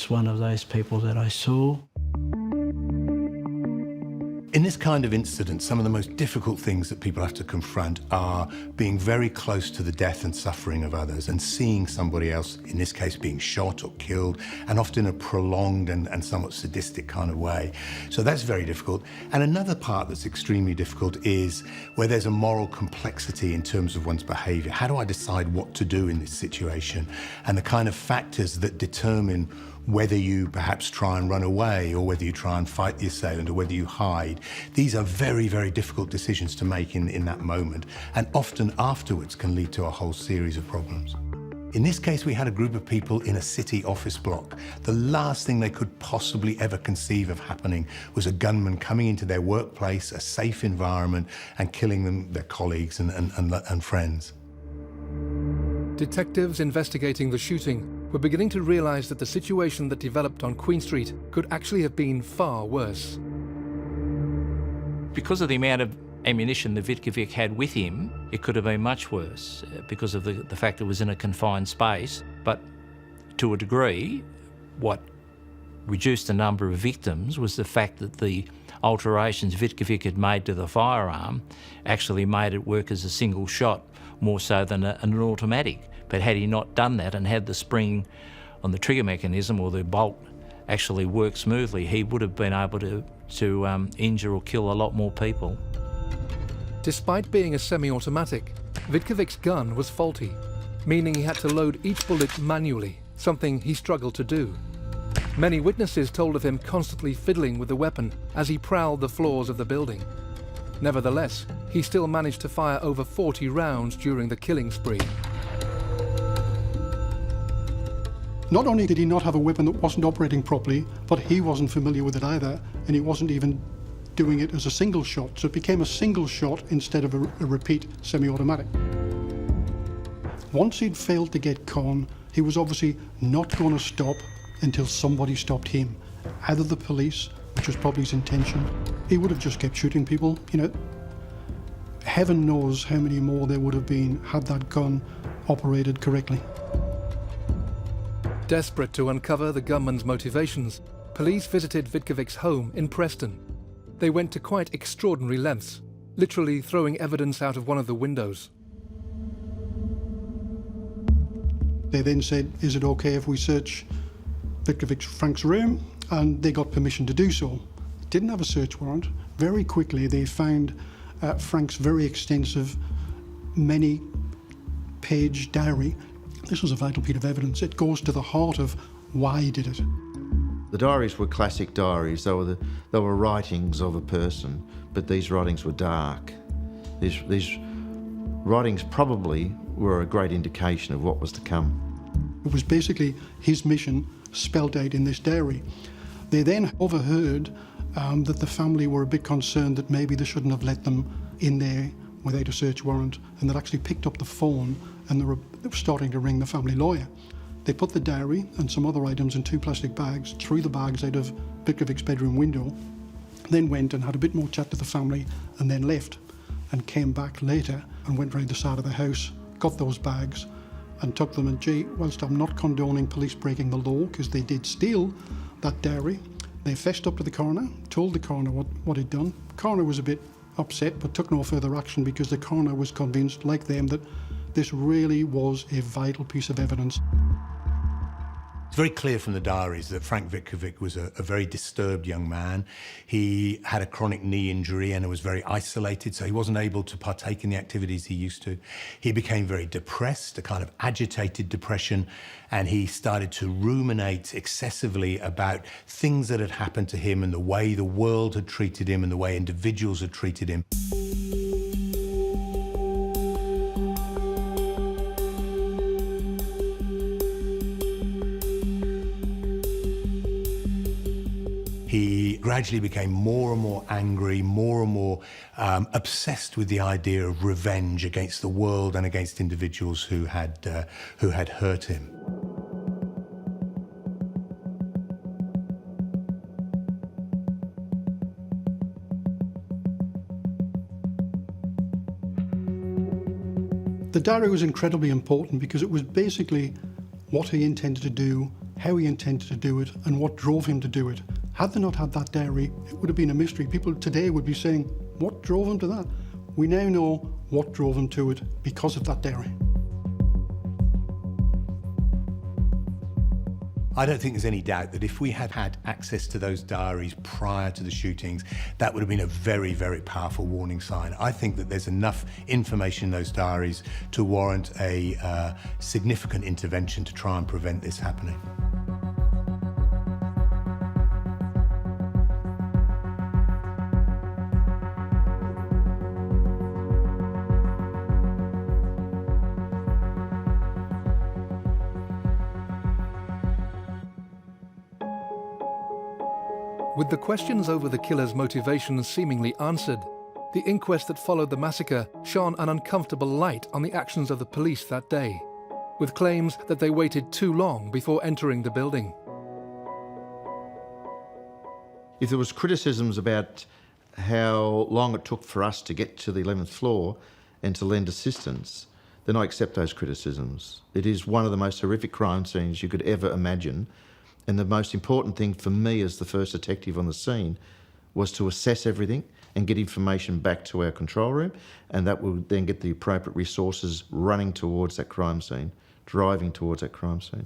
one of those people that I saw. In this kind of incident, some of the most difficult things that people have to confront are being very close to the death and suffering of others and seeing somebody else, in this case, being shot or killed, and often a prolonged and somewhat sadistic kind of way. So that's very difficult. And another part that's extremely difficult is where there's a moral complexity in terms of one's behaviour. How do I decide what to do in this situation? And the kind of factors that determine whether you perhaps try and run away, or whether you try and fight the assailant, or whether you hide. These are very, very difficult decisions to make in that moment, and often afterwards can lead to a whole series of problems. In this case, we had a group of people in a city office block. The last thing they could possibly ever conceive of happening was a gunman coming into their workplace, a safe environment, and killing them, their colleagues and friends. Detectives investigating the shooting were beginning to realise that the situation that developed on Queen Street could actually have been far worse. Because of the amount of ammunition that Vitkovic had with him, it could have been much worse because of the fact it was in a confined space. But to a degree, what reduced the number of victims was the fact that the alterations Vitkovic had made to the firearm actually made it work as a single shot more so than an automatic. But had he not done that and had the spring on the trigger mechanism or the bolt actually work smoothly, he would have been able to injure or kill a lot more people. Despite being a semi-automatic, Vitkovic's gun was faulty, meaning he had to load each bullet manually, something he struggled to do. Many witnesses told of him constantly fiddling with the weapon as he prowled the floors of the building. Nevertheless, he still managed to fire over 40 rounds during the killing spree. Not only did he not have a weapon that wasn't operating properly, but he wasn't familiar with it either, and he wasn't even doing it as a single shot, so it became a single shot instead of a repeat semi-automatic. Once he'd failed to get Con, he was obviously not going to stop until somebody stopped him, either the police, which was probably his intention. He would have just kept shooting people, Heaven knows how many more there would have been had that gun operated correctly. Desperate to uncover the gunman's motivations, police visited Vitkovic's home in Preston. They went to quite extraordinary lengths, literally throwing evidence out of one of the windows. They then said, is it okay if we search Frank's room? And they got permission to do so. Didn't have a search warrant. Very quickly they found Frank's very extensive, many-page diary. This was a vital piece of evidence. It goes to the heart of why he did it. The diaries were classic diaries. They were writings of a person, but these writings were dark. These writings probably were a great indication of what was to come. It was basically his mission spelled out in this diary. They then overheard that the family were a bit concerned that maybe they shouldn't have let them in there without a search warrant, and they actually picked up the phone and they were starting to ring the family lawyer. They put the diary and some other items in 2 plastic bags, threw the bags out of Vitkovic's bedroom window, then went and had a bit more chat to the family and then left. and came back later and went round the side of the house, got those bags and took them. And gee, whilst I'm not condoning police breaking the law, because they did steal that dairy, they fetched up to the coroner, told the coroner what he'd done. The coroner was a bit upset but took no further action because the coroner was convinced, like them, that this really was a vital piece of evidence. It's very clear from the diaries that Frank Vitkovic was a very disturbed young man. He had a chronic knee injury and was very isolated, so he wasn't able to partake in the activities he used to. He became very depressed, a kind of agitated depression, and he started to ruminate excessively about things that had happened to him and the way the world had treated him and the way individuals had treated him. He gradually became more and more angry, more and more obsessed with the idea of revenge against the world and against individuals who had hurt him. The diary was incredibly important because it was basically what he intended to do, how he intended to do it, and what drove him to do it. Had they not had that diary, it would have been a mystery. People today would be saying, what drove him to that? We now know what drove him to it because of that diary. I don't think there's any doubt that if we had had access to those diaries prior to the shootings, that would have been a very, very powerful warning sign. I think that there's enough information in those diaries to warrant a significant intervention to try and prevent this happening. With the questions over the killer's motivations seemingly answered, the inquest that followed the massacre shone an uncomfortable light on the actions of the police that day, with claims that they waited too long before entering the building. If there was criticisms about how long it took for us to get to the 11th floor and to lend assistance, then I accept those criticisms. It is one of the most horrific crime scenes you could ever imagine. And the most important thing for me as the first detective on the scene was to assess everything and get information back to our control room, and that will then get the appropriate resources running towards that crime scene, driving towards that crime scene.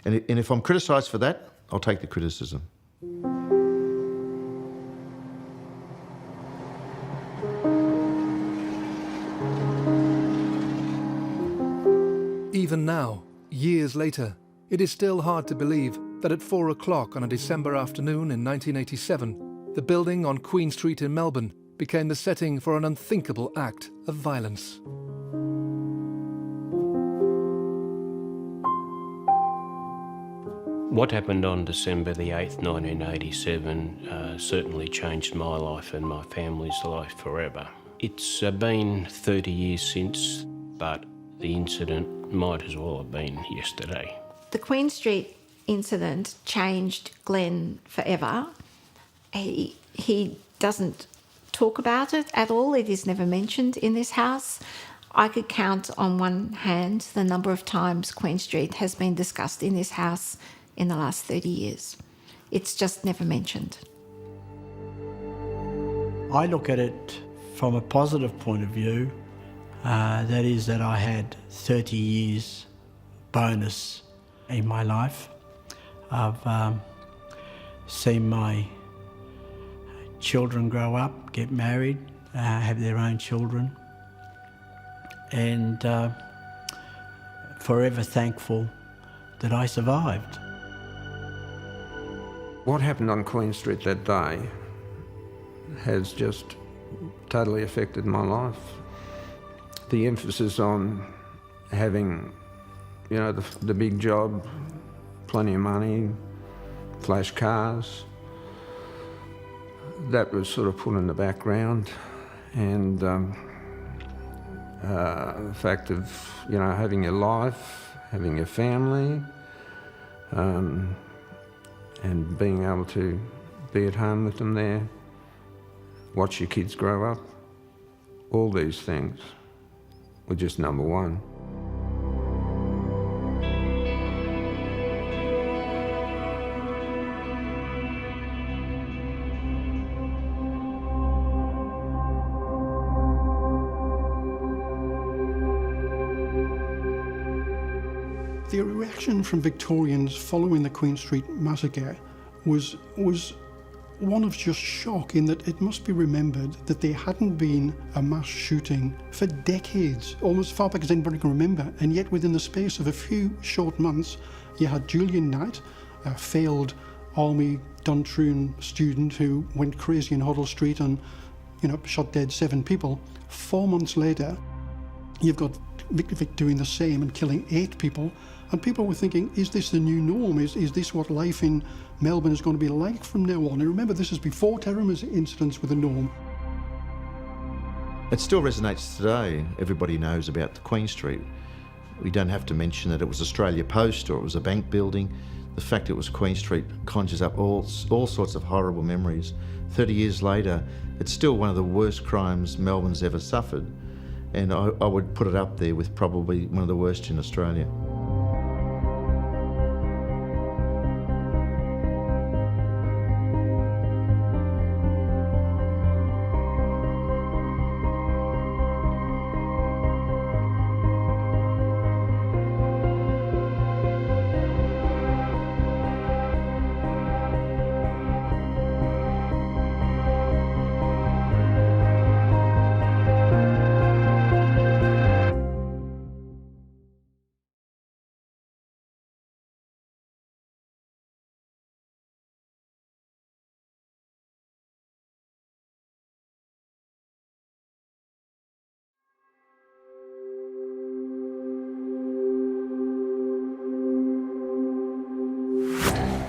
And if I'm criticised for that, I'll take the criticism. Even now, years later, it is still hard to believe that at 4 o'clock on a December afternoon in 1987, the building on Queen Street in Melbourne became the setting for an unthinkable act of violence. What happened on December the 8th, 1987 certainly changed my life and my family's life forever. It's been 30 years since, but the incident might as well have been yesterday. The Queen Street incident changed Glenn forever. He doesn't talk about it at all. It is never mentioned in this house. I could count on one hand the number of times Queen Street has been discussed in this house in the last 30 years. It's just never mentioned. I look at it from a positive point of view. That is that I had 30 years bonus in my life. I've seen my children grow up, get married, have their own children, and forever thankful that I survived. What happened on Queen Street that day has just totally affected my life. The emphasis on having, you know, the big job, plenty of money, flash cars, that was sort of put in the background, and the fact of, you know, having your life, having your family, and being able to be at home with them there, watch your kids grow up, all these things were just number one. The reaction from Victorians following the Queen Street massacre was one of just shock, in that it must be remembered that there hadn't been a mass shooting for decades, almost far back as anybody can remember, and yet within the space of a few short months you had Julian Knight, a failed Army Duntroon student who went crazy in Hoddle Street and, you know, shot dead 7 people. 4 months later you've got Vitkovic doing the same and killing 8 people. And people were thinking, is this the new norm? Is this what life in Melbourne is going to be like from now on? And remember, this is before terrorism incidents were the norm. It still resonates today. Everybody knows about the Queen Street. We don't have to mention that it was Australia Post or it was a bank building. The fact it was Queen Street conjures up all sorts of horrible memories. 30 years later, it's still one of the worst crimes Melbourne's ever suffered. And I would put it up there with probably one of the worst in Australia.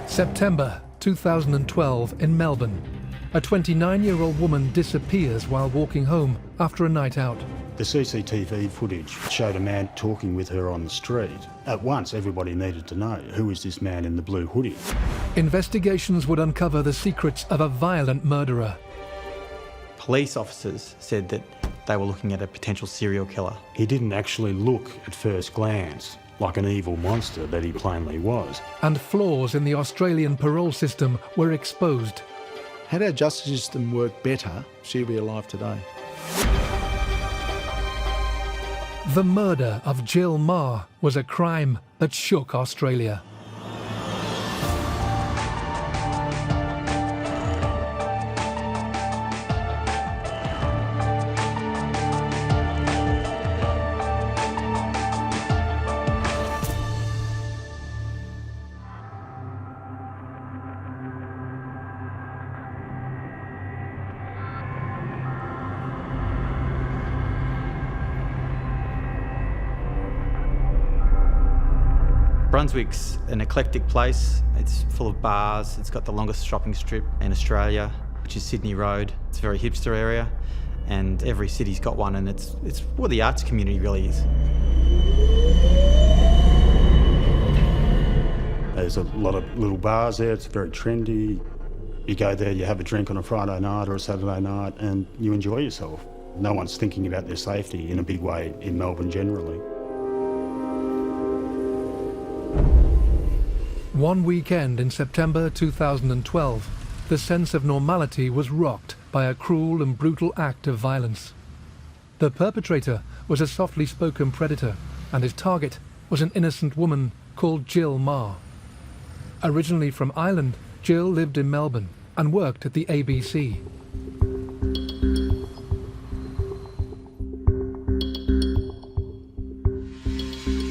September 2012 in Melbourne. A 29-year-old woman disappears while walking home after a night out. The CCTV footage showed a man talking with her on the street. At once, everybody needed to know, who is this man in the blue hoodie? Investigations would uncover the secrets of a violent murderer. Police officers said that they were looking at a potential serial killer. He didn't actually look at first glance like an evil monster that he plainly was. And flaws in the Australian parole system were exposed. Had our justice system worked better, she'd be alive today. The murder of Jill Meagher was a crime that shook Australia. Brunswick's an eclectic place. It's full of bars. It's got the longest shopping strip in Australia, which is Sydney Road. It's a very hipster area, and every city's got one, and it's where the arts community really is. There's a lot of little bars there. It's very trendy. You go there, you have a drink on a Friday night or a Saturday night, and you enjoy yourself. No one's thinking about their safety in a big way in Melbourne generally. One weekend in September 2012, the sense of normality was rocked by a cruel and brutal act of violence. The perpetrator was a softly spoken predator, and his target was an innocent woman called Jill Meagher. Originally from Ireland, Jill lived in Melbourne and worked at the ABC.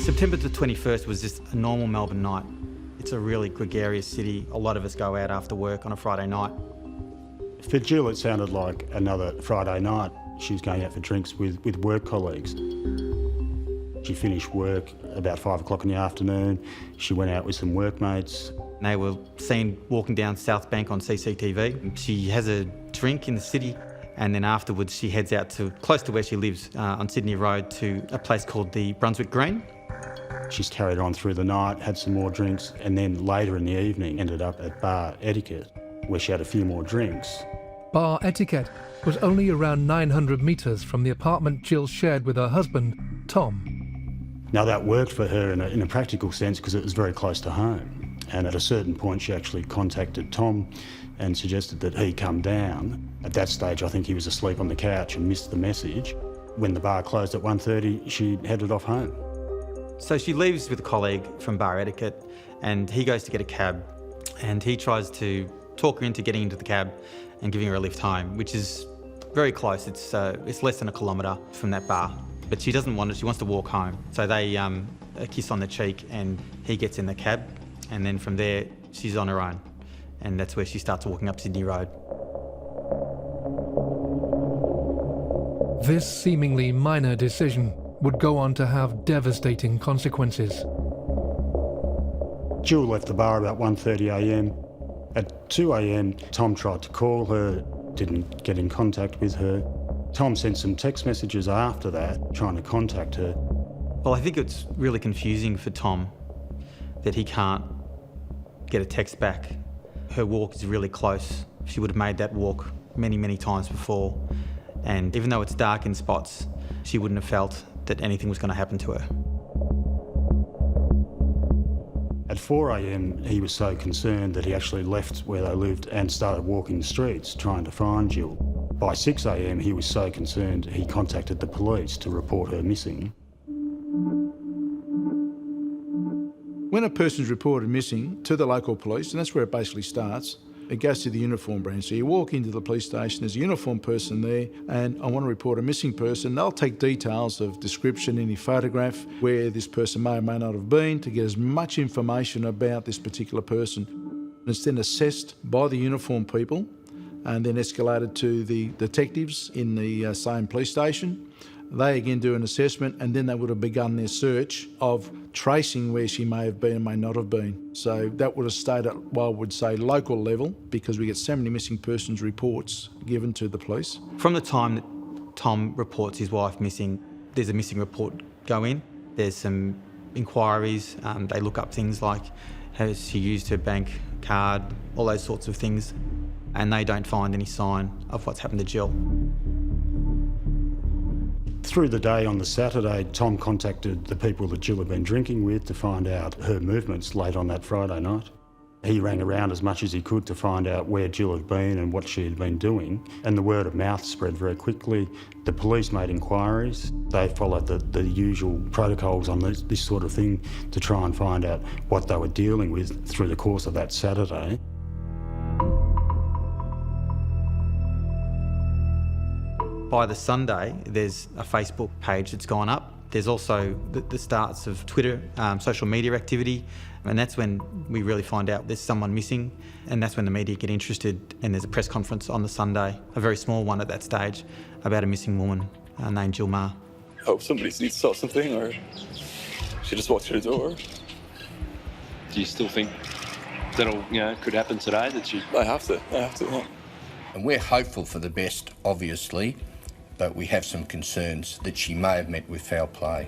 September the 21st was just a normal Melbourne night. It's a really gregarious city. A lot of us go out after work on a Friday night. For Jill, it sounded like another Friday night. She was going out for drinks with work colleagues. She finished work about 5 o'clock in the afternoon. She went out with some workmates. They were seen walking down South Bank on CCTV. She has a drink in the city, and then afterwards she heads out to close to where she lives on Sydney Road to a place called the Brunswick Green. She's carried on through the night, had some more drinks, and then later in the evening ended up at Bar Etiquette, where she had a few more drinks. Bar Etiquette was only around 900 metres from the apartment Jill shared with her husband, Tom. Now that worked for her in a practical sense because it was very close to home. And at a certain point she actually contacted Tom and suggested that he come down. At that stage I think he was asleep on the couch and missed the message. When the bar closed at 1:30, she headed off home. So she leaves with a colleague from Bar Etiquette and he goes to get a cab and he tries to talk her into getting into the cab and giving her a lift home, which is very close. It's less than a kilometre from that bar. But she doesn't want it, she wants to walk home. So they a kiss on the cheek and he gets in the cab and then from there she's on her own. And that's where she starts walking up Sydney Road. This seemingly minor decision would go on to have devastating consequences. Jill left the bar about 1:30 a.m. At 2 a.m, Tom tried to call her, didn't get in contact with her. Tom sent some text messages after that, trying to contact her. Well, I think it's really confusing for Tom that he can't get a text back. Her walk is really close. She would have made that walk many, many times before. And even though it's dark in spots, she wouldn't have felt that anything was going to happen to her. At 4 a.m, he was so concerned that he actually left where they lived and started walking the streets trying to find Jill. By 6 a.m, he was so concerned he contacted the police to report her missing. When a person's reported missing to the local police, and that's where it basically starts, it goes to the uniform branch. So you walk into the police station, there's a uniformed person there, and I want to report a missing person. They'll take details of description, any photograph, where this person may or may not have been, to get as much information about this particular person. It's then assessed by the uniformed people and then escalated to the detectives in the same police station. They again do an assessment and then they would have begun their search of tracing where she may have been and may not have been. So that would have stayed at, well, I would say, local level, because we get so many missing persons reports given to the police. From the time that Tom reports his wife missing, there's a missing report go in. There's some inquiries. They look up things like has she used her bank card, all those sorts of things, and they don't find any sign of what's happened to Jill. Through the day on the Saturday, Tom contacted the people that Jill had been drinking with to find out her movements late on that Friday night. He rang around as much as he could to find out where Jill had been and what she had been doing, and the word of mouth spread very quickly. The police made inquiries. They followed the usual protocols on this sort of thing to try and find out what they were dealing with through the course of that Saturday. By the Sunday, there's a Facebook page that's gone up. There's also the starts of Twitter, social media activity, and that's when we really find out there's someone missing, and that's when the media get interested, and there's a press conference on the Sunday, a very small one at that stage, about a missing woman named Jill Meagher. Hope somebody needs to start something, or she just walked through the door. Do you still think that'll, could happen today? I have to, yeah. And we're hopeful for the best, obviously, but we have some concerns that she may have met with foul play.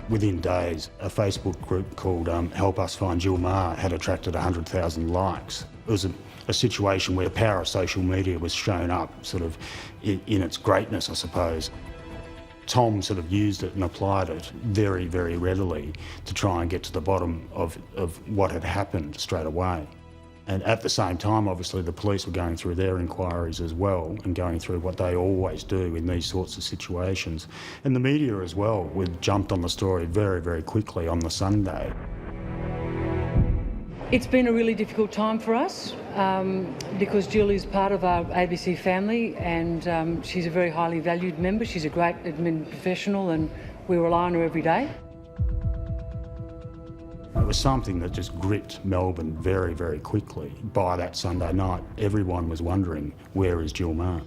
Within days, a Facebook group called Help Us Find Jill Meagher had attracted 100,000 likes. It was a situation where the power of social media was shown up sort of in its greatness, I suppose. Tom sort of used it and applied it very, very readily to try and get to the bottom of what had happened straight away. And at the same time, obviously, the police were going through their inquiries as well and going through what they always do in these sorts of situations. And the media as well jumped on the story very, very quickly on the Sunday. It's been a really difficult time for us because Jill is part of our ABC family and she's a very highly valued member. She's a great admin professional and we rely on her every day. It was something that just gripped Melbourne very, very quickly. By that Sunday night, everyone was wondering, where is Jill Meagher?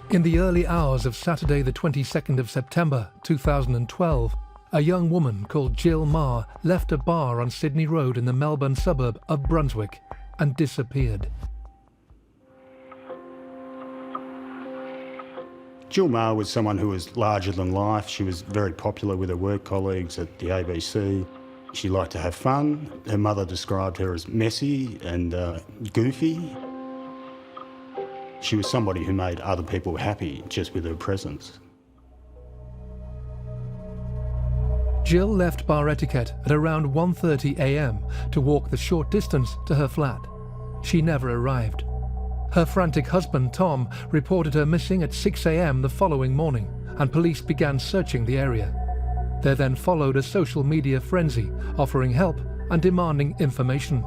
In the early hours of Saturday the 22nd of September 2012, a young woman called Jill Meagher left a bar on Sydney Road in the Melbourne suburb of Brunswick and disappeared. Jill Meagher was someone who was larger than life. She was very popular with her work colleagues at the ABC. She liked to have fun. Her mother described her as messy and goofy. She was somebody who made other people happy just with her presence. Jill left Bar Etiquette at around 1:30 a.m. to walk the short distance to her flat. She never arrived. Her frantic husband, Tom, reported her missing at 6 a.m. the following morning, and police began searching the area. There then followed a social media frenzy, offering help and demanding information.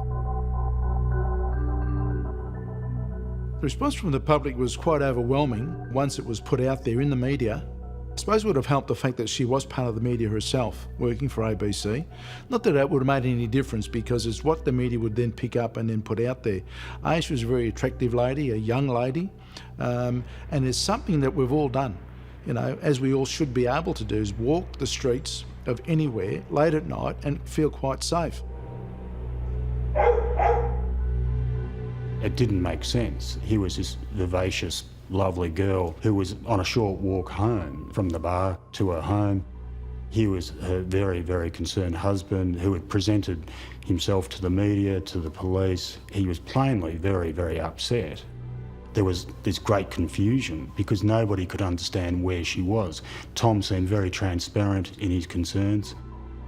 The response from the public was quite overwhelming once it was put out there in the media. I suppose it would have helped the fact that she was part of the media herself, working for ABC. Not that it would have made any difference, because it's what the media would then pick up and then put out there. She was a very attractive lady, a young lady, and it's something that we've all done, you know, as we all should be able to do, is walk the streets of anywhere late at night and feel quite safe. It didn't make sense. He was this vivacious, lovely girl who was on a short walk home from the bar to her home. He was her very, very concerned husband who had presented himself to the media, to the police. He was plainly very, very upset. There was this great confusion because nobody could understand where she was. Tom seemed very transparent in his concerns,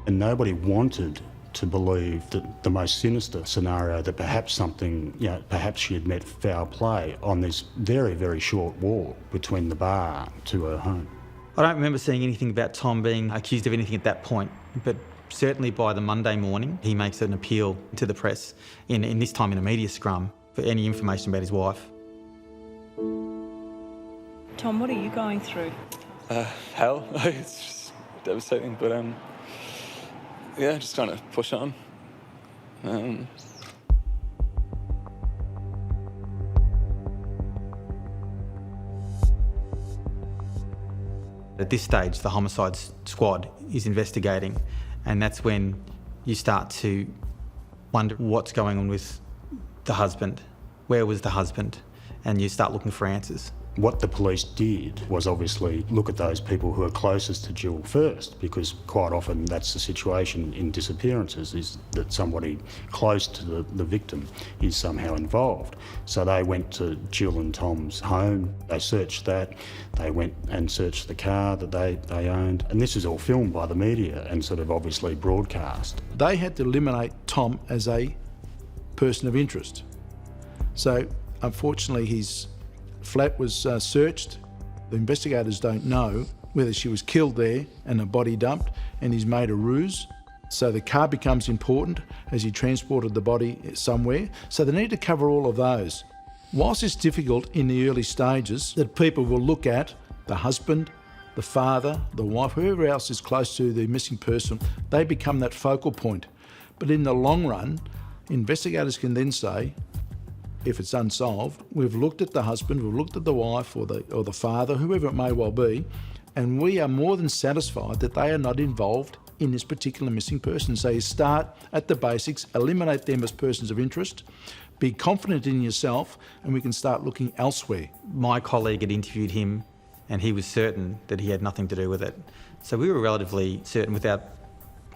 and nobody wanted to believe that the most sinister scenario, that perhaps something, you know, perhaps she had met foul play on this very, very short walk between the bar to her home. I don't remember seeing anything about Tom being accused of anything at that point, but certainly by the Monday morning, he makes an appeal to the press, in this time in a media scrum, for any information about his wife. Tom, what are you going through? Hell. It's just devastating, but yeah, just trying to push on. At this stage, the homicide squad is investigating, and that's when you start to wonder what's going on with the husband. Where was the husband? And you start looking for answers. What the police did was obviously look at those people who are closest to Jill first, because quite often that's the situation in disappearances, is that somebody close to the victim is somehow involved. So they went to Jill and Tom's home, they searched that, they went and searched the car that they owned, and this is all filmed by the media and sort of obviously broadcast. They had to eliminate Tom as a person of interest. So unfortunately his flat was searched. The investigators don't know whether she was killed there and a body dumped and he's made a ruse. So the car becomes important as he transported the body somewhere. So they need to cover all of those. Whilst it's difficult in the early stages, that people will look at the husband, the father, the wife, whoever else is close to the missing person, they become that focal point. But in the long run, investigators can then say, if it's unsolved, we've looked at the husband, we've looked at the wife or the father, whoever it may well be, and we are more than satisfied that they are not involved in this particular missing person. So you start at the basics, eliminate them as persons of interest, be confident in yourself, and we can start looking elsewhere. My colleague had interviewed him and he was certain that he had nothing to do with it. So we were relatively certain, without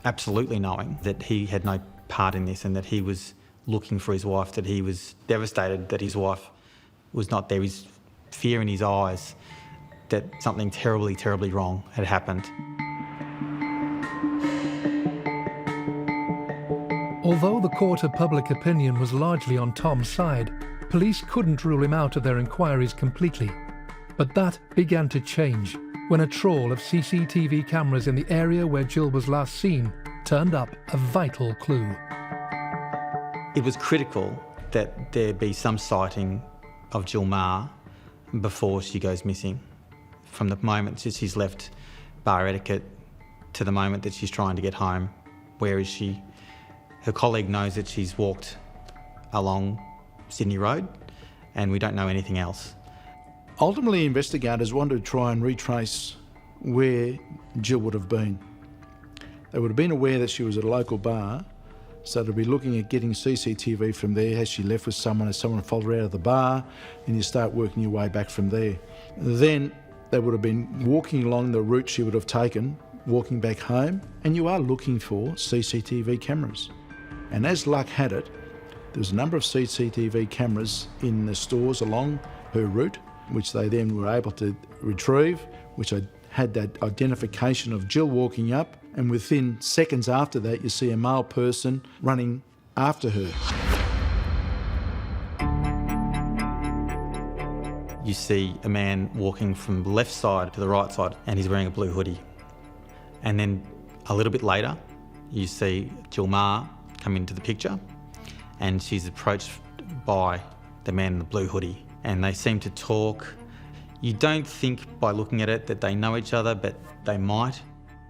absolutely knowing, that he had no part in this and that he was looking for his wife, that he was devastated that his wife was not there. His fear in his eyes that something terribly, terribly wrong had happened. Although the court of public opinion was largely on Tom's side, police couldn't rule him out of their inquiries completely. But that began to change when a trawl of CCTV cameras in the area where Jill was last seen turned up a vital clue. It was critical that there be some sighting of Jill Meagher before she goes missing. From the moment that she's left Bar Etiquette to the moment that she's trying to get home, where is she? Her colleague knows that she's walked along Sydney Road and we don't know anything else. Ultimately, investigators wanted to try and retrace where Jill would have been. They would have been aware that she was at a local bar, so they'll be looking at getting CCTV from there. Has she left with someone? Has someone followed her out of the bar? And you start working your way back from there. Then They would have been walking along the route she would have taken, walking back home, and you are looking for CCTV cameras. And as luck had it, there was a number of CCTV cameras in the stores along her route, which they then were able to retrieve, which had that identification of Jill walking up, and within seconds after that you see a male person running after her. You see a man walking from the left side to the right side, and he's wearing a blue hoodie. And then a little bit later, you see Jill Meagher come into the picture, and she's approached by the man in the blue hoodie, and they seem to talk. You don't think by looking at it that they know each other, but they might.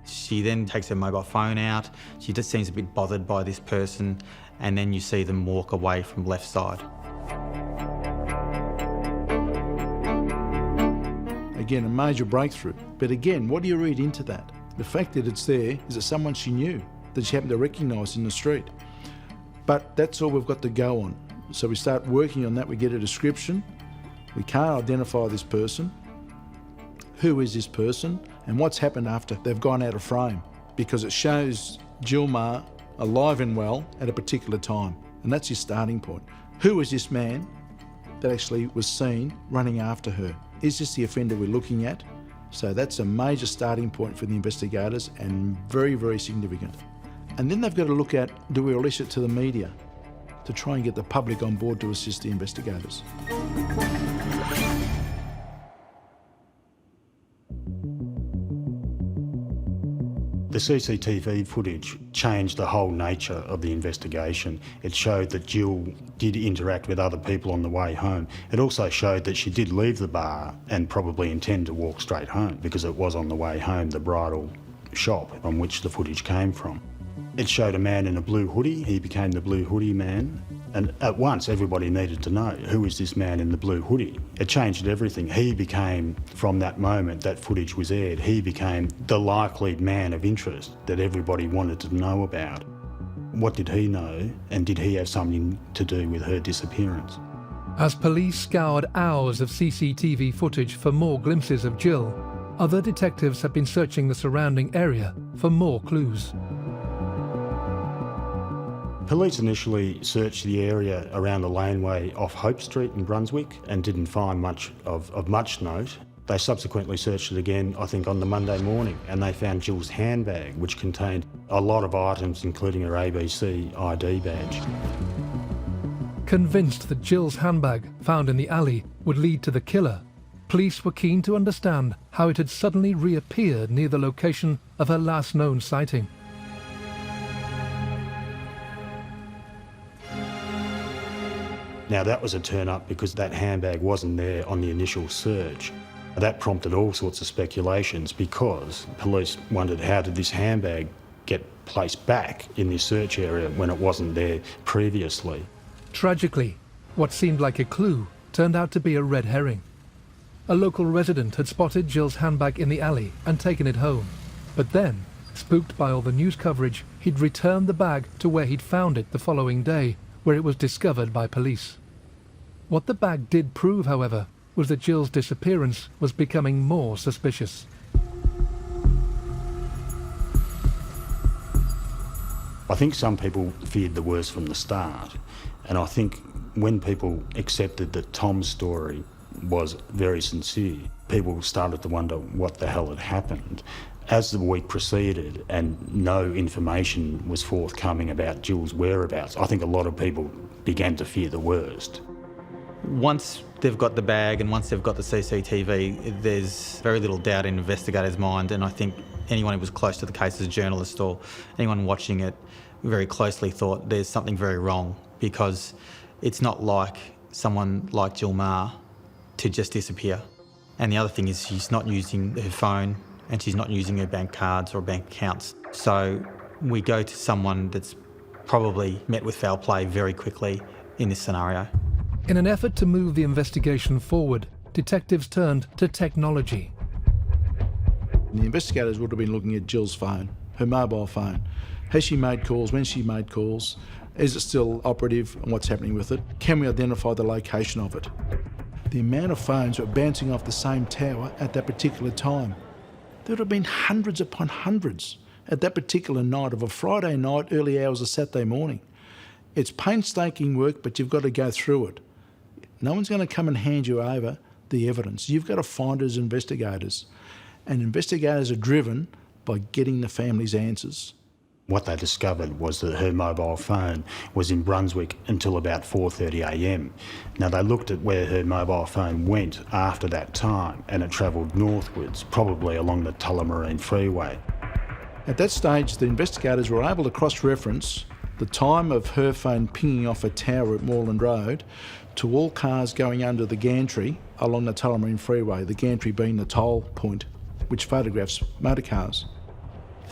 She then takes her mobile phone out. She just seems a bit bothered by this person, and then you see them walk away from the left side. Again, a major breakthrough. But again, what do you read into that? The fact that it's there is that someone she knew, that she happened to recognise in the street. But that's all we've got to go on. So we start working on that, we get a description. We can't identify this person. Who is this person? And what's happened after they've gone out of frame? Because it shows Jill Meagher alive and well at a particular time. And that's your starting point. Who is this man that actually was seen running after her? Is this the offender we're looking at? So that's a major starting point for the investigators and very, very significant. And then they've got to look at, do we release it to the media to try and get the public on board to assist the investigators? The CCTV footage changed the whole nature of the investigation. It showed that Jill did interact with other people on the way home. It also showed that she did leave the bar and probably intend to walk straight home, because it was on the way home, the bridal shop from which the footage came from. It showed a man in a blue hoodie. He became the blue hoodie man. And at once, everybody needed to know, who is this man in the blue hoodie? It changed everything. He became, from that moment that footage was aired, he became the likely man of interest that everybody wanted to know about. What did he know, and did he have something to do with her disappearance? As police scoured hours of CCTV footage for more glimpses of Jill, other detectives have been searching the surrounding area for more clues. Police initially searched the area around the laneway off Hope Street in Brunswick and didn't find much of much note. They subsequently searched it again, I think, on the Monday morning, and they found Jill's handbag, which contained a lot of items, including her ABC ID badge. Convinced that Jill's handbag, found in the alley, would lead to the killer, police were keen to understand how it had suddenly reappeared near the location of her last known sighting. Now that was a turn-up because that handbag wasn't there on the initial search. That prompted all sorts of speculations because police wondered, how did this handbag get placed back in this search area when it wasn't there previously? Tragically, what seemed like a clue turned out to be a red herring. A local resident had spotted Jill's handbag in the alley and taken it home. But then, spooked by all the news coverage, he'd returned the bag to where he'd found it the following day, where it was discovered by police. What the bag did prove, however, was that Jill's disappearance was becoming more suspicious. I think some people feared the worst from the start, and I think when people accepted that Tom's story was very sincere, people started to wonder what the hell had happened. As the week proceeded and no information was forthcoming about Jill's whereabouts, I think a lot of people began to fear the worst. Once they've got the bag and once they've got the CCTV, there's very little doubt in investigators' mind, and I think anyone who was close to the case as a journalist or anyone watching it very closely thought there's something very wrong, because it's not like someone like Jill Meagher to just disappear. And the other thing is she's not using her phone and she's not using her bank cards or bank accounts. So we go to someone that's probably met with foul play very quickly in this scenario. In an effort to move the investigation forward, detectives turned to technology. The investigators would have been looking at Jill's phone, her mobile phone. Has she made calls? When she made calls? Is it still operative, and what's happening with it? Can we identify the location of it? the amount of phones that were bouncing off the same tower at that particular time. There would have been hundreds upon hundreds at that particular night of a Friday night, early hours of Saturday morning. It's painstaking work, but you've got to go through it. No one's going to come and hand you over the evidence. You've got to find it as investigators. And investigators are driven by getting the family's answers. What they discovered was that her mobile phone was in Brunswick until about 4:30am. Now, they looked at where her mobile phone went after that time, and it travelled northwards, probably along the Tullamarine Freeway. At that stage, the investigators were able to cross-reference the time of her phone pinging off a tower at Moreland Road to all cars going under the gantry along the Tullamarine Freeway, the gantry being the toll point, which photographs motor cars.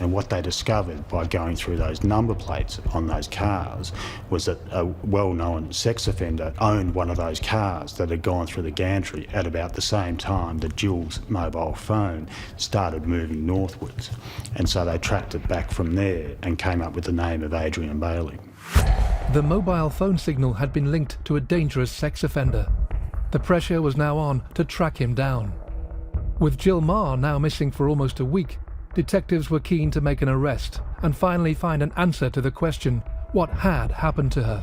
And what they discovered by going through those number plates on those cars was that a well-known sex offender owned one of those cars that had gone through the gantry at about the same time that Jill's mobile phone started moving northwards. And so they tracked it back from there and came up with the name of Adrian Bailey. The mobile phone signal had been linked to a dangerous sex offender. The pressure was now on to track him down. With Jill Marr now missing for almost a week, detectives were keen to make an arrest and finally find an answer to the question, what had happened to her?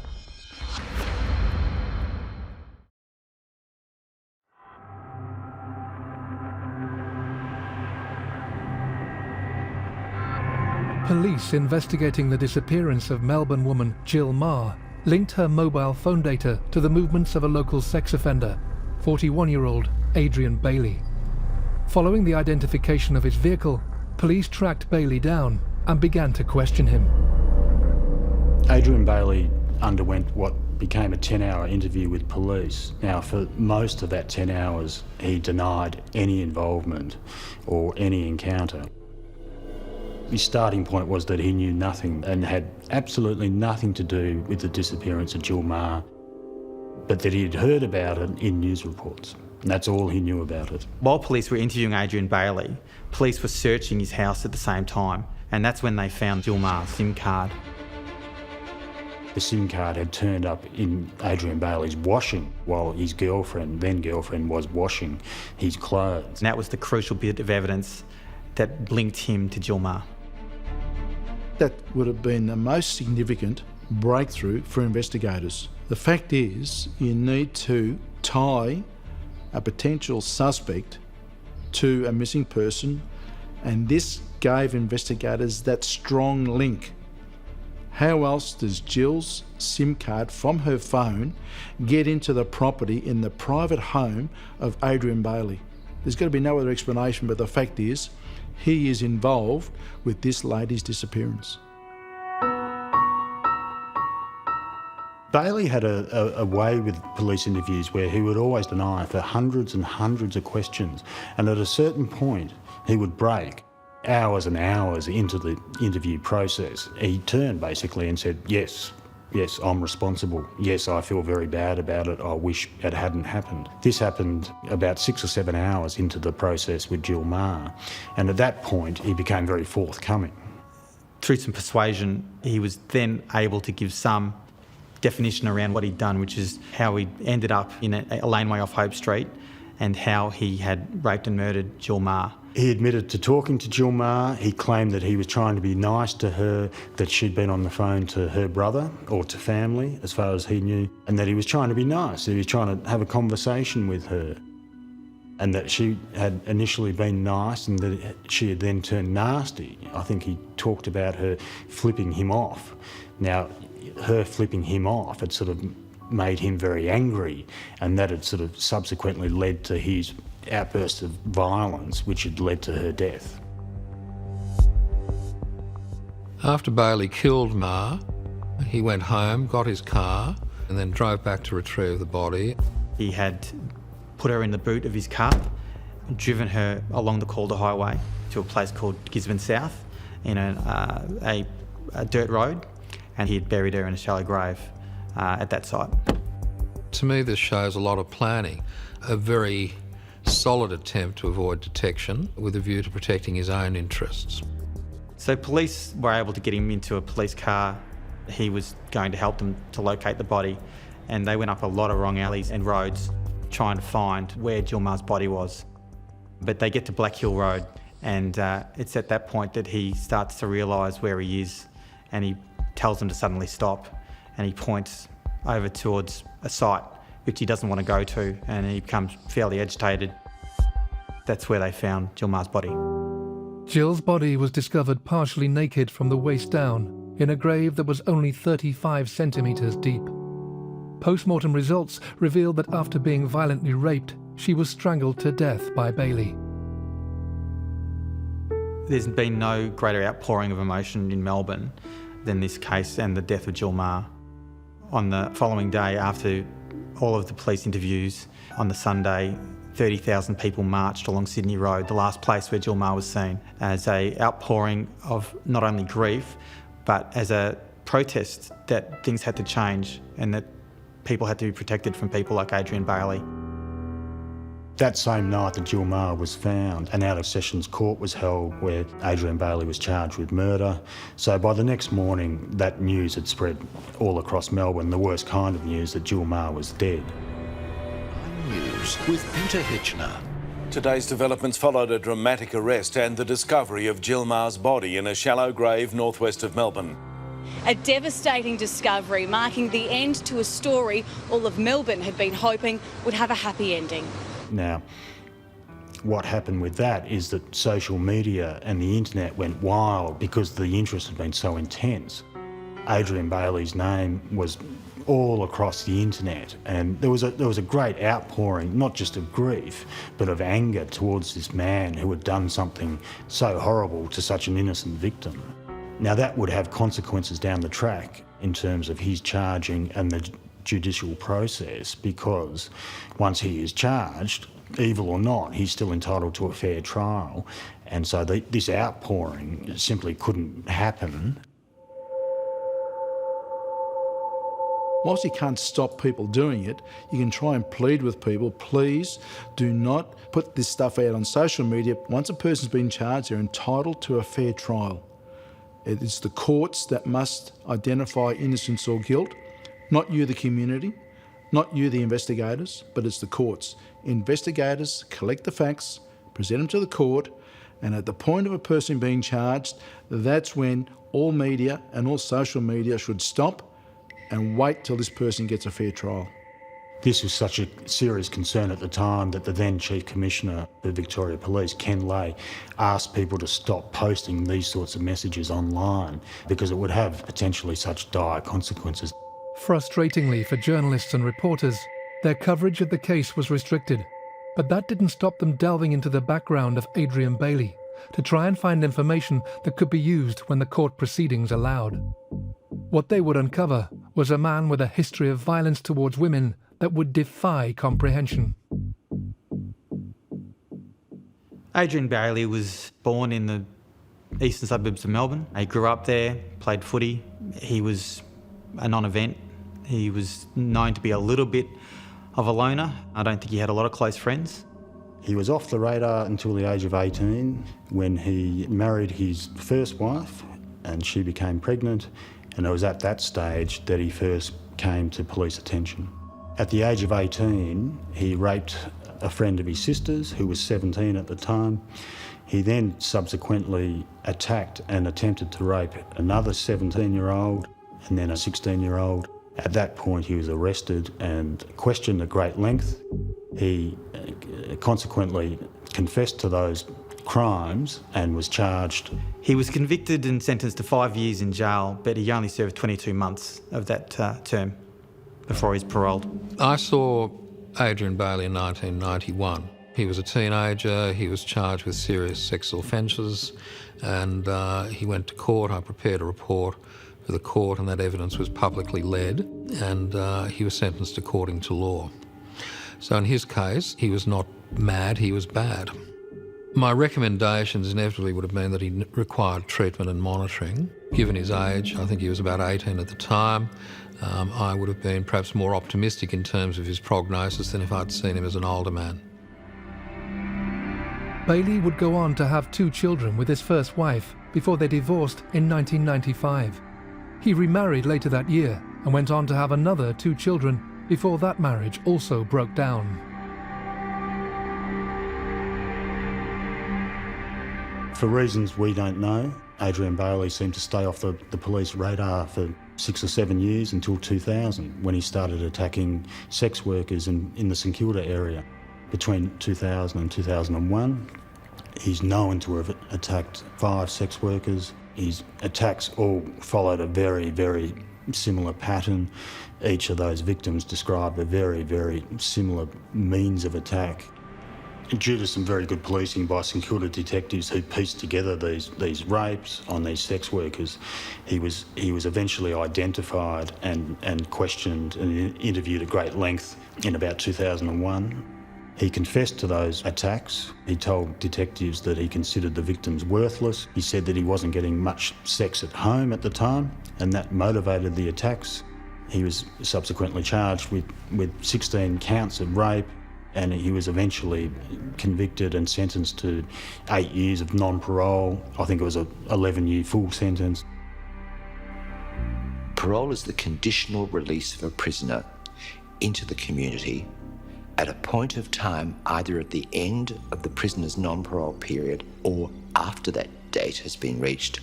Police investigating the disappearance of Melbourne woman Jill Marr linked her mobile phone data to the movements of a local sex offender, 41-year-old Adrian Bailey. Following the identification of his vehicle, police tracked Bailey down and began to question him. Adrian Bailey underwent what became a 10-hour interview with police. Now, for most of that 10 hours, he denied any involvement or any encounter. His starting point was that he knew nothing and had absolutely nothing to do with the disappearance of Jill Marr, but that he had heard about it in news reports. And that's all he knew about it. While police were interviewing Adrian Bailey, police were searching his house at the same time, and that's when they found Jill Marr's SIM card. The SIM card had turned up in Adrian Bailey's washing while his then girlfriend, was washing his clothes. And that was the crucial bit of evidence that linked him to Jill Marr. That would have been the most significant breakthrough for investigators. The fact is, you need to tie a potential suspect to a missing person, and this gave investigators that strong link. How else does Jill's SIM card from her phone get into the property in the private home of Adrian Bailey? There's got to be no other explanation, but the fact is, he is involved with this lady's disappearance. Bailey had a way with police interviews where he would always deny for hundreds and hundreds of questions, and at a certain point he would break. Hours and hours into the interview process, he turned basically and said, yes, I'm responsible. Yes, I feel very bad about it. I wish it hadn't happened. This happened about 6 or 7 hours into the process with Jill Marr, and at that point he became very forthcoming. Through some persuasion, he was then able to give some definition around what he'd done, which is how he ended up in a laneway off Hope Street and how he had raped and murdered Jill Marr. He admitted to talking to Jill Marr. He claimed that he was trying to be nice to her, that she'd been on the phone to her brother or to family, as far as he knew, and that he was trying to be nice. He was trying to have a conversation with her, and that she had initially been nice and that she had then turned nasty. I think he talked about her flipping him off. Now, her flipping him off had sort of made him very angry, and that had sort of subsequently led to his outburst of violence, which had led to her death. After Bailey killed Marr, he went home, got his car, and then drove back to retrieve the body. He had put her in the boot of his car, driven her along the Calder Highway to a place called Gisborne South in a dirt road, and he had buried her in a shallow grave at that site. To me, this shows a lot of planning, a very solid attempt to avoid detection with a view to protecting his own interests. So police were able to get him into a police car. He was going to help them to locate the body, and they went up a lot of wrong alleys and roads. trying to find where Jill Maher's body was. But they get to Black Hill Road, and it's at that point that he starts to realise where he is, and he tells them to suddenly stop, and he points over towards a site which he doesn't want to go to, and he becomes fairly agitated. That's where they found Jill Maher's body. Jill's body was discovered partially naked from the waist down in a grave that was only 35 centimetres deep. Post-mortem results revealed that after being violently raped, she was strangled to death by Bailey. There's been no greater outpouring of emotion in Melbourne than this case and the death of Jill Maher. On the following day, after all of the police interviews, on the Sunday, 30,000 people marched along Sydney Road, the last place where Jill Maher was seen, as an outpouring of not only grief, but as a protest that things had to change and that people had to be protected from people like Adrian Bailey. That same night that Jill Maher was found, an out-of-sessions court was held where Adrian Bailey was charged with murder. So by the next morning, that news had spread all across Melbourne, the worst kind of news, that Jill Maher was dead. News with Peter Hitchner. Today's developments followed a dramatic arrest and the discovery of Jill Maher's body in a shallow grave northwest of Melbourne. A devastating discovery marking the end to a story all of Melbourne had been hoping would have a happy ending. Now, what happened with that is that social media and the internet went wild because the interest had been so intense. Adrian Bailey's name was all across the internet, and there was a great outpouring, not just of grief, but of anger towards this man who had done something so horrible to such an innocent victim. Now that would have consequences down the track in terms of his charging and the judicial process, because once he is charged, evil or not, he's still entitled to a fair trial, and so this outpouring simply couldn't happen. Whilst you can't stop people doing it, you can try and plead with people, please do not put this stuff out on social media. Once a person's been charged, they're entitled to a fair trial. It is the courts that must identify innocence or guilt, not you, the community, not you, the investigators, but it's the courts. Investigators collect the facts, present them to the court, and at the point of a person being charged, that's when all media and all social media should stop and wait till this person gets a fair trial. This was such a serious concern at the time that the then Chief Commissioner of Victoria Police, Ken Lay, asked people to stop posting these sorts of messages online because it would have potentially such dire consequences. Frustratingly for journalists and reporters, their coverage of the case was restricted, but that didn't stop them delving into the background of Adrian Bailey to try and find information that could be used when the court proceedings allowed. What they would uncover was a man with a history of violence towards women that would defy comprehension. Adrian Bailey was born in the eastern suburbs of Melbourne. He grew up there, played footy. He was a non-event. He was known to be a little bit of a loner. I don't think he had a lot of close friends. He was off the radar until the age of 18 when he married his first wife and she became pregnant, and it was at that stage that he first came to police attention. At the age of 18, he raped a friend of his sister's who was 17 at the time. He then subsequently attacked and attempted to rape another 17-year-old and then a 16-year-old. At that point, he was arrested and questioned at great length. He consequently confessed to those crimes and was charged. He was convicted and sentenced to 5 years in jail, but he only served 22 months of that term before he's paroled. I saw Adrian Bailey in 1991. He was a teenager, he was charged with serious sexual offences, and he went to court. I prepared a report for the court, and that evidence was publicly led, and he was sentenced according to law. So in his case, he was not mad, he was bad. My recommendations inevitably would have been that he required treatment and monitoring. Given his age, I think he was about 18 at the time, I would have been perhaps more optimistic in terms of his prognosis than if I'd seen him as an older man. Bailey would go on to have 2 children with his first wife before they divorced in 1995. He remarried later that year and went on to have another 2 children before that marriage also broke down. For reasons we don't know, Adrian Bailey seemed to stay off the police radar for 6 or 7 years until 2000, when he started attacking sex workers in the St Kilda area. Between 2000 and 2001, he's known to have attacked 5 sex workers. His attacks all followed a very, very similar pattern. Each of those victims described a very, very similar means of attack. Due to some very good policing by St Kilda detectives who pieced together these rapes on these sex workers, he was eventually identified and questioned and interviewed at great length in about 2001. He confessed to those attacks. He told detectives that he considered the victims worthless. He said that he wasn't getting much sex at home at the time, and that motivated the attacks. He was subsequently charged with 16 counts of rape, and he was eventually convicted and sentenced to 8 years of non-parole. I think it was an 11-year full sentence. Parole is the conditional release of a prisoner into the community at a point of time either at the end of the prisoner's non-parole period or after that date has been reached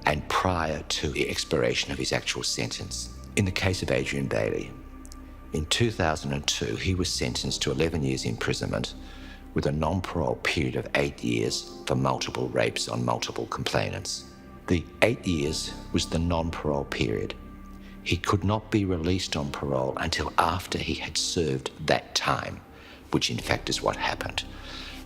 and prior to the expiration of his actual sentence. In the case of Adrian Bailey, in 2002, he was sentenced to 11 years imprisonment with a non-parole period of 8 years for multiple rapes on multiple complainants. The 8 years was the non-parole period. He could not be released on parole until after he had served that time, which in fact is what happened.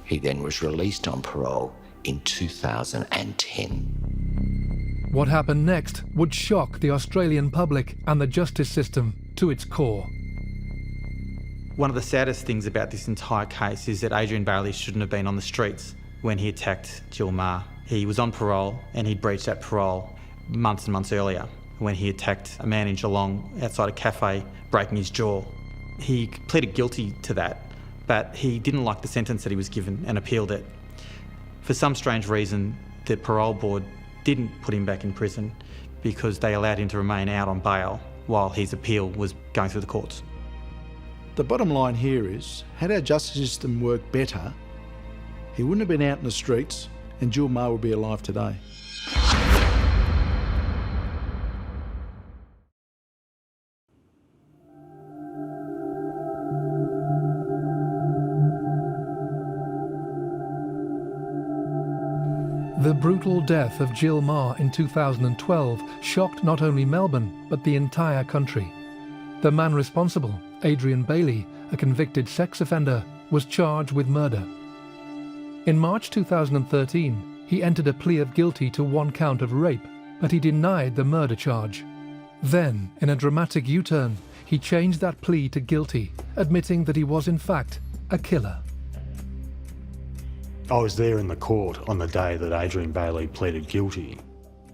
He then was released on parole in 2010. What happened next would shock the Australian public and the justice system to its core. One of the saddest things about this entire case is that Adrian Bailey shouldn't have been on the streets when he attacked Jill Meagher. He was on parole and he'd breached that parole months and months earlier when he attacked a man in Geelong outside a cafe, breaking his jaw. He pleaded guilty to that, but he didn't like the sentence that he was given and appealed it. For some strange reason, the parole board didn't put him back in prison because they allowed him to remain out on bail while his appeal was going through the courts. The bottom line here is, had our justice system worked better, he wouldn't have been out in the streets and Jill Meagher would be alive today. The brutal death of Jill Meagher in 2012 shocked not only Melbourne, but the entire country. The man responsible, Adrian Bailey, a convicted sex offender, was charged with murder. In March 2013, he entered a plea of guilty to 1 count of rape, but he denied the murder charge. Then, in a dramatic U-turn, he changed that plea to guilty, admitting that he was in fact a killer. I was there in the court on the day that Adrian Bailey pleaded guilty.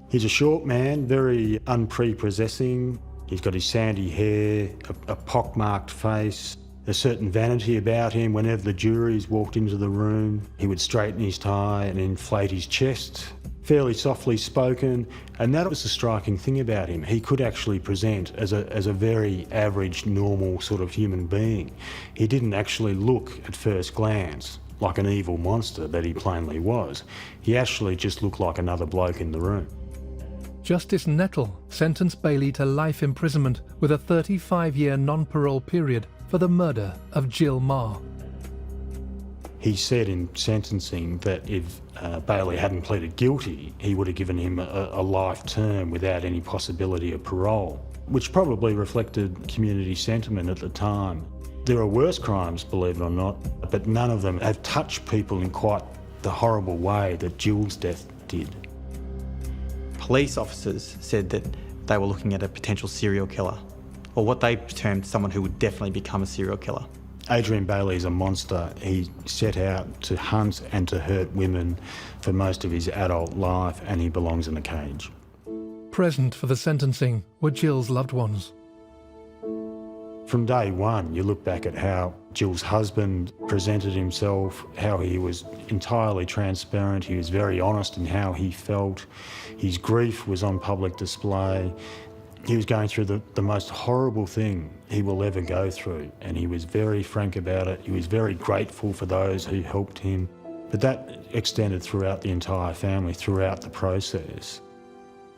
He's a short man, very unprepossessing. He's got his sandy hair, a pockmarked face, a certain vanity about him. Whenever the juries walked into the room, he would straighten his tie and inflate his chest. Fairly softly spoken, and that was the striking thing about him. He could actually present as a very average, normal sort of human being. He didn't actually look at first glance like an evil monster that he plainly was. He actually just looked like another bloke in the room. Justice Nettle sentenced Bailey to life imprisonment with a 35-year non-parole period for the murder of Jill Meagher. He said in sentencing that if Bailey hadn't pleaded guilty, he would have given him a life term without any possibility of parole, which probably reflected community sentiment at the time. There are worse crimes, believe it or not, but none of them have touched people in quite the horrible way that Jill's death did. Police officers said that they were looking at a potential serial killer, or what they termed someone who would definitely become a serial killer. Adrian Bailey is a monster. He set out to hunt and to hurt women for most of his adult life, and he belongs in a cage. Present for the sentencing were Jill's loved ones. From day one, you look back at how Jill's husband presented himself, how he was entirely transparent, he was very honest in how he felt. His grief was on public display. He was going through the most horrible thing he will ever go through, and he was very frank about it. He was very grateful for those who helped him. But that extended throughout the entire family, throughout the process.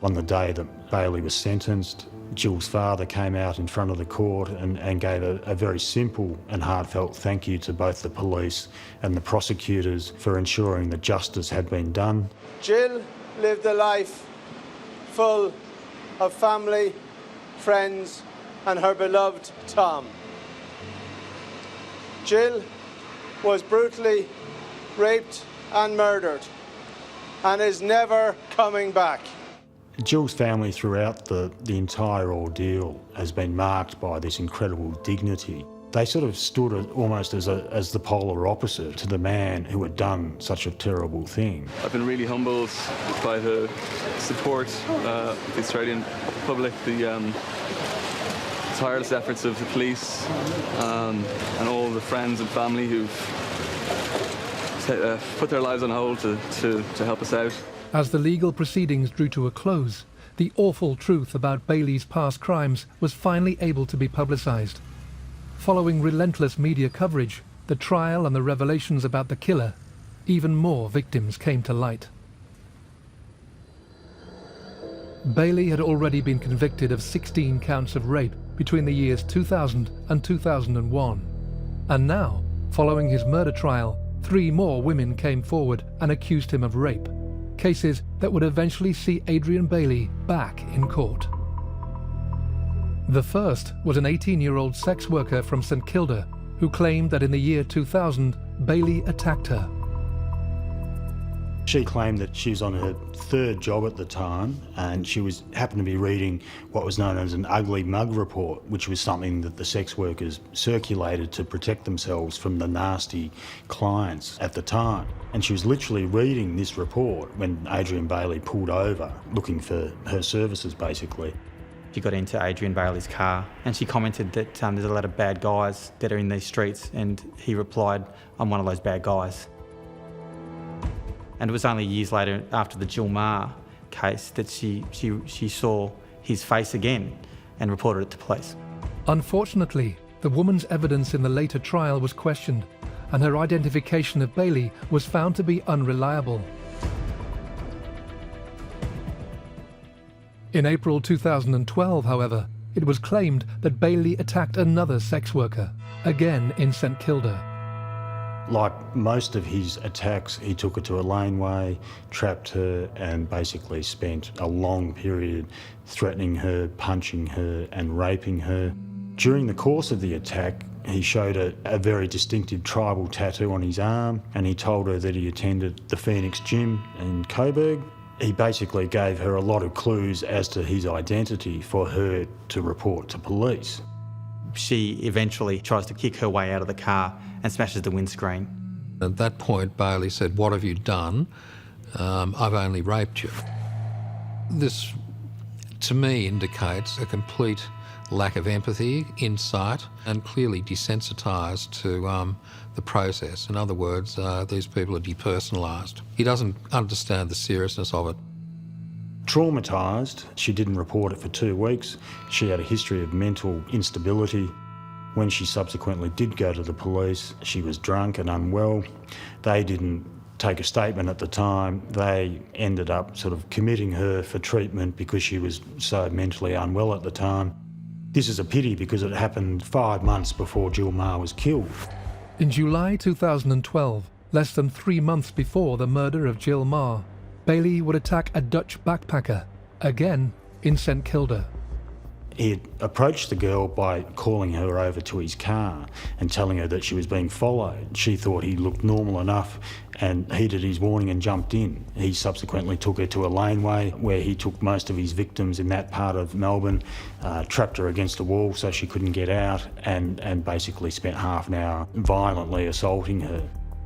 On the day that Bailey was sentenced, Jill's father came out in front of the court and gave a very simple and heartfelt thank you to both the police and the prosecutors for ensuring that justice had been done. Jill lived a life full of family, friends and her beloved Tom. Jill was brutally raped and murdered and is never coming back. Jill's family throughout the entire ordeal has been marked by this incredible dignity. They sort of stood almost as the polar opposite to the man who had done such a terrible thing. I've been really humbled by the support of the Australian public, the tireless efforts of the police and all the friends and family who've put their lives on hold to help us out. As the legal proceedings drew to a close, the awful truth about Bailey's past crimes was finally able to be publicised. Following relentless media coverage, the trial and the revelations about the killer, even more victims came to light. Bailey had already been convicted of 16 counts of rape between the years 2000 and 2001. And now, following his murder trial, 3 more women came forward and accused him of rape. Cases that would eventually see Adrian Bailey back in court. The first was an 18-year-old sex worker from St Kilda who claimed that in the year 2000, Bailey attacked her. She claimed that she was on her 3rd job at the time and she happened to be reading what was known as an ugly mug report, which was something that the sex workers circulated to protect themselves from the nasty clients at the time. And she was literally reading this report when Adrian Bailey pulled over, looking for her services basically. She got into Adrian Bailey's car and she commented that there's a lot of bad guys that are in these streets, and he replied, "I'm one of those bad guys." And it was only years later, after the Jill Meagher case, that she saw his face again and reported it to police. Unfortunately, the woman's evidence in the later trial was questioned, and her identification of Bailey was found to be unreliable. In April 2012, however, it was claimed that Bailey attacked another sex worker, again in St Kilda. Like most of his attacks, he took her to a laneway, trapped her and basically spent a long period threatening her, punching her and raping her. During the course of the attack, he showed a very distinctive tribal tattoo on his arm, and he told her that he attended the Phoenix Gym in Coburg. He basically gave her a lot of clues as to his identity for her to report to police. She eventually tries to kick her way out of the car and smashes the windscreen. At that point, Bailey said, "What have you done? I've only raped you." This, to me, indicates a complete lack of empathy, insight, and clearly desensitised to the process. In other words, these people are depersonalised. He doesn't understand the seriousness of it. Traumatised, she didn't report it for 2 weeks. She had a history of mental instability. When she subsequently did go to the police, she was drunk and unwell. They didn't take a statement at the time. They ended up sort of committing her for treatment because she was so mentally unwell at the time. This is a pity because it happened 5 months before Jill Meagher was killed. In July 2012, less than 3 months before the murder of Jill Meagher, Bailey would attack a Dutch backpacker, again in St Kilda. He had approached the girl by calling her over to his car and telling her that she was being followed. She thought he looked normal enough and heeded his warning and jumped in. He subsequently took her to a laneway where he took most of his victims in that part of Melbourne, trapped her against a wall so she couldn't get out, and basically spent half an hour violently assaulting her.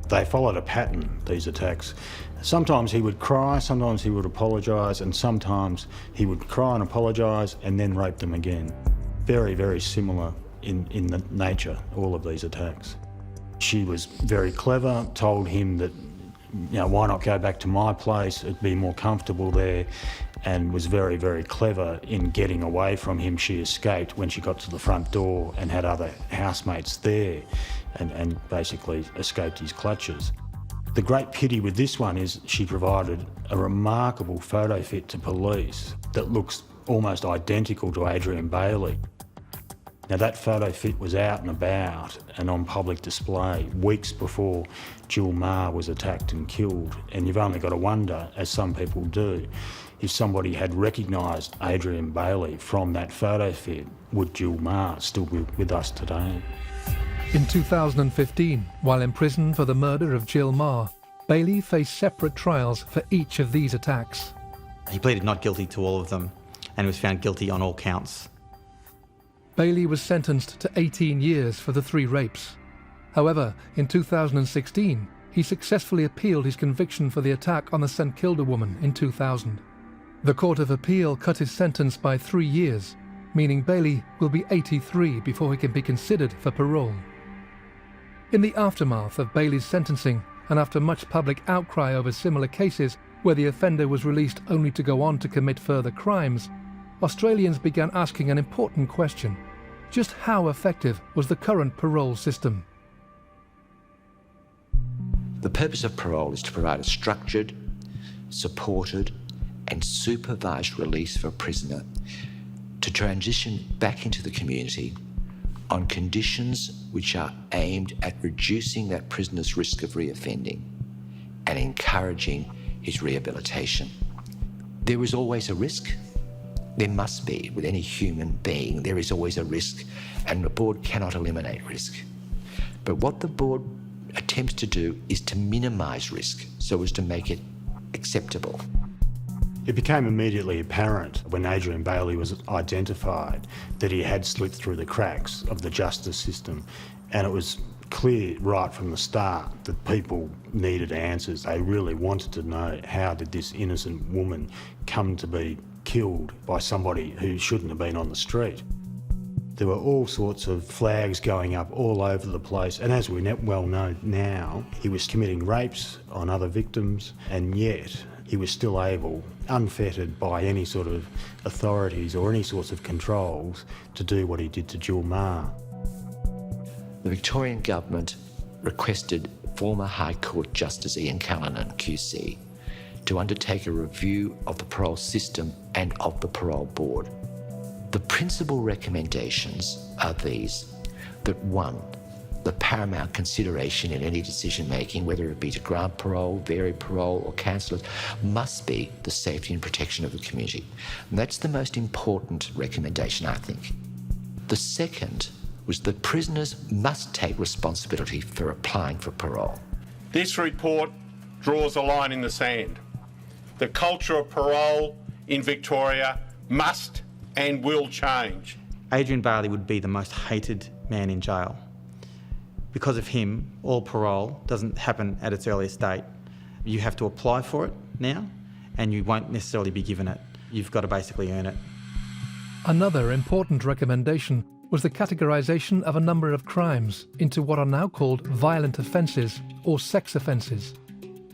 They followed a pattern, these attacks. Sometimes he would cry, sometimes he would apologise, and sometimes he would cry and apologise and then rape them again. Very, very similar in the nature, all of these attacks. She was very clever, told him that, why not go back to my place, it'd be more comfortable there, and was very, very clever in getting away from him. She escaped when she got to the front door and had other housemates there and basically escaped his clutches. The great pity with this one is she provided a remarkable photo fit to police that looks almost identical to Adrian Bailey. Now that photo fit was out and about and on public display weeks before Jill Meagher was attacked and killed, and you've only got to wonder, as some people do, if somebody had recognised Adrian Bailey from that photo fit, would Jill Meagher still be with us today? In 2015, while in prison for the murder of Jill Meagher, Bailey faced separate trials for each of these attacks. He pleaded not guilty to all of them and was found guilty on all counts. Bailey was sentenced to 18 years for the 3 rapes. However, in 2016, he successfully appealed his conviction for the attack on the St Kilda woman in 2000. The Court of Appeal cut his sentence by 3 years, meaning Bailey will be 83 before he can be considered for parole. In the aftermath of Bailey's sentencing, and after much public outcry over similar cases where the offender was released only to go on to commit further crimes, Australians began asking an important question: just how effective was the current parole system? The purpose of parole is to provide a structured, supported and supervised release for a prisoner to transition back into the community on conditions which are aimed at reducing that prisoner's risk of reoffending and encouraging his rehabilitation. There is always a risk. There must be. With any human being, there is always a risk, and the board cannot eliminate risk. But what the board attempts to do is to minimise risk so as to make it acceptable. It became immediately apparent when Adrian Bailey was identified that he had slipped through the cracks of the justice system, and it was clear right from the start that people needed answers. They really wanted to know, how did this innocent woman come to be killed by somebody who shouldn't have been on the street? There were all sorts of flags going up all over the place, and as we well know now, he was committing rapes on other victims, and yet he was still able, unfettered by any sort of authorities or any sorts of controls, to do what he did to Jill Meagher. The Victorian government requested former High Court Justice Ian Callanan, QC, to undertake a review of the parole system and of the parole board. The principal recommendations are these: that 1, the paramount consideration in any decision-making, whether it be to grant parole, vary parole or cancel it, must be the safety and protection of the community. And that's the most important recommendation, I think. The second was that prisoners must take responsibility for applying for parole. This report draws a line in the sand. The culture of parole in Victoria must and will change. Adrian Bailey would be the most hated man in jail. Because of him, all parole doesn't happen at its earliest date. You have to apply for it now, and you won't necessarily be given it. You've got to basically earn it. Another important recommendation was the categorisation of a number of crimes into what are now called violent offences or sex offences.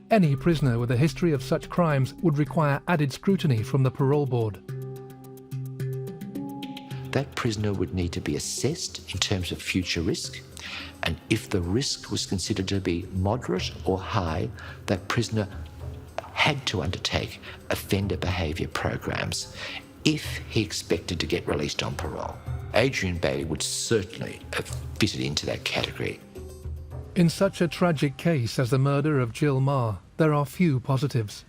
Any prisoner with a history of such crimes would require added scrutiny from the parole board. That prisoner would need to be assessed in terms of future risk, and if the risk was considered to be moderate or high, that prisoner had to undertake offender behaviour programs if he expected to get released on parole. Adrian Bailey would certainly have fitted into that category. In such a tragic case as the murder of Jill Meagher, there are few positives.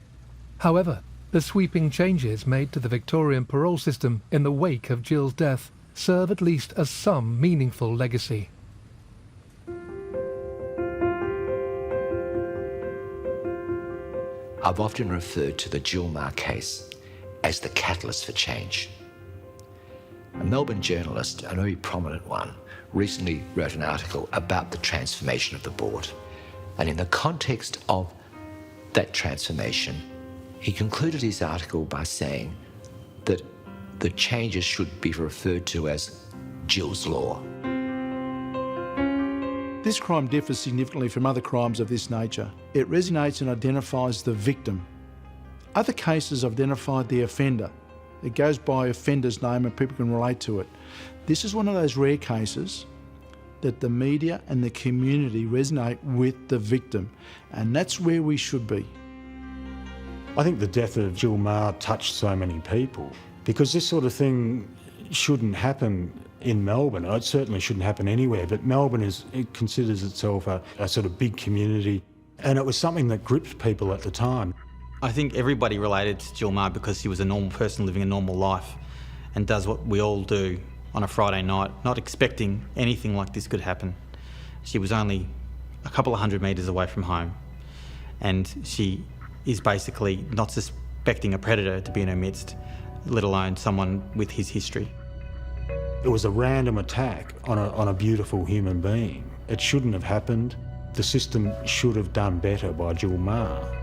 However, the sweeping changes made to the Victorian parole system in the wake of Jill's death serve at least as some meaningful legacy. I've often referred to the Jill Meagher case as the catalyst for change. A Melbourne journalist, a very prominent one, recently wrote an article about the transformation of the board. And in the context of that transformation, he concluded his article by saying that the changes should be referred to as Jill's Law. This crime differs significantly from other crimes of this nature. It resonates and identifies the victim. Other cases identified the offender. It goes by offender's name and people can relate to it. This is one of those rare cases that the media and the community resonate with the victim, and that's where we should be. I think the death of Jill Meagher touched so many people because this sort of thing shouldn't happen in Melbourne. It certainly shouldn't happen anywhere, but Melbourne it considers itself a sort of big community, and it was something that gripped people at the time. I think everybody related to Jill Meagher because she was a normal person living a normal life and does what we all do on a Friday night, not expecting anything like this could happen. She was only a couple of 100 metres away from home, and she is basically not suspecting a predator to be in her midst, let alone someone with his history. It was a random attack on a beautiful human being. It shouldn't have happened. The system should have done better by Jill Meagher.